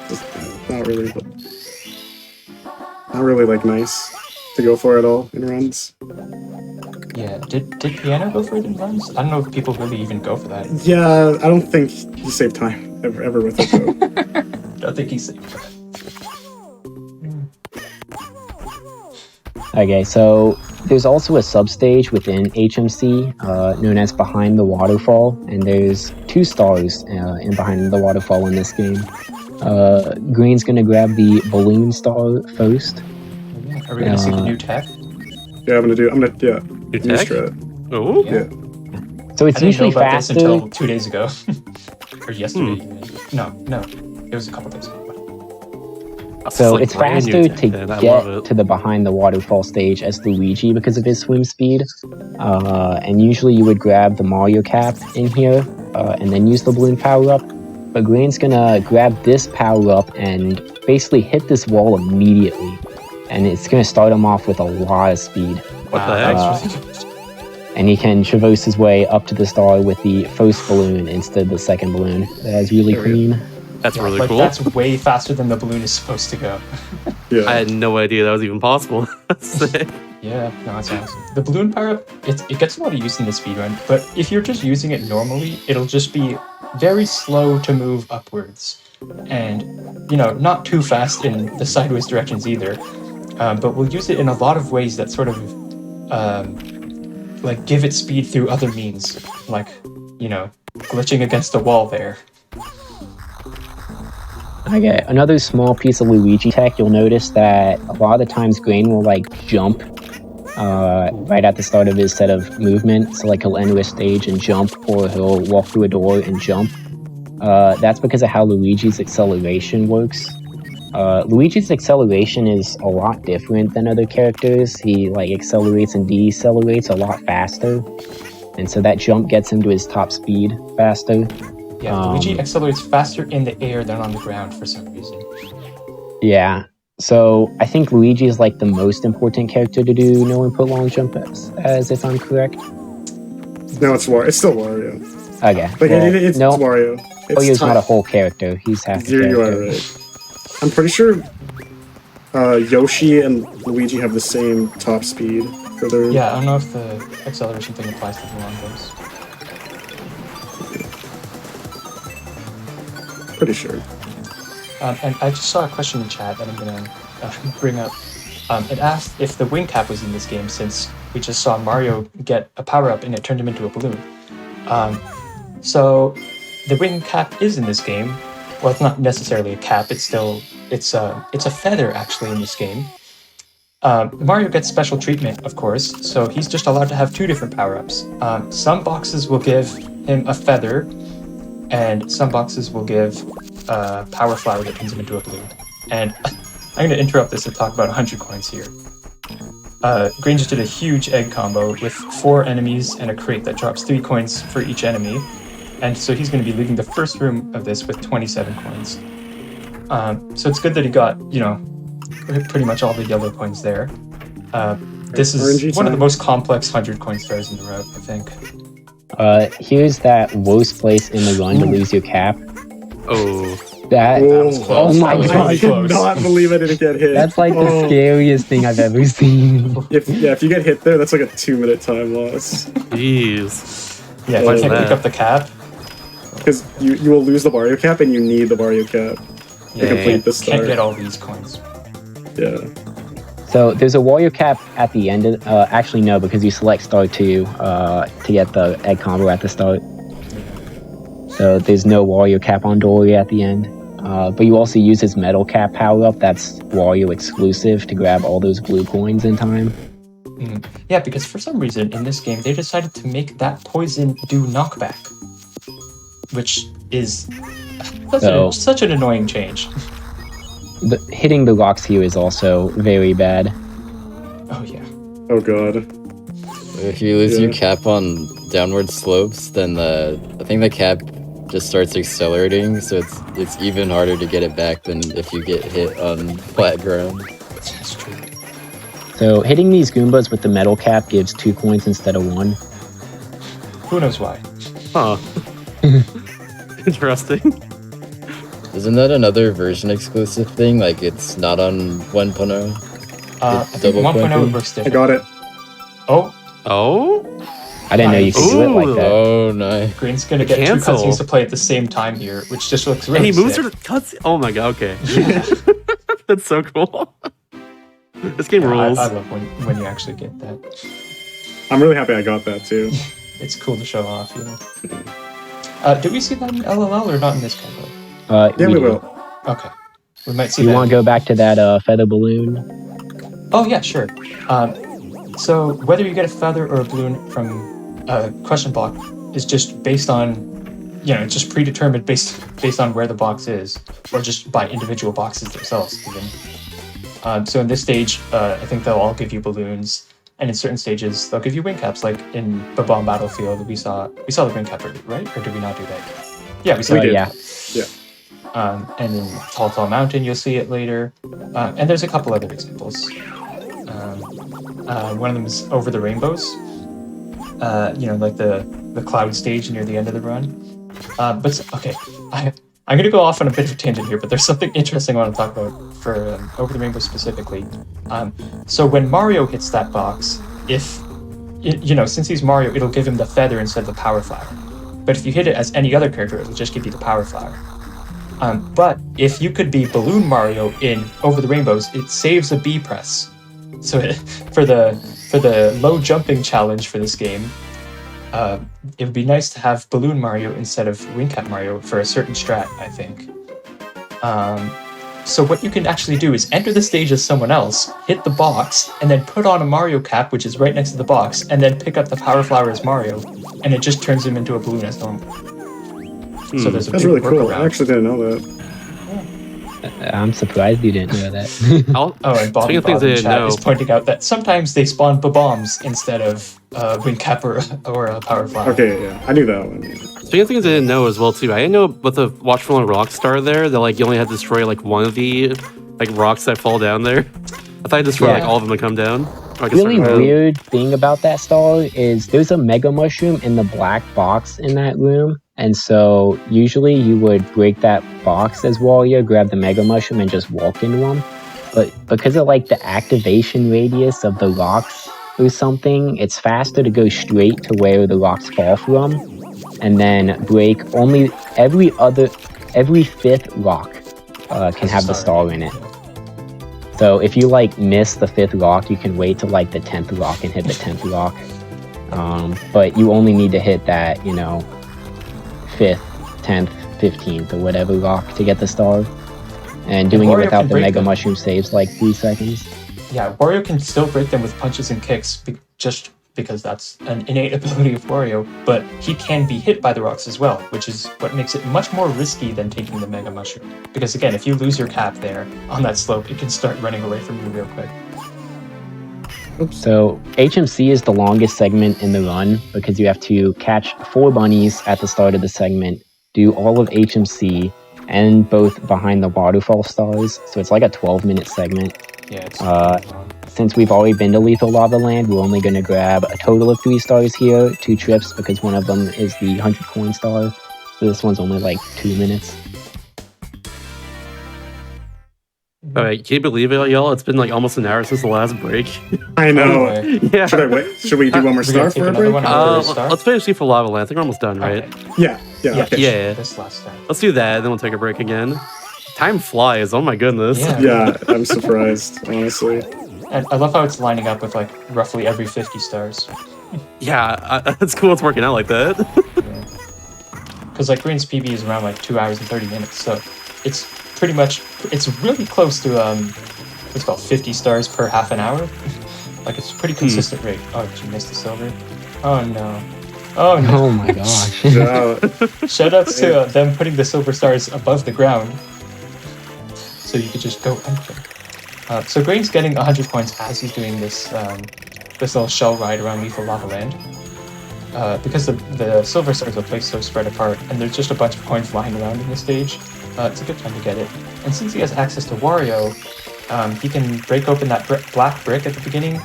Just not really like nice to go for at all in runs. Yeah, did Piano go for it in runs? I don't know if people really even go for that. Yeah, I don't think you save time ever with it though. I don't think he saved that. Okay, so there's also a substage within HMC known as Behind the Waterfall, and there's 2 stars in Behind the Waterfall in this game. Green's gonna grab the balloon star first. Are we gonna see the new tech? Yeah, I'm gonna New new tech? strat. Oh, Yeah. So it's I didn't usually know about faster. this until 2 days ago. Or yesterday. No, it was a couple days ago. that's So like it's brand new faster tech, to man. I love get it. to the Behind the Waterfall stage as Luigi because of his swim speed. And usually you would grab the Mario cap in here and then use the balloon power up. But Green's gonna grab this power up and basically hit this wall immediately. And it's gonna start him off with a lot of speed. What the heck? That's ridiculous. And he can traverse his way up to the star with the first balloon instead of the second balloon. That is really There we go. clean. That's really Like, cool. that's way faster than the balloon is supposed to go. Yeah. I had no idea that was even possible. That's sick. Yeah, no, that's awesome. The balloon power up, it gets a lot of use in the speedrun, but if you're just using it normally, it'll just be very slow to move upwards. And, not too fast in the sideways directions either. But we'll use it in a lot of ways that sort of, like, give it speed through other means. Like, glitching against the wall there. Okay, another small piece of Luigi tech, you'll notice that a lot of the times Green will like jump right at the start of his set of movement. So like he'll enter a stage and jump, or he'll walk through a door and jump. That's because of how Luigi's acceleration works. Luigi's acceleration is a lot different than other characters. He like accelerates and decelerates a lot faster. And so that jump gets him to his top speed faster. Yeah, Luigi accelerates faster in the air than on the ground for some reason. Yeah. So I think Luigi is like the most important character to do no input long jump as if I'm correct. No, it's Wario. It's still Wario. Okay. But well, it's no, Wario. Wario's not a whole character. He's half a You character. are right. I'm pretty sure Yoshi and Luigi have the same top speed for their. Yeah, I don't know if the acceleration thing applies to the long jumps. Pretty sure. And I just saw a question in chat that I'm going to bring up. It asked if the wing cap was in this game, since we just saw Mario get a power-up and it turned him into a balloon. So the wing cap is in this game. Well, it's not necessarily a cap. It's a feather, actually, in this game. Mario gets special treatment, of course, so he's just allowed to have 2 different power-ups. Some boxes will give him a feather, and some boxes will give power flower that turns him into a balloon. And I'm going to interrupt this and talk about 100 coins here. Green just did a huge egg combo with 4 enemies and a crate that drops 3 coins for each enemy. And so he's going to be leaving the first room of this with 27 coins. So it's good that he got, pretty much all the yellow coins there. This is RNG one of the time. most complex 100 coin stars in the route, I think. Here's that worst place in the run to lose your cap. Oh, That was oh close. my That was god, I really could not believe I didn't get hit. that's like the Oh. scariest thing I've ever seen. If you get hit there, that's like a 2-minute time loss. jeez. Yeah, if Oh, you can't pick man. up the cap, Because you will lose the Mario cap, and you need the Mario cap. yeah, complete you the can't star. get all these coins. Yeah. So there's a Wario cap at the end. Actually, no, because you select star 2 to get the egg combo at the start. So there's no Wario cap on Dory at the end. But you also use his metal cap power up. That's Wario exclusive to grab all those blue coins in time. Yeah, because for some reason in this game they decided to make that poison do knockback, which is such an annoying change. hitting the rocks here is also very bad. Oh yeah. Oh god. If you lose your Yeah. cap on downward slopes, then I think the cap just starts accelerating, so it's even harder to get it back than if you get hit on flat ground. That's true. So hitting these Goombas with the metal cap gives 2 points instead of 1. Who knows why? Huh. Interesting. Isn't that another version exclusive thing? Like it's not on 1.0? I think double 1.0 pointing? works I different. got it. Oh, Oh? I didn't know you could do it like Ooh. that. Oh, nice. Green's gonna The get cancel. 2 cutscenes to play at the same time here, which just looks And really he moves sick. her to cuts. Oh my god, okay. Yeah. That's so cool. This game Yeah, rules. I love when you actually get that. I'm really happy I got that too. It's cool to show off, you know. Did we see that in LLL or not in this combo? Yeah, we do. will. Okay. We might see You that. want to go back to that feather balloon? Oh, yeah, sure. So whether you get a feather or a balloon from a question block is just based on, it's just predetermined based on where the box is, or just by individual boxes themselves even. So in this stage, I think they'll all give you balloons, and in certain stages they'll give you wing caps, like in the bomb battlefield we saw the wing cap, right? Or did we not do that? Yeah, we saw We it. did. Yeah. And in Tall Mountain, you'll see it later. And there's a couple other examples. One of them is Over the Rainbows. Like the cloud stage near the end of the run. Okay, I'm gonna go off on a bit of a tangent here, but there's something interesting I want to talk about for Over the Rainbow specifically. So when Mario hits that box, since he's Mario, it'll give him the feather instead of the power flower. But if you hit it as any other character, it'll just give you the power flower. But if you could be Balloon Mario in Over the Rainbows, it saves a B press. So for the low jumping challenge for this game, it would be nice to have Balloon Mario instead of Wing Cap Mario for a certain strat, I think. So what you can actually do is enter the stage as someone else, hit the box, and then put on a Mario cap, which is right next to the box, and then pick up the power flower as Mario, and it just turns him into a balloon as normal. So there's a That's big really cool. workaround. I actually didn't know that. I'm surprised you didn't know that. Oh, and Bobby Speaking of things Bob I in didn't chat know. is pointing out that sometimes they spawn bombs instead of wing cap or a power flower. Okay, yeah, I knew that one. Speaking of things I didn't know as well too, I didn't know with the Watchful and Rockstar there that like you only had to destroy like one of the like rocks that fall down there. I thought I destroyed like Yeah. all of them that come down. Or I guess Really they're- weird thing about that star is there's a mega mushroom in the black box in that room, and so usually you would break that box as Wario, grab the mega mushroom, and just walk into them. But because of like the activation radius of the rocks or something, it's faster to go straight to where the rocks fall from, and then break only every fifth rock can have the star in it. So if you like miss the 5th rock, you can wait till like the 10th rock and hit the 10th rock. But you only need to hit that, 5th, 10th, 15th, or whatever rock to get the star. And doing it Wario without can the break Mega them. Mushroom saves like 3 seconds. Yeah, Wario can still break them with punches and kicks just because that's an innate ability of Wario, but he can be hit by the rocks as well, which is what makes it much more risky than taking the Mega Mushroom. Because again, if you lose your cap there on that slope, it can start running away from you real quick. So HMC is the longest segment in the run because you have to catch 4 bunnies at the start of the segment, do all of HMC, and both behind the waterfall stars. So it's like a 12-minute segment. Yeah, it's Since we've already been to Lethal Lava Land, we're only going to grab a total of 3 stars here, 2 trips, because one of them is the 100 coin star. So this one's only like 2 minutes. All right, can you believe it, y'all? It's been like almost an hour since the last break. I know. Anyway, Yeah. Should I wait? Should we do one more We're star gonna take for a another break? one after this star? Let's finish for Lava Land. I think we're almost done, right? Okay. Yeah, okay. Yeah. This last star. Let's do that, and then we'll take a break again. Time flies. Oh my goodness. Yeah. Yeah, I'm surprised, honestly. And I love how it's lining up with like roughly every 50 stars. Yeah, it's cool. It's working out like that. Because like Green's PB is around like 2 hours and 30 minutes, so it's pretty much, it's really close to what's it called, 50 stars per half an hour. Like it's a pretty consistent rate. Oh, did you miss the silver? Oh no. Oh no. Oh my gosh. Yeah, Shoutouts to them putting the silver stars above the ground. so you could just go empty. So Grain's getting 100 coins as he's doing this this little shell ride around Lethal Lava Land. Because the silver stars are placed so spread apart, and there's just a bunch of coins lying around in the stage, it's a good time to get it. And since he has access to Wario, he can break open that black brick at the beginning,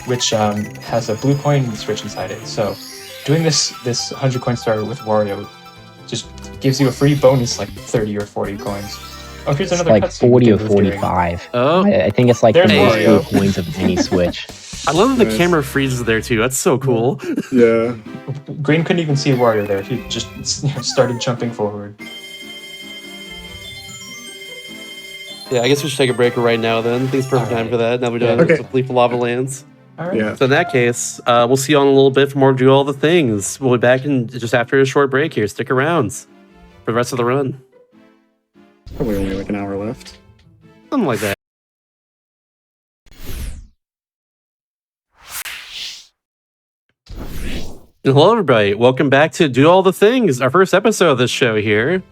which has a blue coin switch inside it. So doing this 100 coin star with Wario just gives you a free bonus like 30 or 40 coins. Oh, here's It's another like cutscene 40 we or can move during. 45. Oh, I think it's like the There's most Mario. blue coins of any Switch. I love that the Nice. camera freezes there too. That's so cool. Yeah. Grain couldn't even see Wario there. He just started jumping forward. Yeah, I guess we should take a break right now then. I think it's perfect time Alright. for that. Now we're done Okay. with Lethal Lava Lands. All right. Yeah. So in that case, we'll see you on a little bit for more Do All the Things. We'll be back in just after a short break here. Stick around for the rest of the run. Probably only like an hour left. Something like that. And hello, everybody. Welcome back to Do All the Things, our first episode of this show here.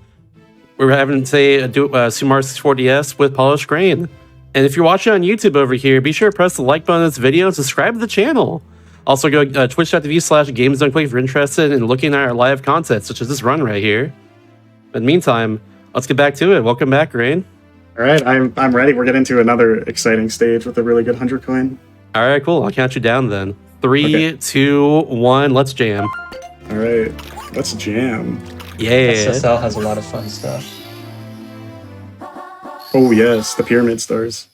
We're having, say, Super Mario 64DS with Polished Grain. And if you're watching on YouTube over here, be sure to press the like button on this video and subscribe to the channel. Also, go twitch.tv/GamesDoneQuick if you're interested in looking at our live content, such as this run right here. In the meantime, let's get back to it. Welcome back, Grain. All right, I'm ready. We're getting to another exciting stage with a really good 100 coin. All right, cool. I'll count you down then. 3, Okay. 2, 1, let's jam. All right, let's jam. Yeah. SSL has a lot of fun stuff. Oh yes, the pyramid stars.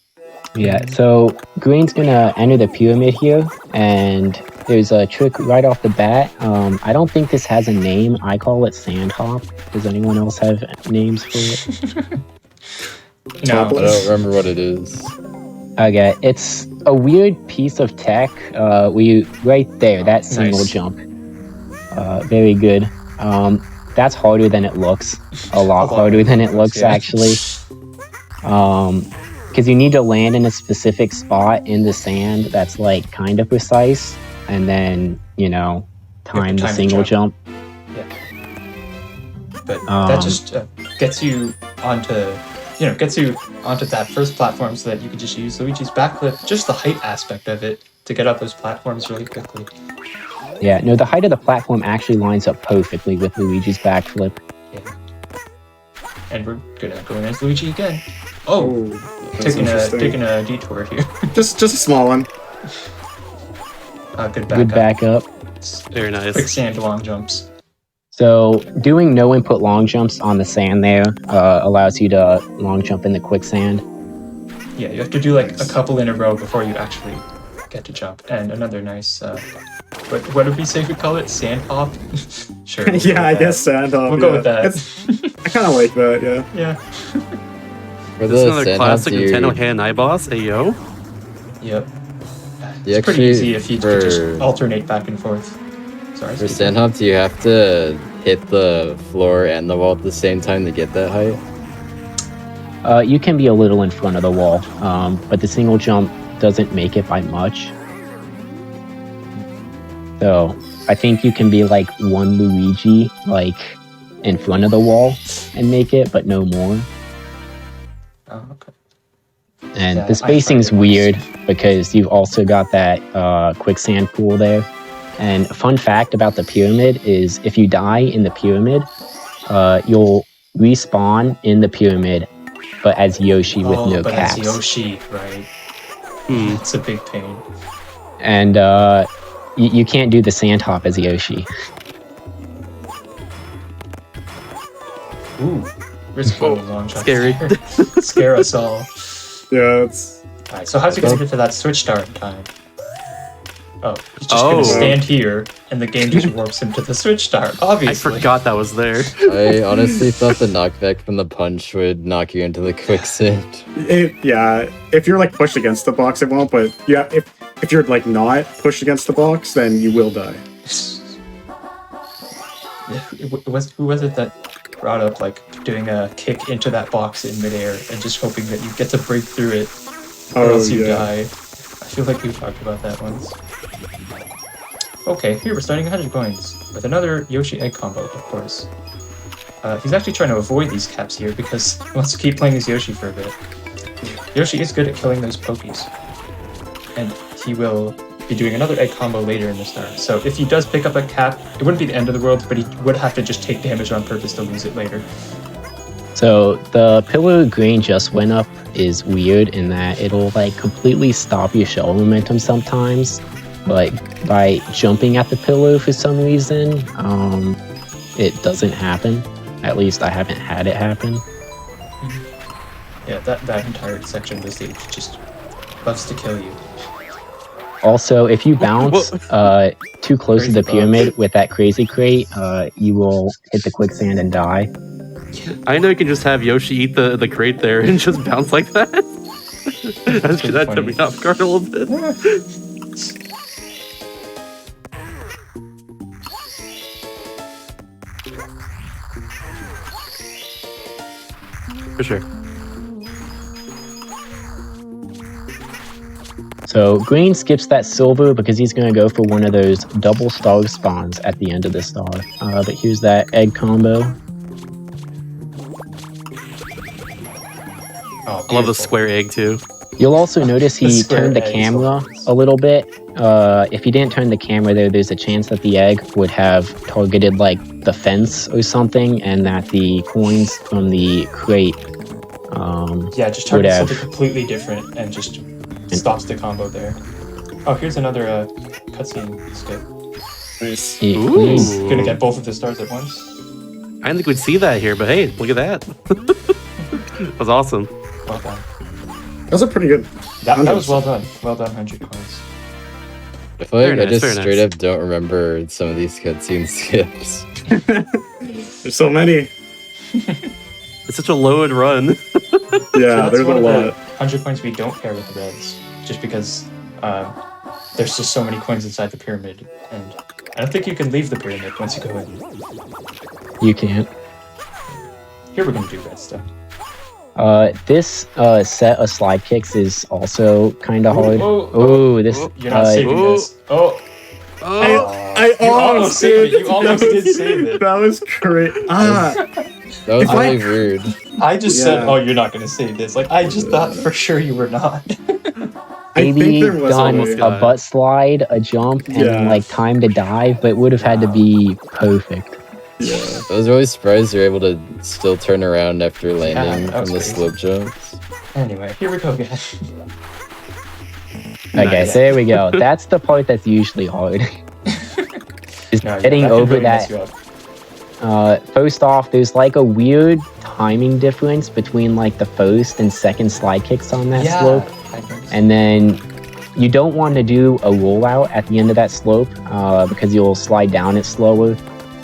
Yeah, so Green's gonna enter the pyramid here, and there's a trick right off the bat. I don't think this has a name. I call it Sand Hop. Does anyone else have names for it? I Topless. don't remember what it is. Okay, it's a weird piece of tech. Right there, that single Nice. jump. Very good. That's harder than it looks. A lot harder than it looks, yeah. actually. Because you need to land in a specific spot in the sand that's like kind of precise, and then time the time the single jump. jump. But that just gets you onto that first platform so that you can just use Luigi's backflip, just the height aspect of it, to get up those platforms really quickly. Yeah, no, the height of the platform actually lines up perfectly with Luigi's backflip. Yeah. And we're gonna go in as Luigi again. Oh, Oh, that's taking a detour here. just a small one. Good Good backup. backup. Very nice. Quicksand long jumps. So doing no input long jumps on the sand there allows you to long jump in the quicksand. Yeah, you have to do like a couple in a row before you actually get to jump. And another nice, what did we say we call it? Sand hop? Sure. we'll go Yeah, I with guess sand hop. We'll go yeah. with that. I kind of like that. Yeah. that. Yeah. For This is the another sand classic hops, Nintendo hand eye boss. Hey, yo. Yep. you It's pretty actually- easy if you could just for- alternate back and forth. Sorry. For speak sand up. hops, you have to hit the floor and the wall at the same time to get that height. You can be a little in front of the wall, but the single jump doesn't make it by much. So I think you can be like one Luigi, like in front of the wall, and make it, but no more. Oh, okay. And Yeah, the I spacing's tried it once. weird because you've also got that quicksand pool there. And a fun fact about the pyramid is if you die in the pyramid, you'll respawn in the pyramid, but as Yoshi with no but caps. as Yoshi, right? Hmm. It's a big pain. And you can't do the sand hop as Yoshi. Ooh, risky long jump. Scary. Scare us all. Yeah, it's Alright, so how's he gonna get to that switch star in time? Oh, he's just Oh. gonna stand here, and the game just warps him to the switch star, I obviously. forgot that was there. I honestly thought the knockback from the punch would knock you into the quicksand. yeah. If you're like pushed against the box, it won't. But yeah, if you're like not pushed against the box, then you will die. Who was it that brought up like doing a kick into that box in midair and just hoping that you get to break through it, or Oh else you yeah. die? I feel like we talked about that once. Okay, here we're starting 100 coins with another Yoshi egg combo, of course. He's actually trying to avoid these caps here because he wants to keep playing as Yoshi for a bit. Yoshi is good at killing those pokies. And he will be doing another egg combo later in the star. So if he does pick up a cap, it wouldn't be the end of the world, but he would have to just take damage on purpose to lose it later. So the pillar green just went up is weird in that it'll like completely stop your shell momentum sometimes, but by jumping at the pillar for some reason, it doesn't happen. At least I haven't had it happen. Yeah, that entire section of the stage just loves to kill you. Also, if you bounce too close to the pyramid with that crazy crate, you will hit the quicksand and die. I know you can just have Yoshi eat the crate there and just bounce like that. that took me off guard a little bit. For sure. So green skips that silver because he's going to go for one of those double star spawns at the end of the star. But here's that egg combo. Oh, I love the square egg too. You'll also notice he turned the camera a little bit. If he didn't turn the camera there, there's a chance that the egg would have targeted like the fence or something, and that the coins from the crate just target something completely different and just stops the combo there. Oh, here's another cutscene skip. Nice. He's gonna get both of the stars at once. I didn't think we'd see that here, but hey, look at that. That was awesome. Well done. Those are pretty good. That was well done. Well done, 100 coins. I feel like Very I nice, just very straight nice. up don't remember some of these cutscene skips. There's so many. It's such a load run. Yeah, So there's a one of the lot. 100 coins we don't pair with the reds, just because there's just so many coins inside the pyramid, and I don't think you can leave the pyramid once you go in. You can't. Here we're gonna do red stuff. This set of slide kicks is also kind of hard. This You're not saving this. Oh, I you almost saved it. You almost did save it. That was great. That was If I- really weird. I just said, Yeah. "Oh, you're not gonna save this." Like I just thought for sure you were not. I think maybe there was done almost a butt slide, a jump, and Yeah. like time to dive, but it would have had to be perfect. Yeah. I was really surprised you're able to still turn around after landing that was from the crazy. slope jumps. Anyway, here we go again. Okay, Nice. so there we go. That's the part that's usually hard. Is No, yeah, getting that could over really that. mess you up. First off, there's like a weird timing difference between like the first and second slide kicks on that slope. I think so. And then you don't want to do a rollout at the end of that slope because you'll slide down it slower.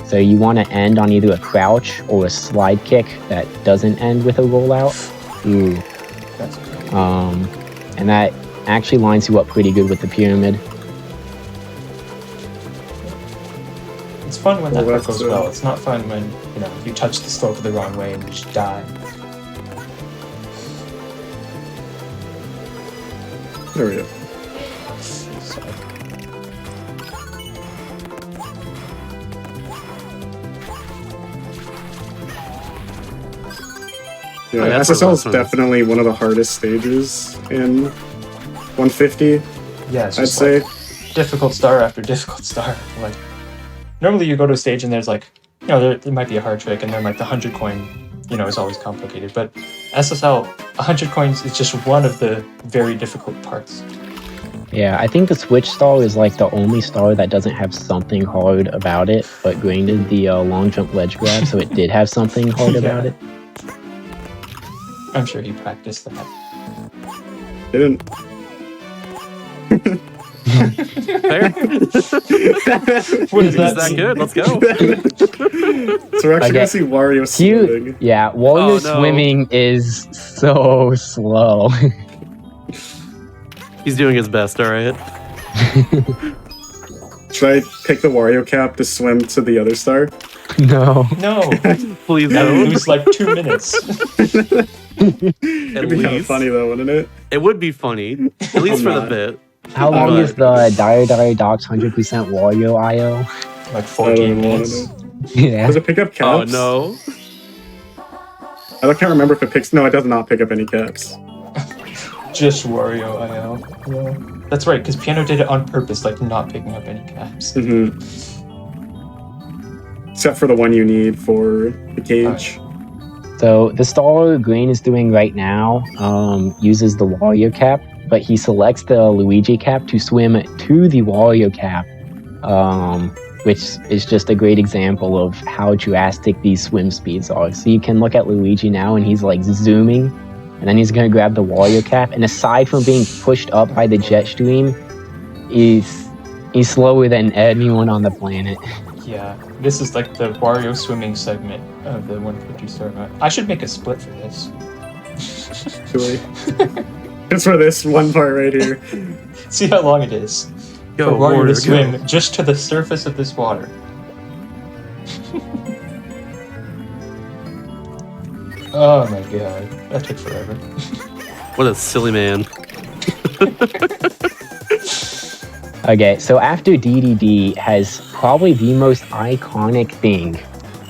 So you want to end on either a crouch or a slide kick that doesn't end with a rollout. Ooh. That's okay. And that actually lines you up pretty good with the pyramid. It's fun when that Well, part goes that's, well. It's not fun when you touch the slope the wrong way and you just die. There we go. So, Yeah, Oh, yeah, that's SSL is what it was. definitely one of the hardest stages in 150. yeah, it's I'd just say. like difficult star after difficult star. Like normally you go to a stage and there's like there might be a hard trick and then like the 100 coin is always complicated. But SSL 100 coins is just one of the very difficult parts. Yeah, I think the switch star is like the only star that doesn't have something hard about it, but Green did the long jump ledge grab, so it did have something hard Yeah. about it. I'm sure he practiced that. Didn't. Fair. What is Is that good? Let's go. So we're actually Okay. gonna see Wario swimming. Yeah, Wario Oh, no. swimming is so slow. He's doing his best, all right? Should I pick the Wario cap to swim to the other star? No. No, Please that would don't. lose like 2 minutes. It'd be kind of least. funny though, wouldn't it? It would be funny, at least for the not. bit. How long But- is the Dire Doc's 100% Wario IO? Like I 14 don't wanna minutes. know. Yeah. Does it pick up Oh caps? no. I can't remember if it picks. No, it does not pick up any caps. Just Wario IL. Yeah. That's right, because Piano did it on purpose, like not picking up any caps. Mm-hmm. Except for the one you need for the cage. So the star Green is doing right now uses the Wario cap, but he selects the Luigi cap to swim to the Wario cap, which is just a great example of how drastic these swim speeds are. So you can look at Luigi now and he's like zooming, and then he's going to grab the Wario cap, and aside from being pushed up by the jet stream, he's slower than anyone on the planet. Yeah, this is like the Wario swimming segment of the 150 star run. I should make a split for this. Really. Just for this one part right here. See how long it is. Go, for Wario Wario, to swim go. just to the surface of this water. Oh my god, that took forever. What a silly man. Okay, so after DDD has probably the most iconic thing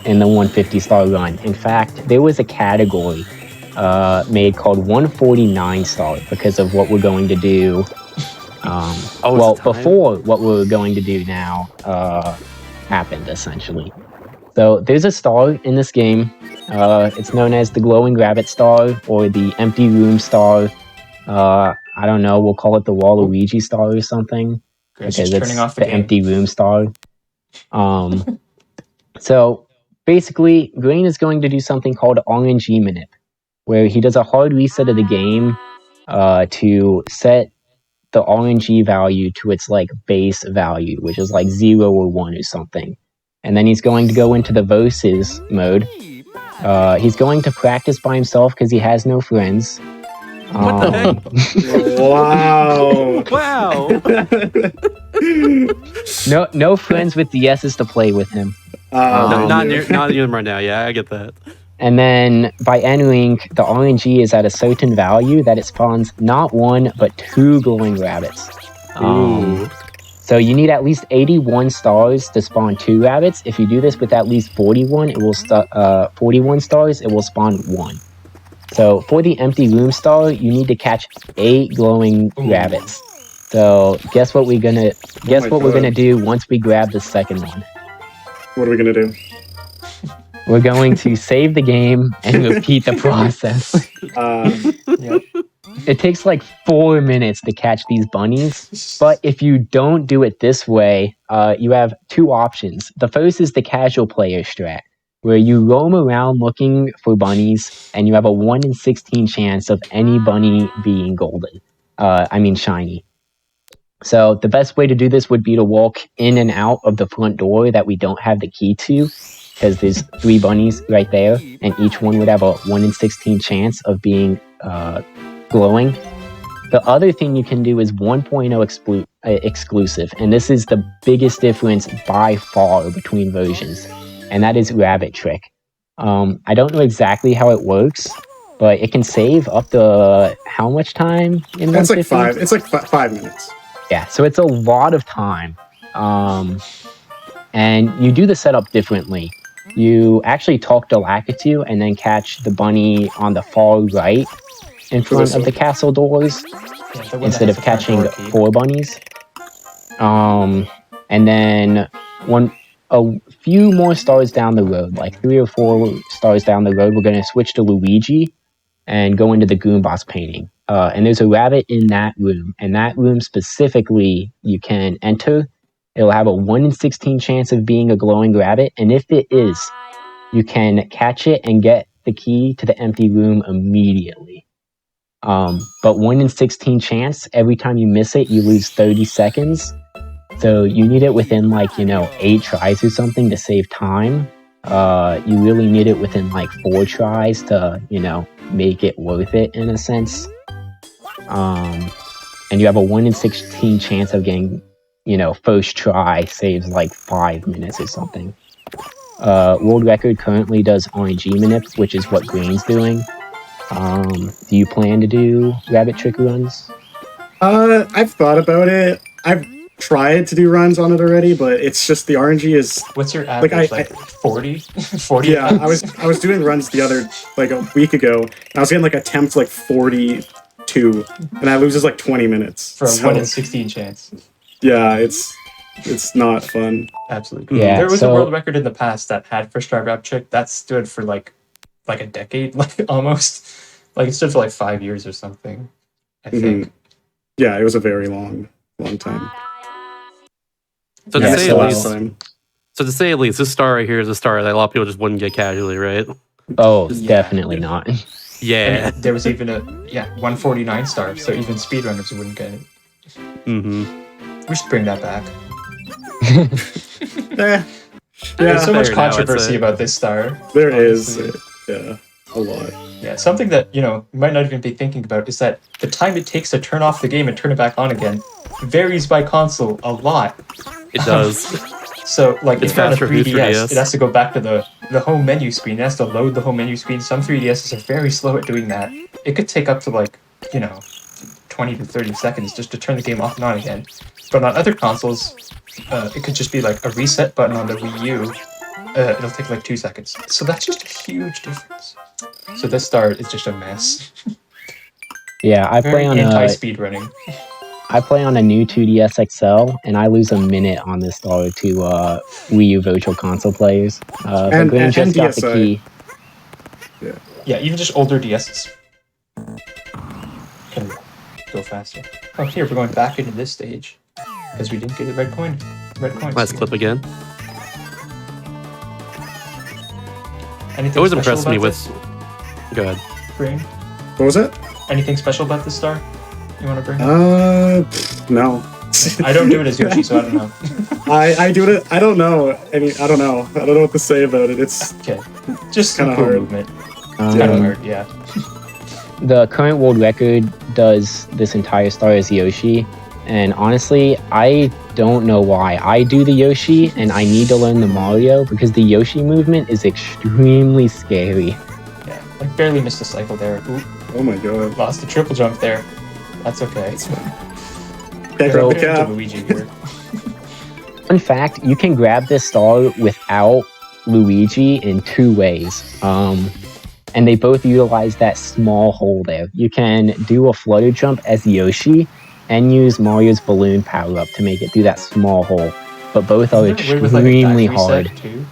in the 150 star run. In fact, there was a category made called 149 star because of what we're going to do. Before what we're going to do now happened, essentially. So there's a star in this game. It's known as the glowing rabbit star or the empty room star. I don't know, we'll call it the Waluigi star or something. Grace Because is it's turning off the game. empty room star. So basically, Green is going to do something called RNG manip, where he does a hard reset of the game to set the RNG value to its like base value, which is like 0 or 1 or something. And then he's going to go into the versus mode. He's going to practice by himself because he has no friends. What the heck? Wow. No friends with DSs to play with him. No, not near them right now. Yeah, I get that. And then by entering, the RNG is at a certain value that it spawns not 1 but 2 glowing rabbits. Ooh. So you need at least 81 stars to spawn 2 rabbits. If you do this with at least 41, 41 stars, it will spawn 1. So for the empty room star, you need to catch 8 glowing rabbits. So guess what we're gonna do once we grab the second one. What are we gonna do? We're going to save the game and repeat the process. Yep. It takes like 4 minutes to catch these bunnies, but if you don't do it this way, you have 2 options. The first is the casual player strat, where you roam around looking for bunnies, and you have a 1 in 16 chance of any bunny being golden. Shiny. So the best way to do this would be to walk in and out of the front door that we don't have the key to, because there's 3 bunnies right there, and each one would have a 1 in 16 chance of being glowing. The other thing you can do is 1.0 exclusive, and this is the biggest difference by far between versions, and that is Rabbit Trick. I don't know exactly how it works, but it can save up to how much time in 150? It's like 5. It's like 5 minutes. Yeah, so it's a lot of time. And you do the setup differently. You actually talk to Lakitu and then catch the bunny on the far right in front of the castle doors instead of catching 4 bunnies. And then a few more stars down the road, like 3 or 4 stars down the road, we're going to switch to Luigi and go into the Goomboss painting. And there's a rabbit in that room. And that room specifically, you can enter. It'll have a 1 in 16 chance of being a glowing rabbit. And if it is, you can catch it and get the key to the empty room immediately. But 1 in 16 chance, every time you miss it, you lose 30 seconds. So you need it within 8 tries or something to save time. You really need it within 4 tries to, make it worth it in a sense. And you have a 1 in 16 chance of getting, first try saves 5 minutes or something. World record currently does RNG manip, which is what Green's doing. Do you plan to do rabbit trick runs? I've thought about it. I've tried to do runs on it already, but it's just the RNG is. What's your average? I- 40? 40? Yeah, I was doing runs the other like a week ago, and I was getting like attempts like 42, and I loses like 20 minutes For a So, 1 in 16 chance. Yeah, it's not fun. Absolutely. Yeah, There was a so- world record in the past that had first try grab trick that stood for like a decade, like almost. Like it stood for like 5 years or something, I think. Yeah, it was a very long time. So to Yeah, say so- at least, time. so to say at least, this star right here is a star that a lot of people just wouldn't get casually, right? Oh, Yeah. definitely not. Yeah. And there was even a 149 star, so even speedrunners wouldn't get it. Mm-hmm. We should bring that back. Yeah, There's so much fair now, I'd controversy say. about this star. there is. honestly. Yeah, a lot. Yeah, something that, you might not even be thinking about is that the time it takes to turn off the game and turn it back on again varies by console a lot. It does. So, like, It's if you're on a faster with 3DS, 3DS. it has to go back to the home menu screen. It has to load the home menu screen. Some 3DSs are very slow at doing that. It could take up to, 20 to 30 seconds just to turn the game off and on again. But on other consoles, it could just be, like, a reset button on the Wii U. It'll take, like, 2 seconds. So that's just a huge difference. So this star is just a mess. Yeah, I Very play on a anti-speedrunning. I play on a new 2DS XL, and I lose a minute on this star to Wii U Virtual Console players. But And- Graham and just got the DSi. key. Yeah, even just older DSs can go faster. Oh, here, we're going back into this stage. Because we didn't get a red coin. Red coin. Nice clip again. Anything It always special impressed me about with. this, Go ahead. Brain? What was it? Anything special about this star you want to bring? No. I don't do it as Yoshi, so I don't know. I do it. I don't know. I don't know. I don't know what to say about it. It's Okay. Just Kinda cool hard. movement. Um, Kind of hard, yeah. The current world record does this entire star as Yoshi, and honestly, I don't know why. I do the Yoshi, and I need to learn the Mario because the Yoshi movement is extremely scary. Yeah. Like, barely missed a cycle there. Ooh, oh my god. lost the triple jump there. That's okay. Can't grab the Into cap. Luigi here. Fun fact, you can grab this star without Luigi in 2 ways. And they both utilize that small hole there. You can do a flutter jump as Yoshi and use Mario's balloon power-up to make it through that small hole. But both are Isn't there a way with, like, a extremely dive reset, hard. too?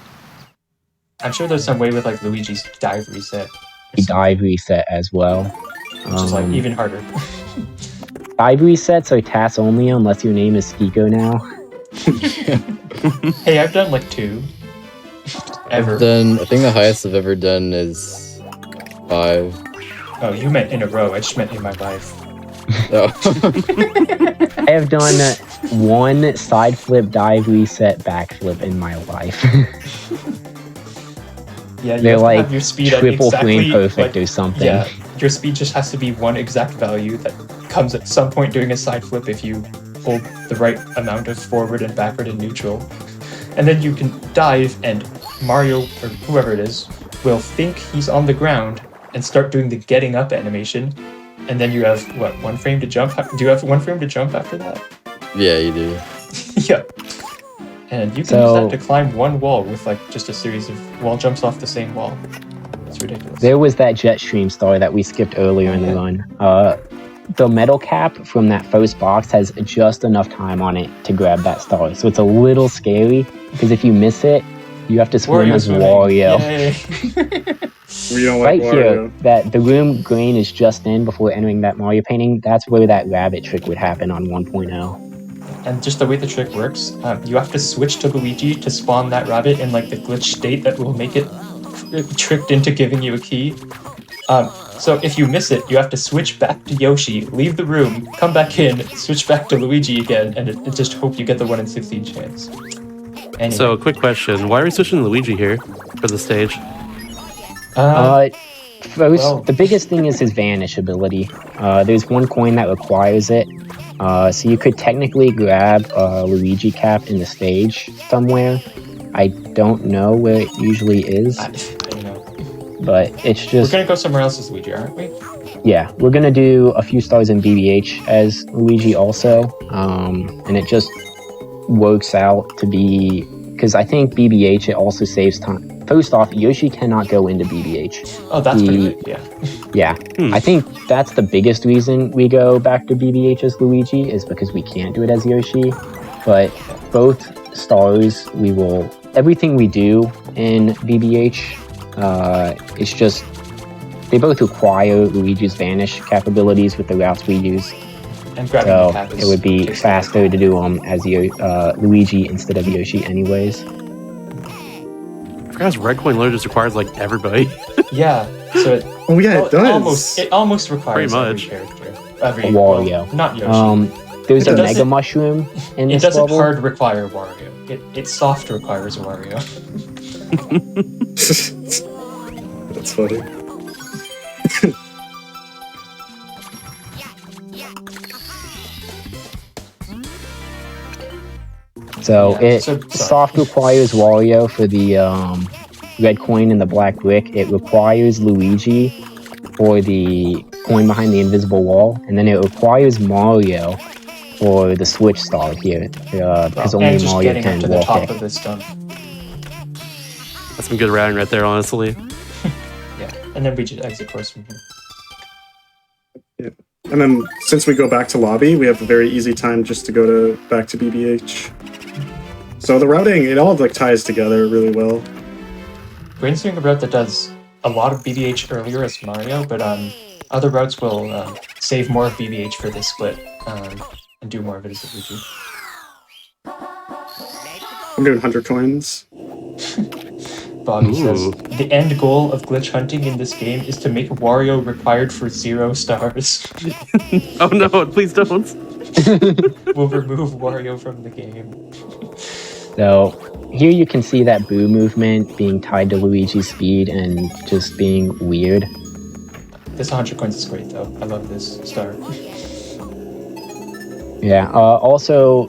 I'm sure there's some way with like Luigi's dive reset, Dive reset as well. which is like even harder. Dive resets are TAS only unless your name is Skiko now. Hey, I've done like 2. Ever. I think the highest I've ever done is 5. Oh, you meant in a row. I just meant in my life. Oh. I have done 1 side flip, dive reset, backflip in my life. Yeah, you They're have to like have your speed at triple exactly, frame perfect like, or something. Yeah, your speed just has to be 1 exact value that comes at some point during a side flip if you hold the right amount of forward and backward and neutral. And then you can dive and Mario, or whoever it is, will think he's on the ground and start doing the getting up animation. And then you have, 1 frame to jump? Do you have 1 frame to jump after that? Yeah, you do. Yeah. And you can use that to climb 1 wall with like just a series of wall jumps off the same wall. It's ridiculous. There was that jet stream star that we skipped earlier in the run. The metal cap from that first box has just enough time on it to grab that star. So it's a little scary because if you miss it, you have to swim as swimming. Wario. Yay. We don't Right like here, Wario. that the room green is just in before entering that Mario painting. That's where that rabbit trick would happen on 1.0. And just the way the trick works, you have to switch to Luigi to spawn that rabbit in like the glitch state that will make it tricked into giving you a key. So if you miss it, you have to switch back to Yoshi, leave the room, come back in, switch back to Luigi again, and it just hope you get the 1 in 16 chance. Anyway, So, quick question: why are we switching to Luigi here for the stage? First, well- the biggest thing is his vanish ability. There's 1 coin that requires it. So you could technically grab a Luigi cap in the stage somewhere. I don't know where it usually is, I don't know. but it's We're just, gonna go somewhere else as Luigi, aren't we? yeah, we're gonna do a few stars in BBH as Luigi also. And it just works out to be, because I think BBH, it also saves time. First off, Yoshi cannot go into BBH. Oh, that's pretty good. Yeah. Yeah, I think that's the biggest reason we go back to BBH as Luigi, is because we can't do it as Yoshi. But both stars, everything we do in BBH, it's just, they both require Luigi's Vanish capabilities with the routes we use. And grabbing So the cap is it would be faster to do them as Luigi instead of Yoshi anyways. I forgot red coin literally just requires like everybody. Yeah. So it, it does. It almost requires Pretty much. every character. Every Wario. Well, not Yoshi. There's It a doesn't- Mega Mushroom in It this doesn't level. hard require Wario. It soft requires Wario. That's funny. So Yeah, it sorry. soft requires Wario for the red coin and the black brick. It requires Luigi for the coin behind the invisible wall, and then it requires Mario for the switch star here, because only and just Mario getting up can to the wall top kick. of this stuff. That's some good routing right there, honestly. Yeah. And then we just exit course from here. And then since we go back to lobby, we have a very easy time just to go back to BBH. So the routing, it all like ties together really well. Brain's doing a route that does a lot of BBH earlier as Mario, but other routes will save more of BBH for this split and do more of it as Luigi. I'm doing 100 coins. Bobby says, Ooh. the end goal of glitch hunting in this game is to make Wario required for 0 stars. Oh no, please don't. We'll remove Wario from the game. So here you can see that boo movement being tied to Luigi's speed and just being weird. This 100 coins is great though. I love this star. Yeah, also,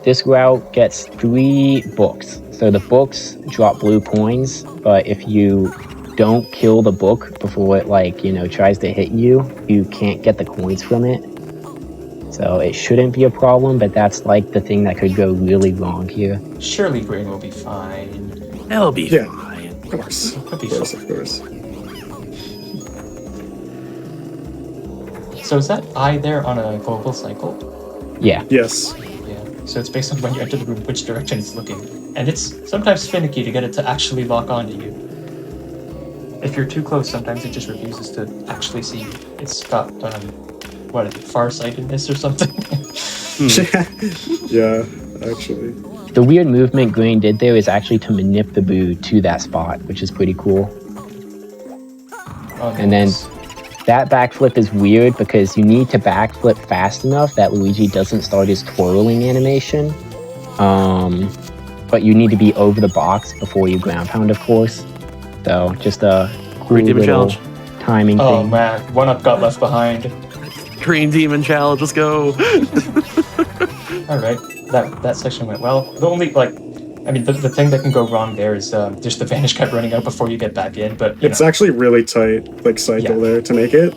this route gets 3 books. So the books drop blue coins, but if you don't kill the book before it, tries to hit you, you can't get the coins from it. So it shouldn't be a problem, but that's like the thing that could go really wrong here. Surely Brain will be fine. It'll be Yeah. fine. Of course. He'll be Of course, fine. of course. So is that eye there on a global cycle? Yeah, Yes. Yeah. So it's based on when you enter the room, which direction it's looking. And it's sometimes finicky to get it to actually lock onto you. If you're too close, sometimes it just refuses to actually see you. It's got, farsightedness or something? Yeah, actually. the weird movement Grain did there is actually to manip the boo to that spot, which is pretty cool. Oh, And then nice. that backflip is weird because you need to backflip fast enough that Luigi doesn't start his twirling animation. But you need to be over the box before you ground pound, of course. So just a cool Green Demon little Challenge. timing Oh thing. man, one up got left behind. Green Demon Challenge, let's go. Alright, that section went well. The only, the thing that can go wrong there is just the Vanish kept running out before you get back in, but, It's actually really tight, cycle Yeah. there to make it.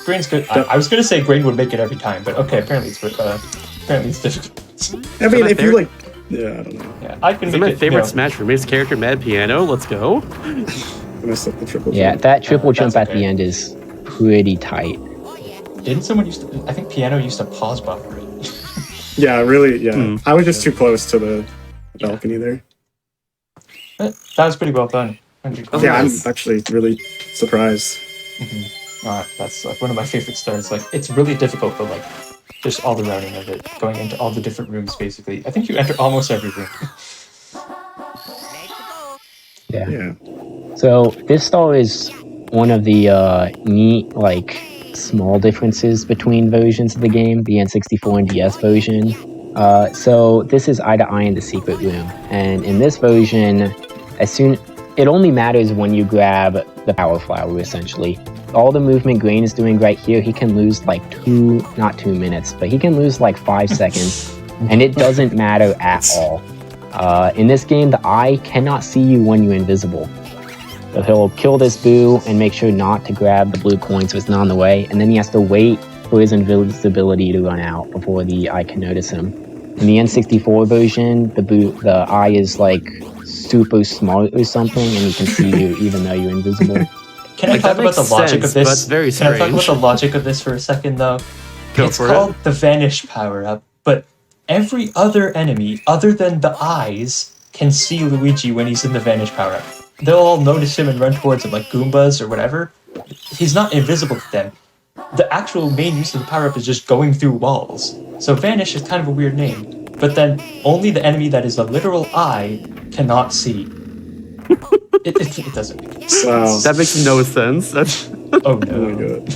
Grain's good. I was gonna say Grain would make it every time, but okay, apparently it's difficult. I mean, my if you favorite- yeah, I don't know. Yeah, I can Is make my it, favorite Smash Remix character, Mad Piano? Let's go. I messed up the triple Yeah, jump. that triple jump that's at the okay. end is pretty tight. Didn't someone used to, I think Piano used to pause buffer it. Yeah, really, yeah. I was just too close to the balcony there. That was pretty well done. 100 Oh, Yeah, nice. I'm actually really surprised. That's one of my favorite stars. It's really difficult, but just all the routing of it, going into all the different rooms basically. I think you enter almost every room. Yeah. Yeah. So this star is one of the neat, small differences between versions of the game, the N64 and DS version. So this is eye to eye in the secret room, and in this version, it only matters when you grab the power flower. Essentially, all the movement Grain is doing right here, he can lose not 2 minutes, but he can lose 5 seconds, and it doesn't matter at all. In this game, the eye cannot see you when you're invisible. So he'll kill this boo and make sure not to grab the blue coin so it's not in the way, and then he has to wait for his invisibility to run out before the eye can notice him. In the N64 version, the eye is like super smart or something, and he can see you even though you're invisible. Can I Like, talk that about the makes logic sense, of but this? very Can I talk about strange. the logic of this for a second, though? Go It's for called it. the Vanish power-up, but every other enemy, other than the eyes, can see Luigi when he's in the Vanish power-up. They'll all notice him and run towards him, like Goombas or whatever. He's not invisible to them. The actual main use of the power-up is just going through walls. So Vanish is kind of a weird name. But then only the enemy that is a literal eye cannot see. It doesn't make any sense. Wow. That makes no sense. That's Oh no. Oh my god.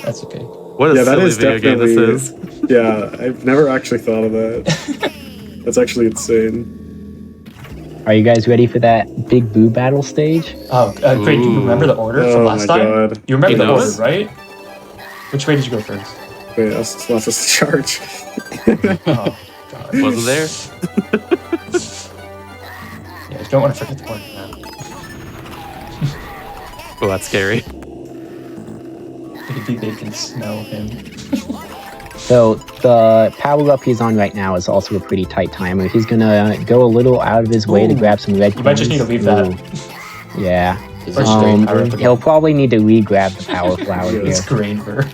That's okay. what a Yeah, that silly is video game this definitely- is. Yeah, I've never actually thought of that. That's actually insane. Are you guys ready for that big boo battle stage? Oh, great. Do you remember the order from Oh last my time? god. You remember He the knows. order, right? Which way did you go first? Wait, I was not supposed to charge. Oh, God. Wasn't there? Yeah, don't want to forget the order now. Oh, that's scary. Maybe they can smell him. So the power up he's on right now is also a pretty tight timer. He's gonna go a little out of his way to Ooh. grab some red You might just need to coins. leave that. Ooh. Yeah. Is Or it straight Um, power up he'll again. probably need to re-grab the power flower here. It's Grainberg.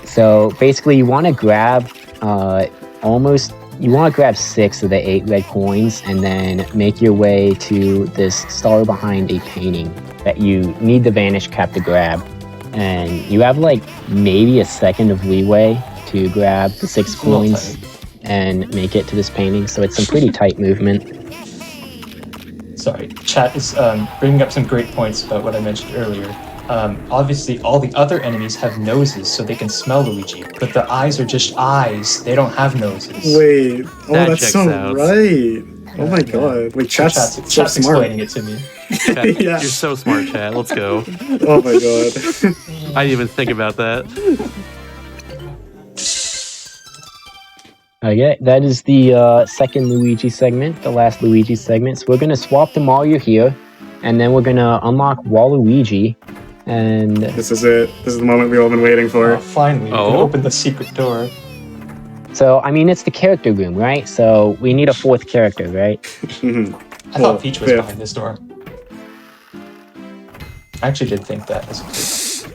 So basically, you want to grab you want to grab 6 of the 8 red coins, and then make your way to this star behind a painting that you need the Vanish cap to grab. And you have like maybe a second of leeway to grab the 6 It's a little coins and make it to this painting. So it's some pretty tight movement. Sorry, chat is bringing up some great points about what I mentioned earlier. Obviously, all the other enemies have noses, so they can smell Luigi. But the eyes are just eyes; they don't have noses. Wait. Oh, That that's checks so out. right. Oh my Yeah. god. Wait, So chat's so chat's smart. explaining it to me. Chat, Yeah. You're so smart, chat. Let's go. Oh my god. I didn't even think about that. Okay, that is the second Luigi segment, the last Luigi segment. So we're gonna swap to Mario here, and then we're gonna unlock Waluigi, and This is it. This is the moment we've all been waiting for. Oh, finally, we can Oh. open the secret door. so I mean it's the character room, right? So we need a 4th character, right? Mhm. I Well, thought Peach was yeah. behind this door. I actually did think that as a kid.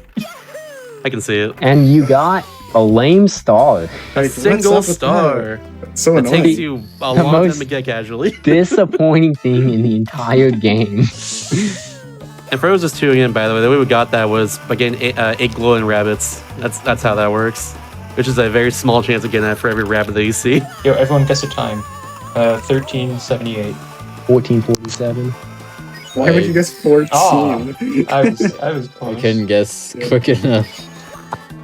I can see it. And you got a lame star. A Wait, single what's up with star. that? It's so It annoying. takes you a The long most- time to get casually. Disappointing thing in the entire game. And for those just tuning in, by the way, the way we got that was by getting 8 glowing rabbits. That's how that works. Which is a very small chance of getting that for every rabbit that you see. Yo, everyone guess the time. 1378. 1447. Why would you guess 14? I was I close. couldn't guess quick enough.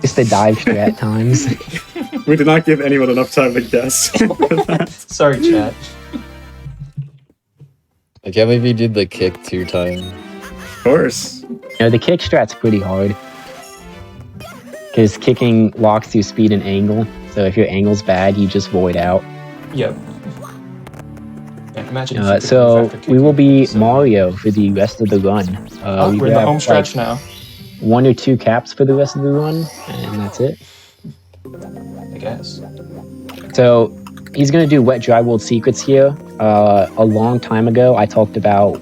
Just the dive strat times. We did not give anyone enough time to guess. Sorry, chat. I can't believe you did the kick 2 times. Of course. The kick strat's pretty hard. Because kicking locks your speed and angle. So if your angle's bad, you just void out. Yep. Yeah, imagine if you could So move after we will kicking. be So- Mario for the rest of the run. Oh, We we're in the grab, home stretch like, now. 1 or 2 caps for the rest of the run, and that's it. I guess. So he's going to do Wet Dry World Secrets here. A long time ago, I talked about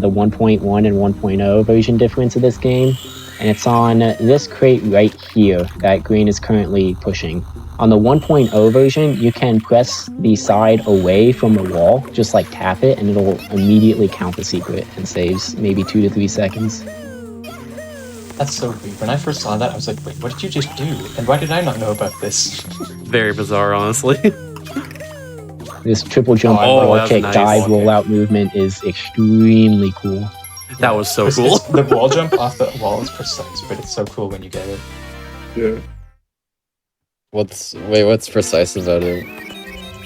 the 1.1 and 1.0 version difference of this game, and it's on this crate right here that Green is currently pushing. On the 1.0 version, you can press the side away from the wall, just like tap it, and it'll immediately count the secret and saves maybe 2 to 3 seconds. That's so weird. When I first saw that, I was like, wait, what did you just do? And why did I not know about this? Very bizarre, honestly. This triple jump, Oh, wall that was kick, nice. dive, Okay. rollout movement is extremely cool. That was so It's- cool. it's- the wall jump off the wall is precise, but it's so cool when you get it. Yeah. What's precise about it?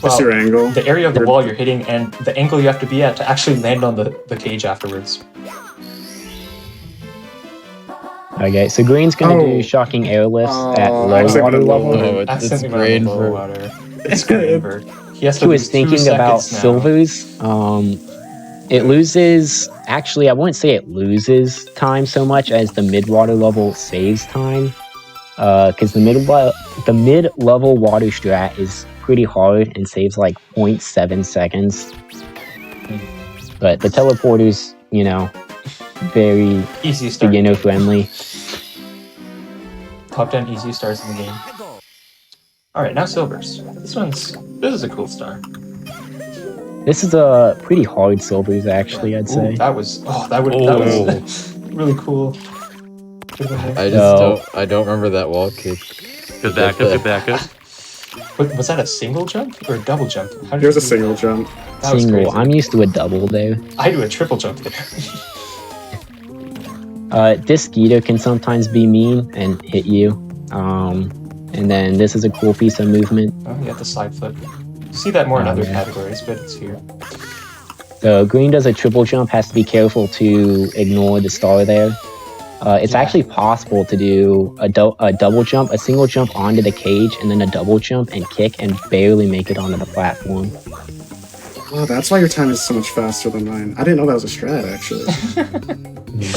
Just your angle. The area of the wall you're hitting and the angle you have to be at to actually land on the cage afterwards. Okay, so Green's gonna Oh. do shocking airlifts at Oh, low I was water thinking low level. water. It's Accidentally grain went on the low for water. It's Grainberg. He has to He was lose 2 thinking about seconds now. silvers. It loses. Actually, I wouldn't say it loses time so much as the mid water level saves time. because the mid-level water strat is pretty hard and saves like 0.7 seconds. But the teleporter's, you know, very Easy start. beginner friendly. Top 10 easy stars in the game. Alright, now silvers. This is a cool star. This is a pretty hard silvers, actually, I'd say. Ooh, that was really cool. I don't remember that wall kick. Good backup. Was that a single jump or a double jump? It was a single jump. That was Single. crazy. I'm used to a double there. I do a triple jump there. This Skeeter can sometimes be mean and hit you. And then this is a cool piece of movement. Oh, you got the side flip. You see that more in other categories, but it's here. So green does a triple jump, has to be careful to ignore the star there. It's actually possible to do a double jump, a single jump onto the cage, and then a double jump and kick and barely make it onto the platform. Oh, that's why your time is so much faster than mine. I didn't know that was a strat, actually.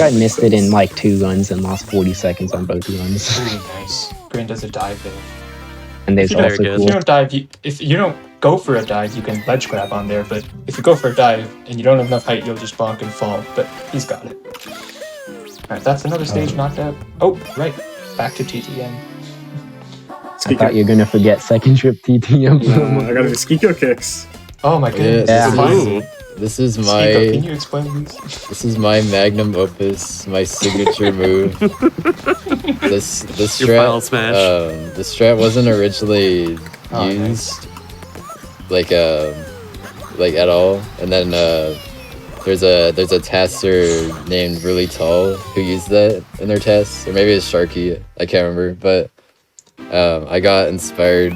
I missed it in like 2 runs and lost 40 seconds on both runs. Really nice. Green does a dive there. And there's If you also don't- If you don't dive, if you don't go for a dive, you can ledge grab on there. But if you go for a dive and you don't have enough height, you'll just bonk and fall. But he's got it. Alright, that's another stage knocked out. Oh, right. Back to TTM. I thought you were gonna forget second trip TTM. I gotta do Skiko kicks. Oh my goodness. Yeah. This is Skiko, can my you explain these? this is my magnum opus, my signature move. This Your strat, final smash. the strat wasn't originally Oh, used like at all, and then there's a taster named Really Tall who used that in their tests, or maybe it's Sharky, I can't remember, but I got inspired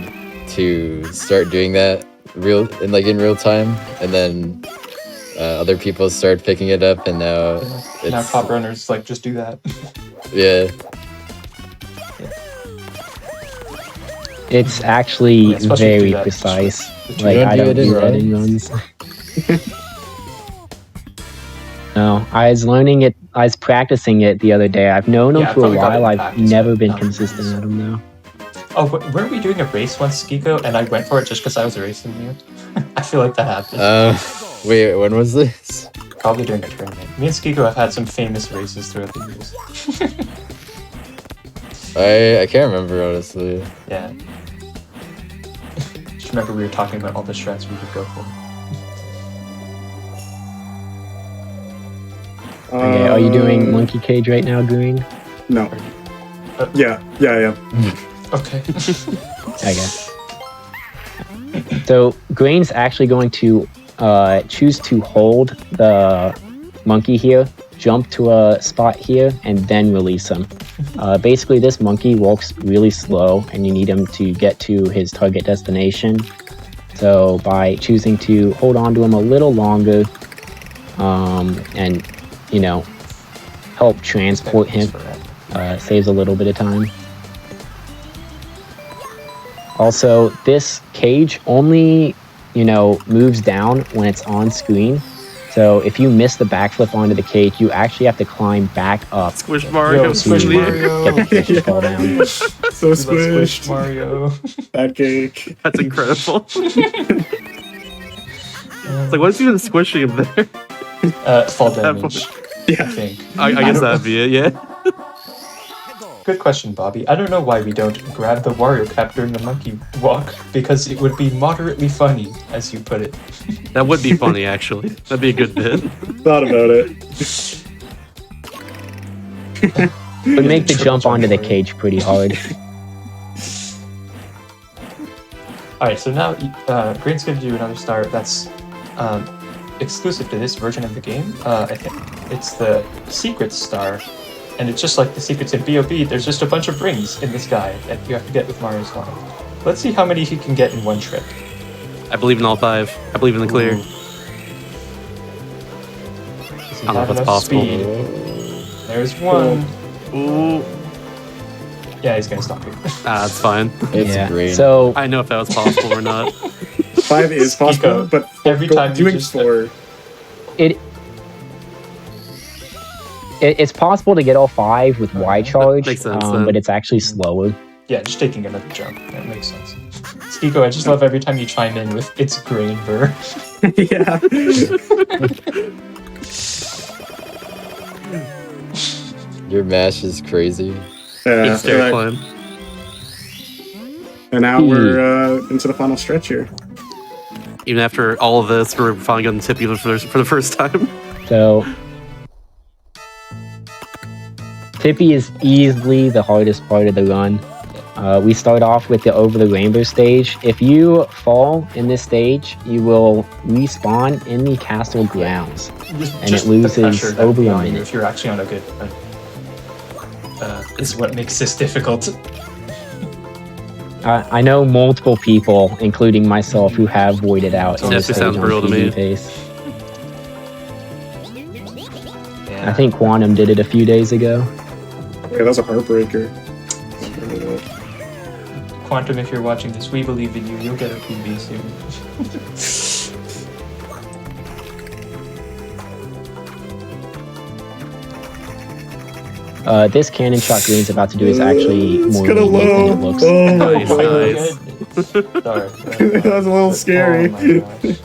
to start doing that in real time, and then other people started picking it up, and now it's Now top runners like just do that. yeah. It's actually Yeah, especially if you very do that. precise. You Like, don't I do don't it in do that in runs. No, I was practicing it the other day. I've known them Yeah, I for a probably got it in while. I've practice, never but been not consistent practice. at them though. Oh, weren't we doing a race once, Skiko? And I went for it just because I was racing you? I feel like that happened. Wait, when was this? Probably during a tournament. Me and Skiko have had some famous races throughout the years. I can't remember, honestly. Yeah. Just remember we were talking about all the strats we would go for. Okay, are you doing monkey cage right now, Green? No. Yeah. Okay. Okay. So Green's actually going to choose to hold the monkey here, jump to a spot here, and then release him. Basically, this monkey walks really slow, and you need him to get to his target destination. So by choosing to hold on to him a little longer, and help transport him, saves a little bit of time. Also, this cage only, moves down when it's on screen. So if you miss the backflip onto the cage, you actually have to climb back up. Squish Mario. Yo, Squish to Mario. get the fish to fall down. So Let's squish squished. Mario. Bad cake. That's incredible. It's like, what's even squishing him there? Fall damage, I Yeah. think. I guess don't that'd be it, yeah. Good question, Bobby. I don't know why we don't grab the Wario cap during the monkey walk, because it would be moderately funny, as you put it. That would be funny, actually. That'd be a good bit. Thought about it. But make the Triple jump onto the Mario. cage pretty hard. Alright, so now Green's going to do another star that's exclusive to this version of the game. I think it's the Secrets star, and it's just like the Secrets in B.O.B. There's just a bunch of rings in the sky that you have to get with Mario's Sonic. Let's see how many he can get in one trip. I believe in all 5. I believe in the clear. Does he I don't know have if it's enough possible. speed? There's one. Ooh. Yeah, he's going to stop here. That's fine. It's Yeah. green. So I know if that was possible or not. 5 is possible, but Every time you doing just- 4. it It's possible to get all 5 with Y charge, makes sense, then. but it's actually slower. Yeah, just taking another jump. That makes sense. Skiko, I just love every time you chime in with "it's grain ver." Yeah. Your mash is crazy. Yeah. Big stair Alright. climb. And now we're into the final stretch here. Even after all of this, we're finally getting Tippy for the first time. So Tippy is easily the hardest part of the run. We start off with the over the rainbow stage. If you fall in this stage, you will respawn in the castle grounds, and it loses over a minute. If you're actually on a good run. Is what makes this difficult. I know multiple people, including myself, who have voided out in That this stage sounds on brutal to me. PB pace. Yeah. I think Quantum did it a few days ago. Yeah, that's a heartbreaker. Quantum, if you're watching this, we believe in you. You'll get a PB soon. This cannon shot Green's about to do is actually It's more kinda lenient than low. it looks. Oh, Nice, nice. Sorry. That was a little scary. Oh my gosh.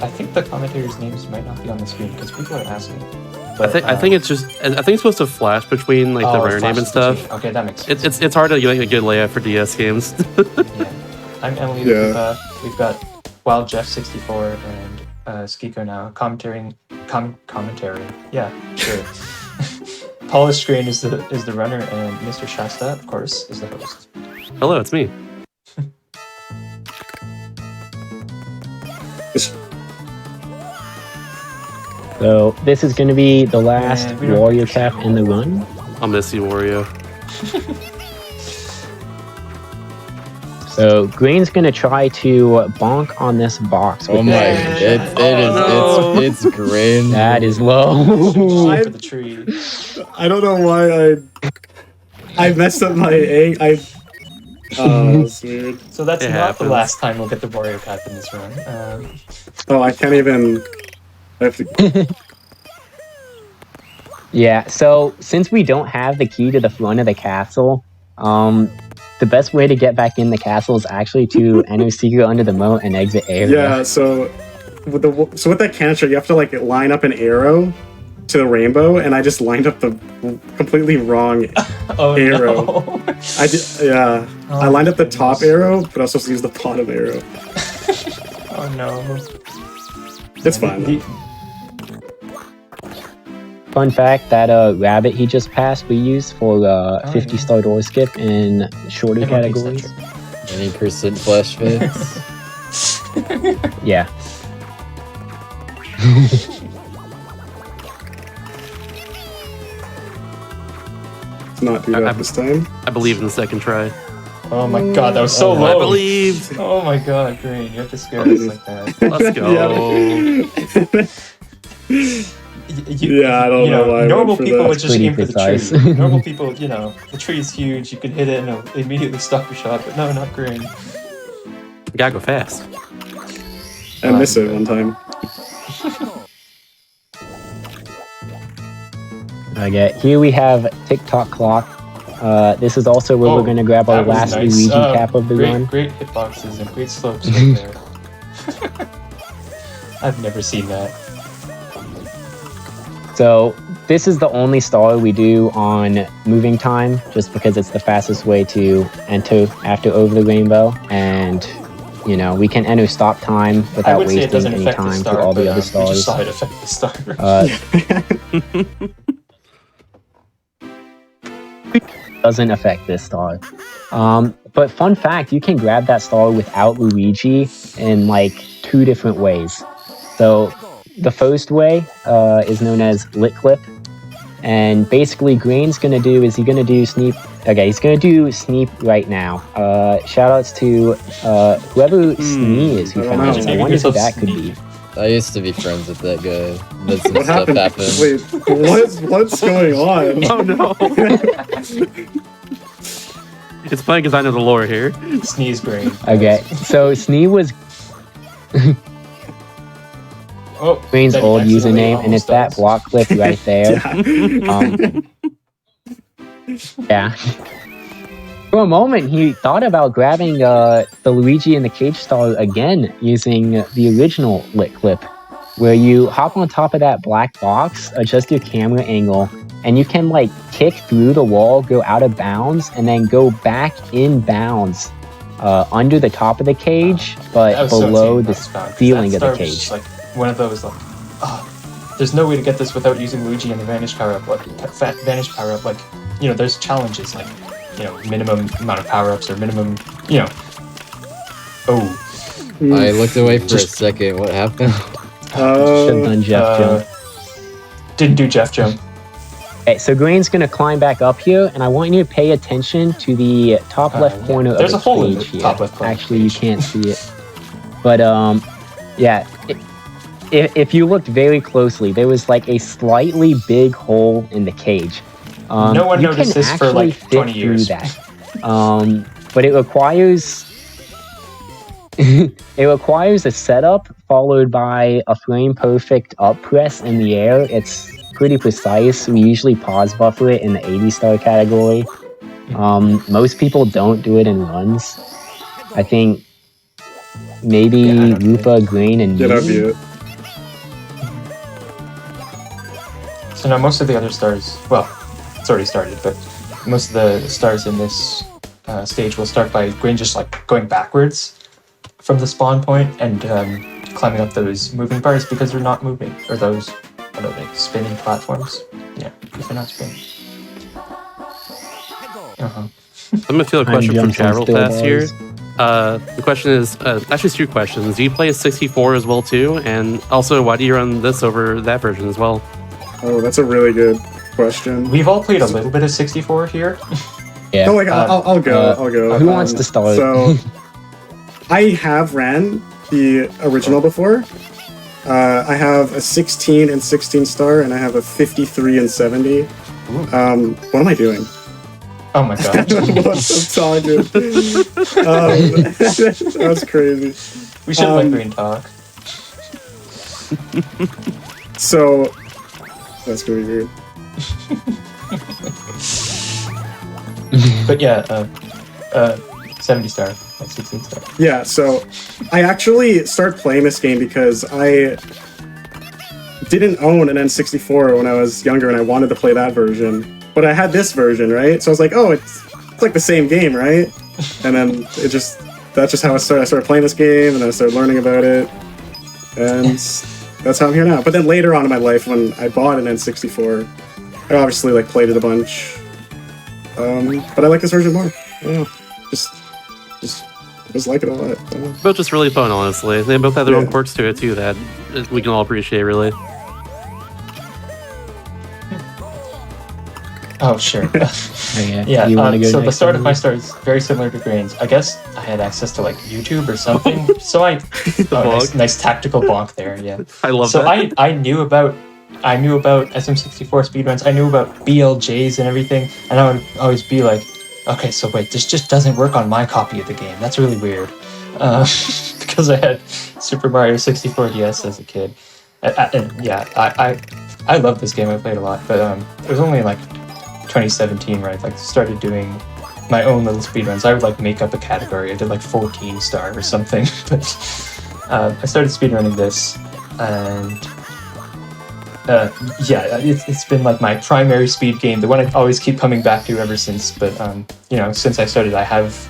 I think the commentators' names might not be on the screen because people are asking. But, I think it's just. I think it's supposed to flash between like the oh, rare name and flashes stuff. between. Okay, that makes sense. It's hard to get a good layout for DS games. Yeah. I'm Emily. Yeah. We've got Wild Jeff 64 and Skiko now commentary. Yeah, sure. Polished Grain is the runner, and Mr. Shasta, of course, is the host. Hello, it's me. So this is going to be the last Man, we don't warrior get to cap in the run. I'll miss you, Wario. So Green's going to try to bonk on this box. Oh with my! his- no. It's grain. That is low. Shoot for the tree. I don't know why I messed up my egg. Oh, that's weird. So that's It not happens. the last time we'll get the warrior cap in this run. Oh, I can't even. I have to. Yeah, so since we don't have the key to the front of the castle, the best way to get back in the castle is actually to enter secret under the moat and exit area. Yeah. So with that canister, you have to like line up an arrow to the rainbow, and I just lined up the completely wrong Oh arrow. no! I Oh, lined up the top goodness. arrow, but I was supposed to use the bottom arrow. Oh no! It's fine. Though. Fun fact, that rabbit he just passed we use for 50-star door skip in shorter Everyone takes that categories. trick. Any percent flash fix? Yeah. Let's not do that this time. I believe in the second try. Oh my god, that was so I low! believed. Oh my god, Green, you have to scare us like that. Let's go. Yeah, I don't know why I Normal went for people that. would just Pretty aim for the precise. tree. Normal people, the tree is huge, you can hit it and it'll immediately stop your shot, but no, not Green. You gotta go fast. I missed it one time. Okay, here we have TikTok clock. This is also where we're going to grab our That was last nice. Luigi cap of the run. Great hitboxes and great slopes right there. I've never seen that. So this is the only star we do on moving time, just because it's the fastest way to enter after over the rainbow, and we can enter stop time I without would say it wasting doesn't any affect the time star, for all the but other we just stars. saw it affect the star. Doesn't affect this star. But fun fact, you can grab that star without Luigi in like 2 different ways. So the first way is known as lit clip, and basically Green's gonna do is he's gonna do sneak. Okay, he's gonna do Sneep right now. Shout outs to whoever Snee is who I don't found know. this. I Maybe wonder who yourself that could Sneep. be. I used to be friends with that guy. But some What stuff happened? happened. Wait, what's going on? Oh no. It's funny because I know the lore here. Sneeze Green. Okay, so Snee was Oh, Green's that old accidentally username, and it's almost that does. block clip right there. Yeah. Yeah. For a moment, he thought about grabbing the Luigi and the Cage Star again using the original lit clip, where you hop on top of that black box, adjust your camera angle, and you can like kick through the wall, go out of bounds, and then go back in bounds under the top of the cage, That but was so below insane, the that sound, 'cause ceiling that of the star was cage. just like one of those like, there's no way to get this without using Luigi and the Vanish power up. Like Vanish power up, like there's challenges like minimum amount of power ups or minimum Oh, I looked away for a second. What happened? Should have done Jeff jump. Didn't do Jeff jump. Okay, so Green's gonna climb back up here, and I want you to pay attention to the top left corner There's a of the hole in page the here. top left corner of the Actually, you page. can't see it, but yeah. If you looked very closely, there was like a slightly big hole in the cage. No one you noticed can this for, actually like, fit 20 through years. that, but it requires a setup followed by a frame perfect up press in the air. It's pretty precise. We usually pause buffer it in the 80 star category. Most people don't do it in runs. I think maybe Yeah, I don't do it. Rupa, Green, and Get me. out view it. So now most of the other stars, well, it's already started, but most of the stars in this stage will start by Green just like going backwards from the spawn point and climbing up those moving bars because they're not moving, or those, what are they, spinning platforms? Yeah, because they're not spinning. I'm gonna feel a Time question from jumps on chat real still fast here. bars. The question is actually 2 questions. Do you play a 64 as well too? And also, why do you run this over that version as well? Oh, that's a really good question. We've all played a little bit of 64 here. Yeah. No, like I'll go. I'll go. Who wants to start? So, I have ran the original before. I have a 16 and 16 star, and I have a 53 and 70. What am I doing? Oh my god. What's I'm talking? That's crazy. We should let Green talk. So, that's gonna be weird. But yeah, 70 star, like 16 star. Yeah, so I actually started playing this game because I didn't own an N64 when I was younger, and I wanted to play that version. But I had this version, right? So I was like, oh, it's like the same game, right? And then that's just how it started. I started playing this game, and then I started learning about it, and that's how I'm here now. But then later on in my life, when I bought an N64, I obviously like played it a bunch. But I like this version more. I don't know. Just like it a lot. I don't know. Both just really fun, honestly. They both have their own Yeah. quirks to it too that we can all appreciate, really. Oh, sure. Okay, Yeah, you wanna go so the next, start of my Emily? start is very similar to Green's. I guess I had access to like YouTube or something. So nice tactical bonk there, yeah. I love So that. I knew about SM64 speedruns, I knew about BLJs and everything, and I would always be like, okay, so wait, this just doesn't work on my copy of the game. That's really weird. Because I had Super Mario 64 DS as a kid. And yeah, I love this game, I played a lot, but it was only like 2017 where I like started doing my own little speedruns. I would like make up a category. I did like 14 star or something. But I started speedrunning this, and yeah, it's been like my primary speed game, the one I always keep coming back to ever since. But since I started, I have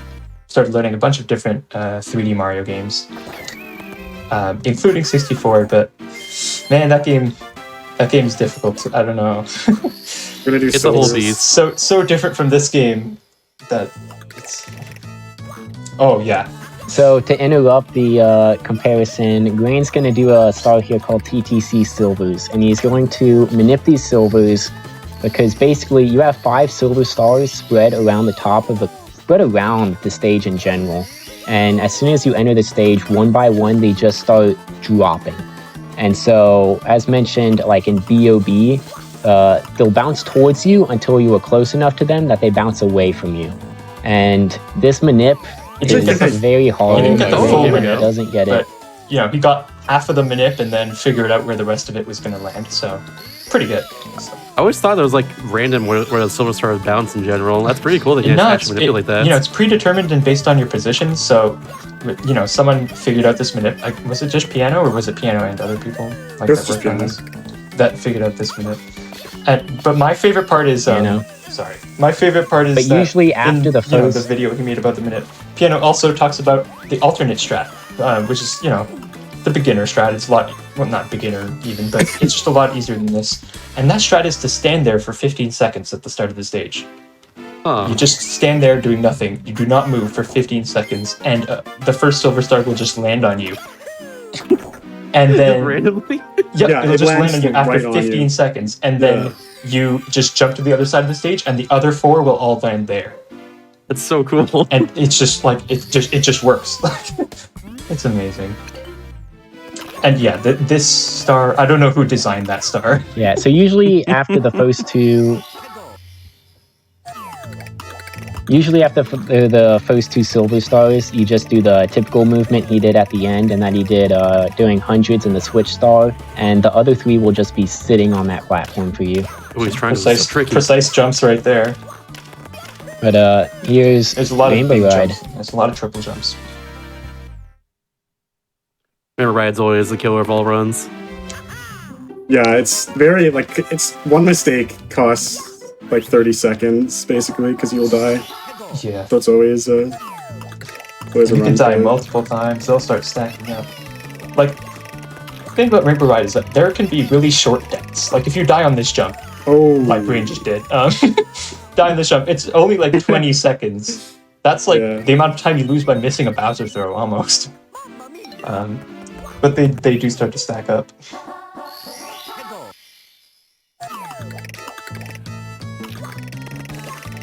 started learning a bunch of different 3D Mario games, including 64. But man, that game is difficult. I don't know. We're gonna do It's a whole silver. beast. So different from this game that it's. Oh yeah. So to interrupt the comparison, Green's going to do a star here called TTC Silvers, and he's going to manip these silvers because basically you have 5 silver stars spread around the stage in general. And as soon as you enter the stage, one by one, they just start dropping. And so, as mentioned, like in BOB, they'll bounce towards you until you are close enough to them that they bounce away from you. And this manip He didn't is get the- very hard. he didn't get the full and manip, doesn't get it. But he got half of the manip and then figured out where the rest of it was going to land. So pretty good. So, I always thought it was like random where the silver stars bounce in general. That's pretty cool that you can actually manipulate that. You know, it's predetermined and based on your position. So, you know, someone figured out this manip. Like, was it just Piano, or was it Piano and other people like that worked on this that figured out this manip? But my favorite part is sorry. My favorite part is But usually after the first... the video he made about the minute. Piano also talks about the alternate strat, which is, you know, the beginner strat. It's a lot, well, not beginner even, but it's just a lot easier than this. And that strat is to stand there for 15 seconds at the start of the stage. You just stand there doing nothing. You do not move for 15 seconds, and the first silver star will just land on you. And then randomly? Yep, it'll just land on you after 15 seconds, and then you just jump to the other side of the stage, and the other 4 will all land there. It's so cool. And it's just like it just works. It's amazing. And yeah, this star, I don't know who designed that star. Yeah, so usually after the first two... Usually after the first 2 silver stars, you just do the typical movement he did at the end, and that he did doing hundreds in the switch star, and the other 3 will just be sitting on that platform for you. Oh, he's trying to be so tricky. Precise jumps right there. But here's There's a lot Rainbow of Ride. jumps. There's a lot of triple jumps. Rainbow Ride's always the killer of all runs. Yeah, it's very, like, it's one mistake costs like 30 seconds, basically, because you'll die. Yeah. That's always a You can die multiple times, they'll start stacking up. Like, the thing about Rainbow Ride is that there can be really short deaths. Like, if you die on this jump, like Green just did, die on this jump, it's only like 20 seconds. That's like the amount of time you lose by missing a Bowser throw, almost. But they do start to stack up.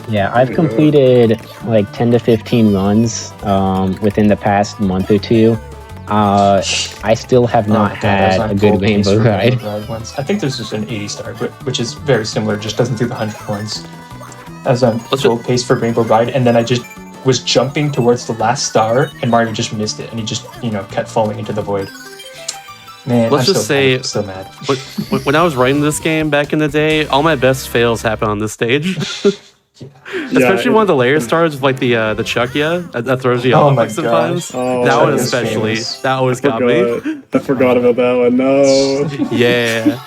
Yeah, I've completed like 10 to 15 runs within the past month or 2. I still have not had a good Rainbow Ride. I think there's just an 80 star, which is very similar, just doesn't do the 100 points. As I'm full pace for Rainbow Ride, and then I just was jumping towards the last star, and Mario just missed it, and he just, you know, kept falling into the void. Man, Let's just say, I'm so mad. When I was writing this game back in the day, all my best fails happen on this stage. Especially one of the layer stars with like the Chuckia that throws you off like sometimes. That one especially. That always got me. I forgot about that one. No. Yeah.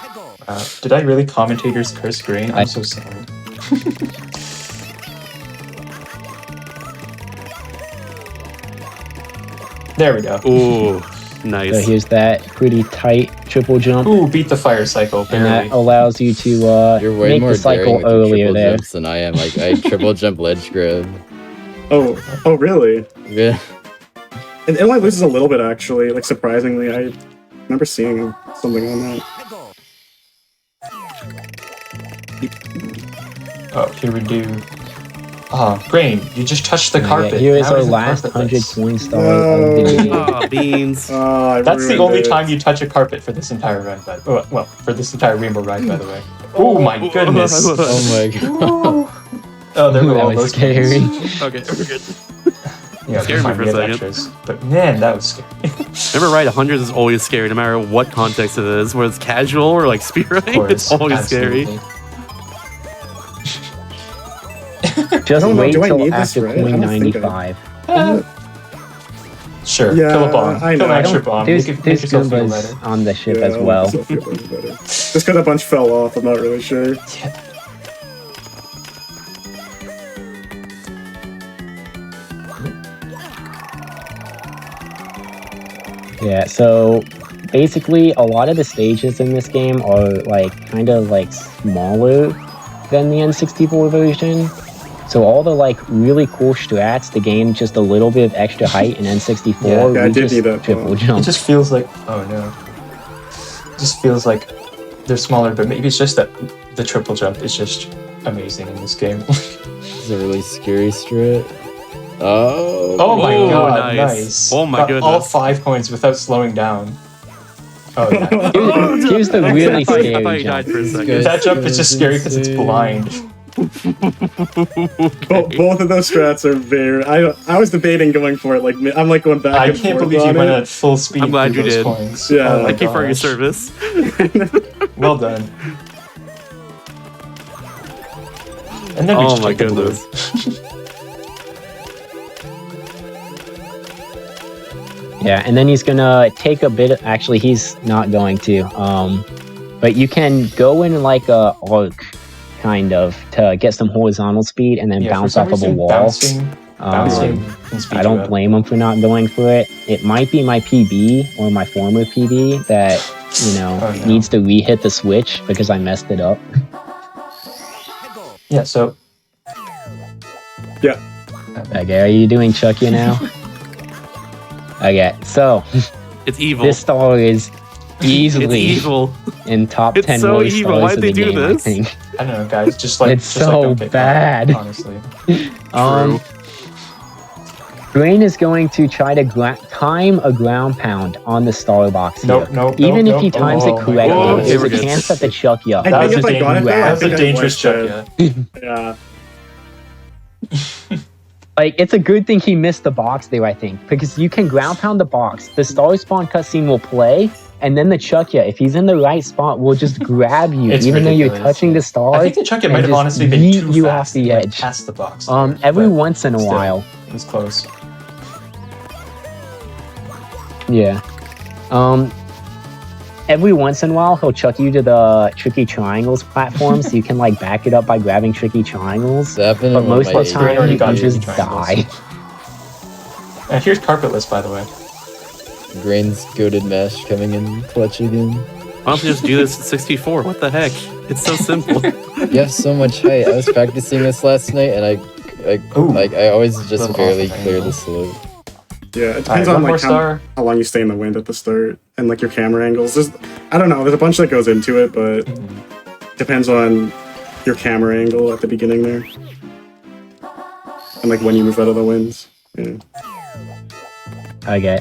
Did I really commentator's curse Green? I'm so sorry. There we go. Ooh, nice. So here's that pretty tight triple jump. Ooh, beat the fire cycle. And that allows you to You're way make more the cycle daring with earlier your triple there. jumps than I am. Like, I triple jump ledge grab. Oh, really? Yeah. And it only loses a little bit, actually. Like, surprisingly, I remember seeing something on that. Oh, here we do. Oh, Grain, you just touched the carpet. Yeah, here is How our the last carpet 100 this? point star of the game. Oh, beans. That's the only time you touch a carpet for this entire run, well, for this entire Rainbow Ride, by the way. Oh my goodness! Oh my god. Oh, there That was scary. Okay, we're good. Yeah, Scared me for a second. extras. But man, that was scary. Remember, right? 100 is always scary, no matter what context it is. Whether it's casual or like speedrunning, it's always scary. Just wait do I till need this, after right? I point don't think 95. Sure, Yeah, kill a bomb. I Kill know. an extra bomb. There's Make yourself feel better. Goombas on the ship Yeah, as well. Just because a bunch fell off, I'm not really sure. Yeah. Yeah, so basically a lot of the stages in this game are like kind of like smaller than the N64 version. So all the like really cool strats to gain just a little bit of extra height in N64, Yeah, I we did just need that. triple It jump. just feels like, oh no. It just feels like they're smaller, but maybe it's just that the triple jump is just amazing in this game. This is a really scary strat. Oh. Oh my Whoa, god, nice. nice. Oh my Got goodness. all 5 points without slowing down. Oh yeah. Here's the really I thought scary you died jump. for a second. That jump is just scary because it's blind. Both of those strats are very. I was debating going for it. Like I'm like going back. I and can't forth believe you on went it. at full speed. I'm glad through you those did. Points. Yeah. Oh my Thank you for your gosh. service. Well done. And then we Oh just my took the blue. goodness. Yeah, and then he's gonna take a bit. Actually, he's not going to. But you can go in like a arc, kind of, to get some horizontal speed and then Yeah, for bounce some off of a reason, wall. bouncing can speed I you don't up. blame him for not going for it. It might be my PB or my former PB that, Oh, no. needs to re-hit the switch because I messed it up. Yeah, so Yeah. Okay, are you doing Chucky now? Okay, so It's evil. this star is It's easily evil. in top It's 10 so worst evil. stars Why'd of they the do game, this? I think. I don't know, guys. Just like It's just like so don't get bad. caught, honestly. Um, Brain is going to try to time a ground pound on the star box here. Nope, Even if nope. he times Oh it my correctly, God. there's Okay, a we're chance good. that the Chuck ya. I think if I got it, though, I That was a think I dangerous would, Chuck, Yeah. Like, it's a good thing he missed the box there, I think, because you can ground pound the box, the star spawn cutscene will play, and then the Chuck ya, if he's in the right spot, will just grab you, It's even though you're ridiculous, touching yeah. the star. I think the Chuck might and have just honestly been yeet too you fast off the and went edge. past the box. Every but once in a still, while. It was close. Yeah. Every once in a while, he'll chuck you to the tricky triangles platform, so you can like back it up by grabbing tricky triangles. Happened But most of the my time, already you got just tricky die. triangles. And here's carpetless, by the way. Grain's goaded mash coming in clutch again. Why don't you just do this at 64? What the heck? It's so simple. You have so much height. I was practicing this last night, and I always just Little barely off the clear angle. the slope. Yeah, it depends Alright, on one more like star. how long you stay in the wind at the start and like your camera angles. I don't know. There's a bunch that goes into it, but depends on your camera angle at the beginning there, and like when you move out of the winds. Yeah. Okay.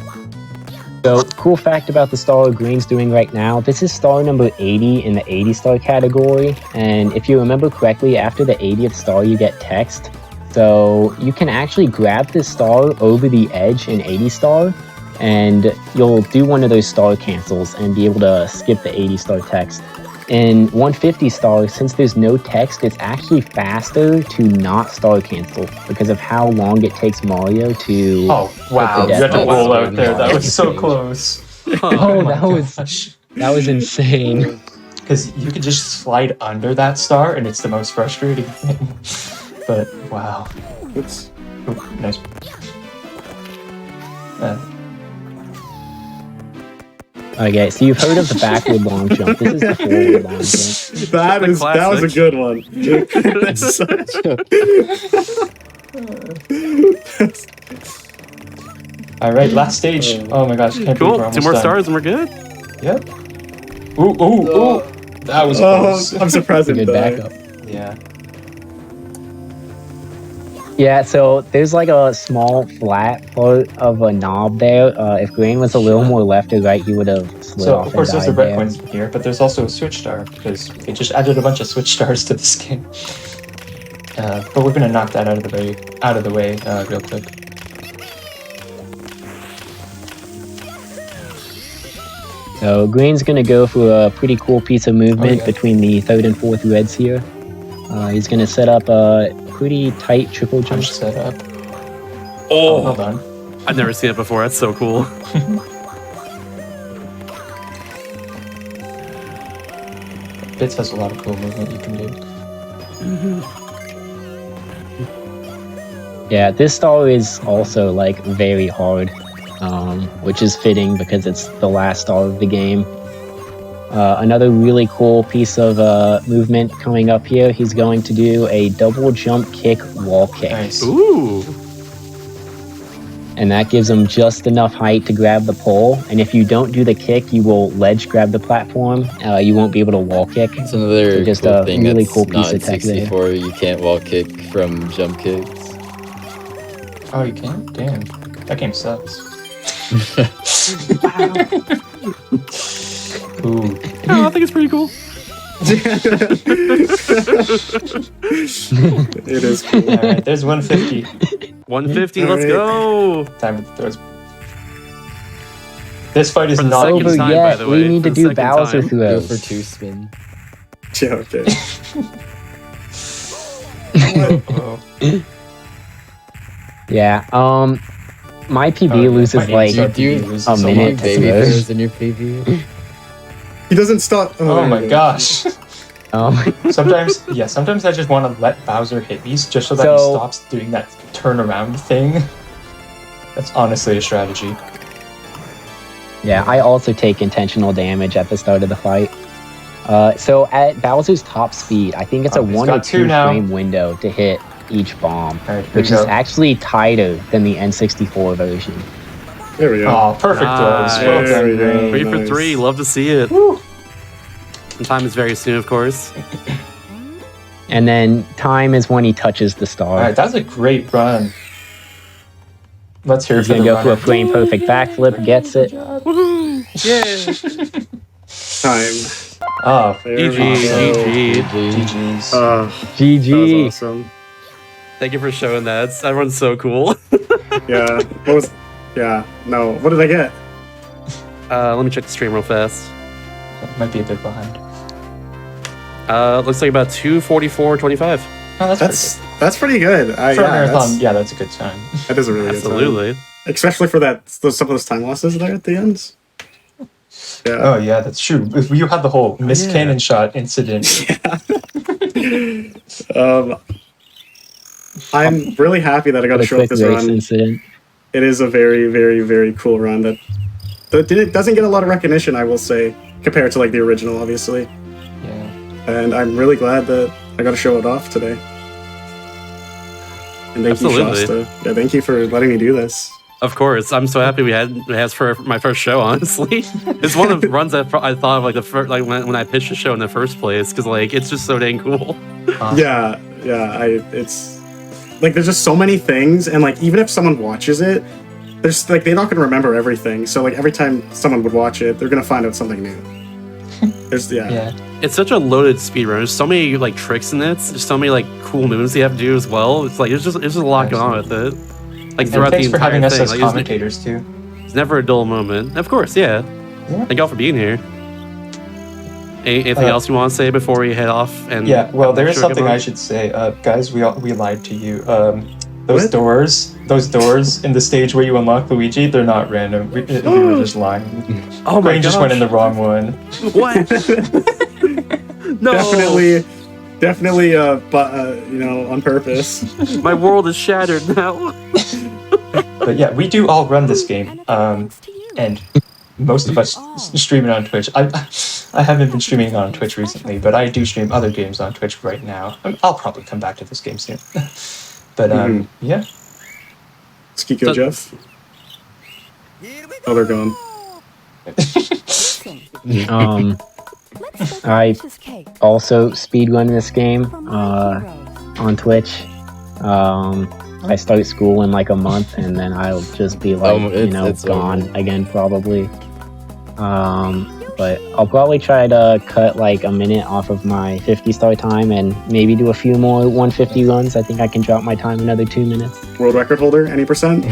So, cool fact about the star Green's doing right now, this is star number 80 in the 80 star category, and if you remember correctly, after the 80th star you get text. So you can actually grab this star over the edge in 80 star, and you'll do one of those star cancels and be able to skip the 80 star text. In 150 star, since there's no text, it's actually faster to not star cancel because of how long it takes Mario to... Oh, wow. the You had to death roll box. out there. That was so Change. close. Oh, my that gosh. was insane. Because you could just slide under that star, and it's the most frustrating thing. But, wow. It's Ooh, nice. Okay, so you've heard of the backward long jump. This is the forward long jump. that was a classic. good one. That's such- Alright, last stage. Oh my gosh, can't believe we're Cool. almost 2 more done. stars and we're good. Yep. Ooh. That was close. I'm surprised it Good died. backup. Yeah. Yeah, so there's like a small flat part of a knob there. If Green was a little more left or right, he would have slid So, off of course, and there's the died red there. coins here, but there's also a switch star, because they just added a bunch of switch stars to this game. But we're gonna knock that out of the way real quick. So Green's gonna go for a pretty cool piece of movement yeah. between the third and fourth reds here. He's gonna set up a pretty tight triple jump. Punch set up. Oh, Well done. I've never seen it before. That's so cool. Bits has a lot of cool movement you can do. Yeah, this star is also like very hard, which is fitting because it's the last star of the game. Another really cool piece of movement coming up here. He's going to do a double jump kick wall kick. Nice. Ooh. And that gives him just enough height to grab the pole. And if you don't do the kick, you will ledge grab the platform. You won't be able to wall kick. It's another Just cool a thing really that's cool piece not of tech there. 64. You can't wall kick from jump kicks. Oh, you can? Damn. That game sucks. Ooh. Oh, I think it's pretty cool. It is cool. All right, there's 150. 150, All let's right. go. Time with the throws. This fight is For the not second Over easy. time, by yet. the way, We need for to the do second Bowser time. Go throws. for 2 spin. Yeah, okay. Oh. Yeah. My PB Oh, yeah, loses my like name's Do you PB do loses a so minute much. to baby throw. throws in your PV? He doesn't stop. Oh there my we go. gosh. um, Sometimes I just want to let Bowser hit me just so that he So- stops doing that turnaround thing. That's honestly a strategy. Yeah, I also take intentional damage at the start of the fight. So at Bowser's top speed, I think it's a Oh, he's 1 got or 2 2 now. frame window to hit each bomb, All right, here which we is go. actually tighter than the N64 version. There we go. Oh, perfect throws. Nice. Well There done, we go. Ray. 3 for Nice. 3, love to see it. Woo. And time is very soon, of course. And then time is when he touches the star. All right, that's a great run. Let's hear it He's for gonna the go for a runner. frame perfect backflip, gets it. Yeah. Time. Oh, There GG, we go. GG. GG's. That was GG. awesome. Thank you for showing that. That runs so cool. Yeah. What was? Yeah. No. What did I get? Let me check the stream real fast. Might be a bit behind. Looks like about 244.25. Oh, that's That's pretty good. pretty good. For a Yeah, marathon, yeah, that's a good time. that is a really good time. Absolutely. Especially for some of those time losses there at the end. Yeah. Oh yeah, that's true. If you had the whole missed yeah. cannon shot incident. I'm really happy that I got What to a show up quick this race run. incident. It is a very, very, very cool run that doesn't get a lot of recognition, I will say, compared to like the original, obviously. Yeah. And I'm really glad that I got to show it off today. And thank Absolutely. you, Shasta. Yeah, thank you for letting me do this. Of course, I'm so happy we had it for my first show. Honestly, it's one of the runs that I thought of like the first, like when I pitched the show in the first place, because like it's just so dang cool. Awesome. Yeah, it's like there's just so many things, and like even if someone watches it, there's like they're not gonna remember everything. So like every time someone would watch it, they're gonna find out something new. There's Yeah. It's such a loaded speedrun. There's so many like tricks in it. There's so many like cool moves you have to do as well. It's like it's just a lot going on with it. Like And throughout thanks the for entire having us thing, as like, commentators too. it's never a dull moment. Of course, yeah. Yeah. Thank y'all for being here. Anything else you want to say before we head off? And Yeah, well, there is Sure, something come on. I should say, guys. We lied to you. Those What? doors in the stage where you unlock Luigi, they're not random. We were just lying. Oh my Brain just went in the gosh. wrong one. What? No. definitely, on purpose. My world is shattered now. But yeah, we do all run this game, and most of us stream it on Twitch. I haven't been streaming on Twitch recently, but I do stream other games on Twitch right now. I'll probably come back to this game soon. But yeah. It's Kiko So- Jeff. Oh, they're gone. I also speedrun this game on Twitch. I start school in like a month, and then I'll just be like, it's gone over. again probably. But I'll probably try to cut like a minute off of my 50 star time and maybe do a few more 150 runs. I think I can drop my time another 2 minutes. World record holder, any percent?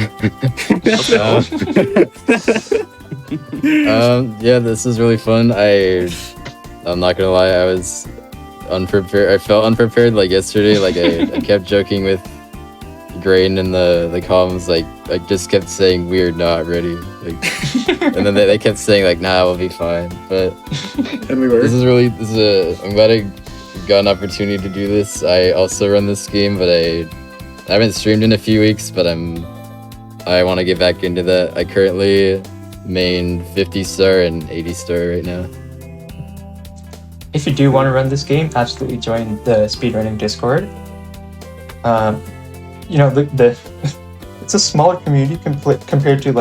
Yeah, this is really fun. I'm not gonna lie, I was unprepared. I felt unprepared like yesterday. Like I kept joking with Grain in the comments. Like I just kept saying we're not ready. Like, and then they kept saying like, nah, we'll be fine. But And we were. I'm glad I got an opportunity to do this. I also run this game, but I haven't streamed in a few weeks. But I want to get back into that. I currently main 50 star and 80 star right now. If you do want to run this game, absolutely join the speedrunning Discord. It's a smaller community compared to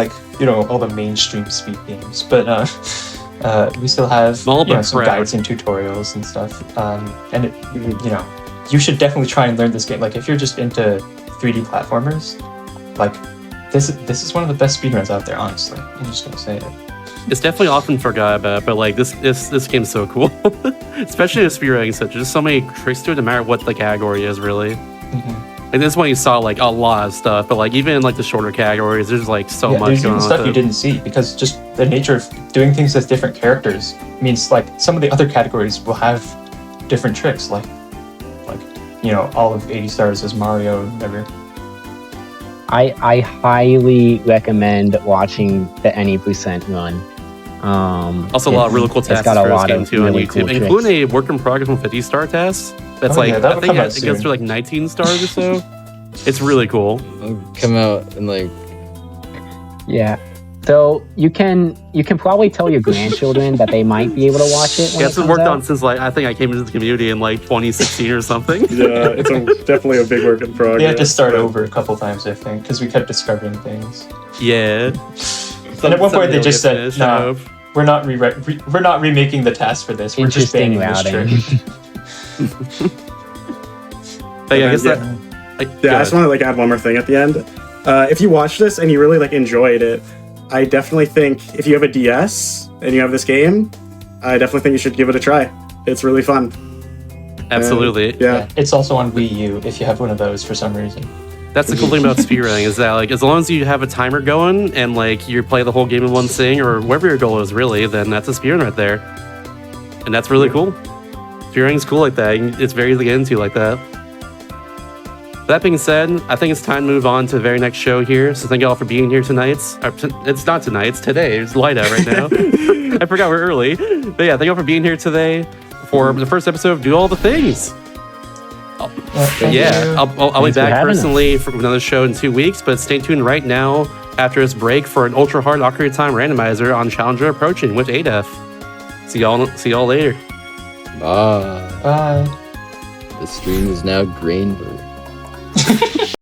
all the mainstream speed games, but we still have Small but some proud. guides and tutorials and stuff. And you should definitely try and learn this game. Like if you're just into 3D platformers, like this is one of the best speedruns out there. Honestly, I'm just gonna say it. it's definitely often forgot about, but like this game's so cool. Especially the speedrunning such. There's so many tricks to it no matter what the category is really. And this one you saw like a lot of stuff, but like even in like the shorter categories, there's like so much there's going even on. stuff with you it. didn't see because just the nature of doing things as different characters means like some of the other categories will have different tricks, like all of 80 stars as Mario and whatever. I highly recommend watching the Any Percent run. Also, a lot of really cool tasks got a for this lot game of too on really YouTube, cool including a work in progress from 50-star test. That's Oh, like yeah, that I will think come out it gets soon. to like 19 stars or so. It's really cool. It'll come out in like Yeah. So you can probably tell your grandchildren that they might be able to watch it when Yeah, it it's been comes worked out. on since like I think I came into the community in like 2016 or something. Yeah, it's definitely a big work in progress. We had to start but- over a couple times, I think, because we kept discovering things. Yeah. And at one point they Someday just it'll get said, finished, I "Nah, hope. we're not remaking the task for this. We're just Interesting banning this routing. trick." But yeah, I And guess then, that. Yeah, I just want to like add one more thing at the end. If you watch this and you really like enjoyed it, I definitely think if you have a DS and you have this game, I definitely think you should give it a try. It's really fun. Absolutely. Yeah. It's also on Wii U if you have one of those for some reson. That's the cool thing about speedrunning is that like as long as you have a timer going and like you play the whole game in one sitting or whatever your goal is really, then that's a speedrun right there. And that's really cool. Speedrunning's cool like that. It's very easy to get into like that. That being said, I think it's time to move on to the very next show here. So thank you all for being here tonight. It's not tonight, it's today. It's light out right now. I forgot we're early. But yeah, thank you all for being here today for the first episode of Do All the Things. Yeah, I'll be Thanks for back having us. personally for another show in 2 weeks, but stay tuned right now after this break for an ultra hard Ocarina of Time randomizer on Challenger Approaching with ADEF. See y'all later. ah, Bye. the stream is now Grainberg.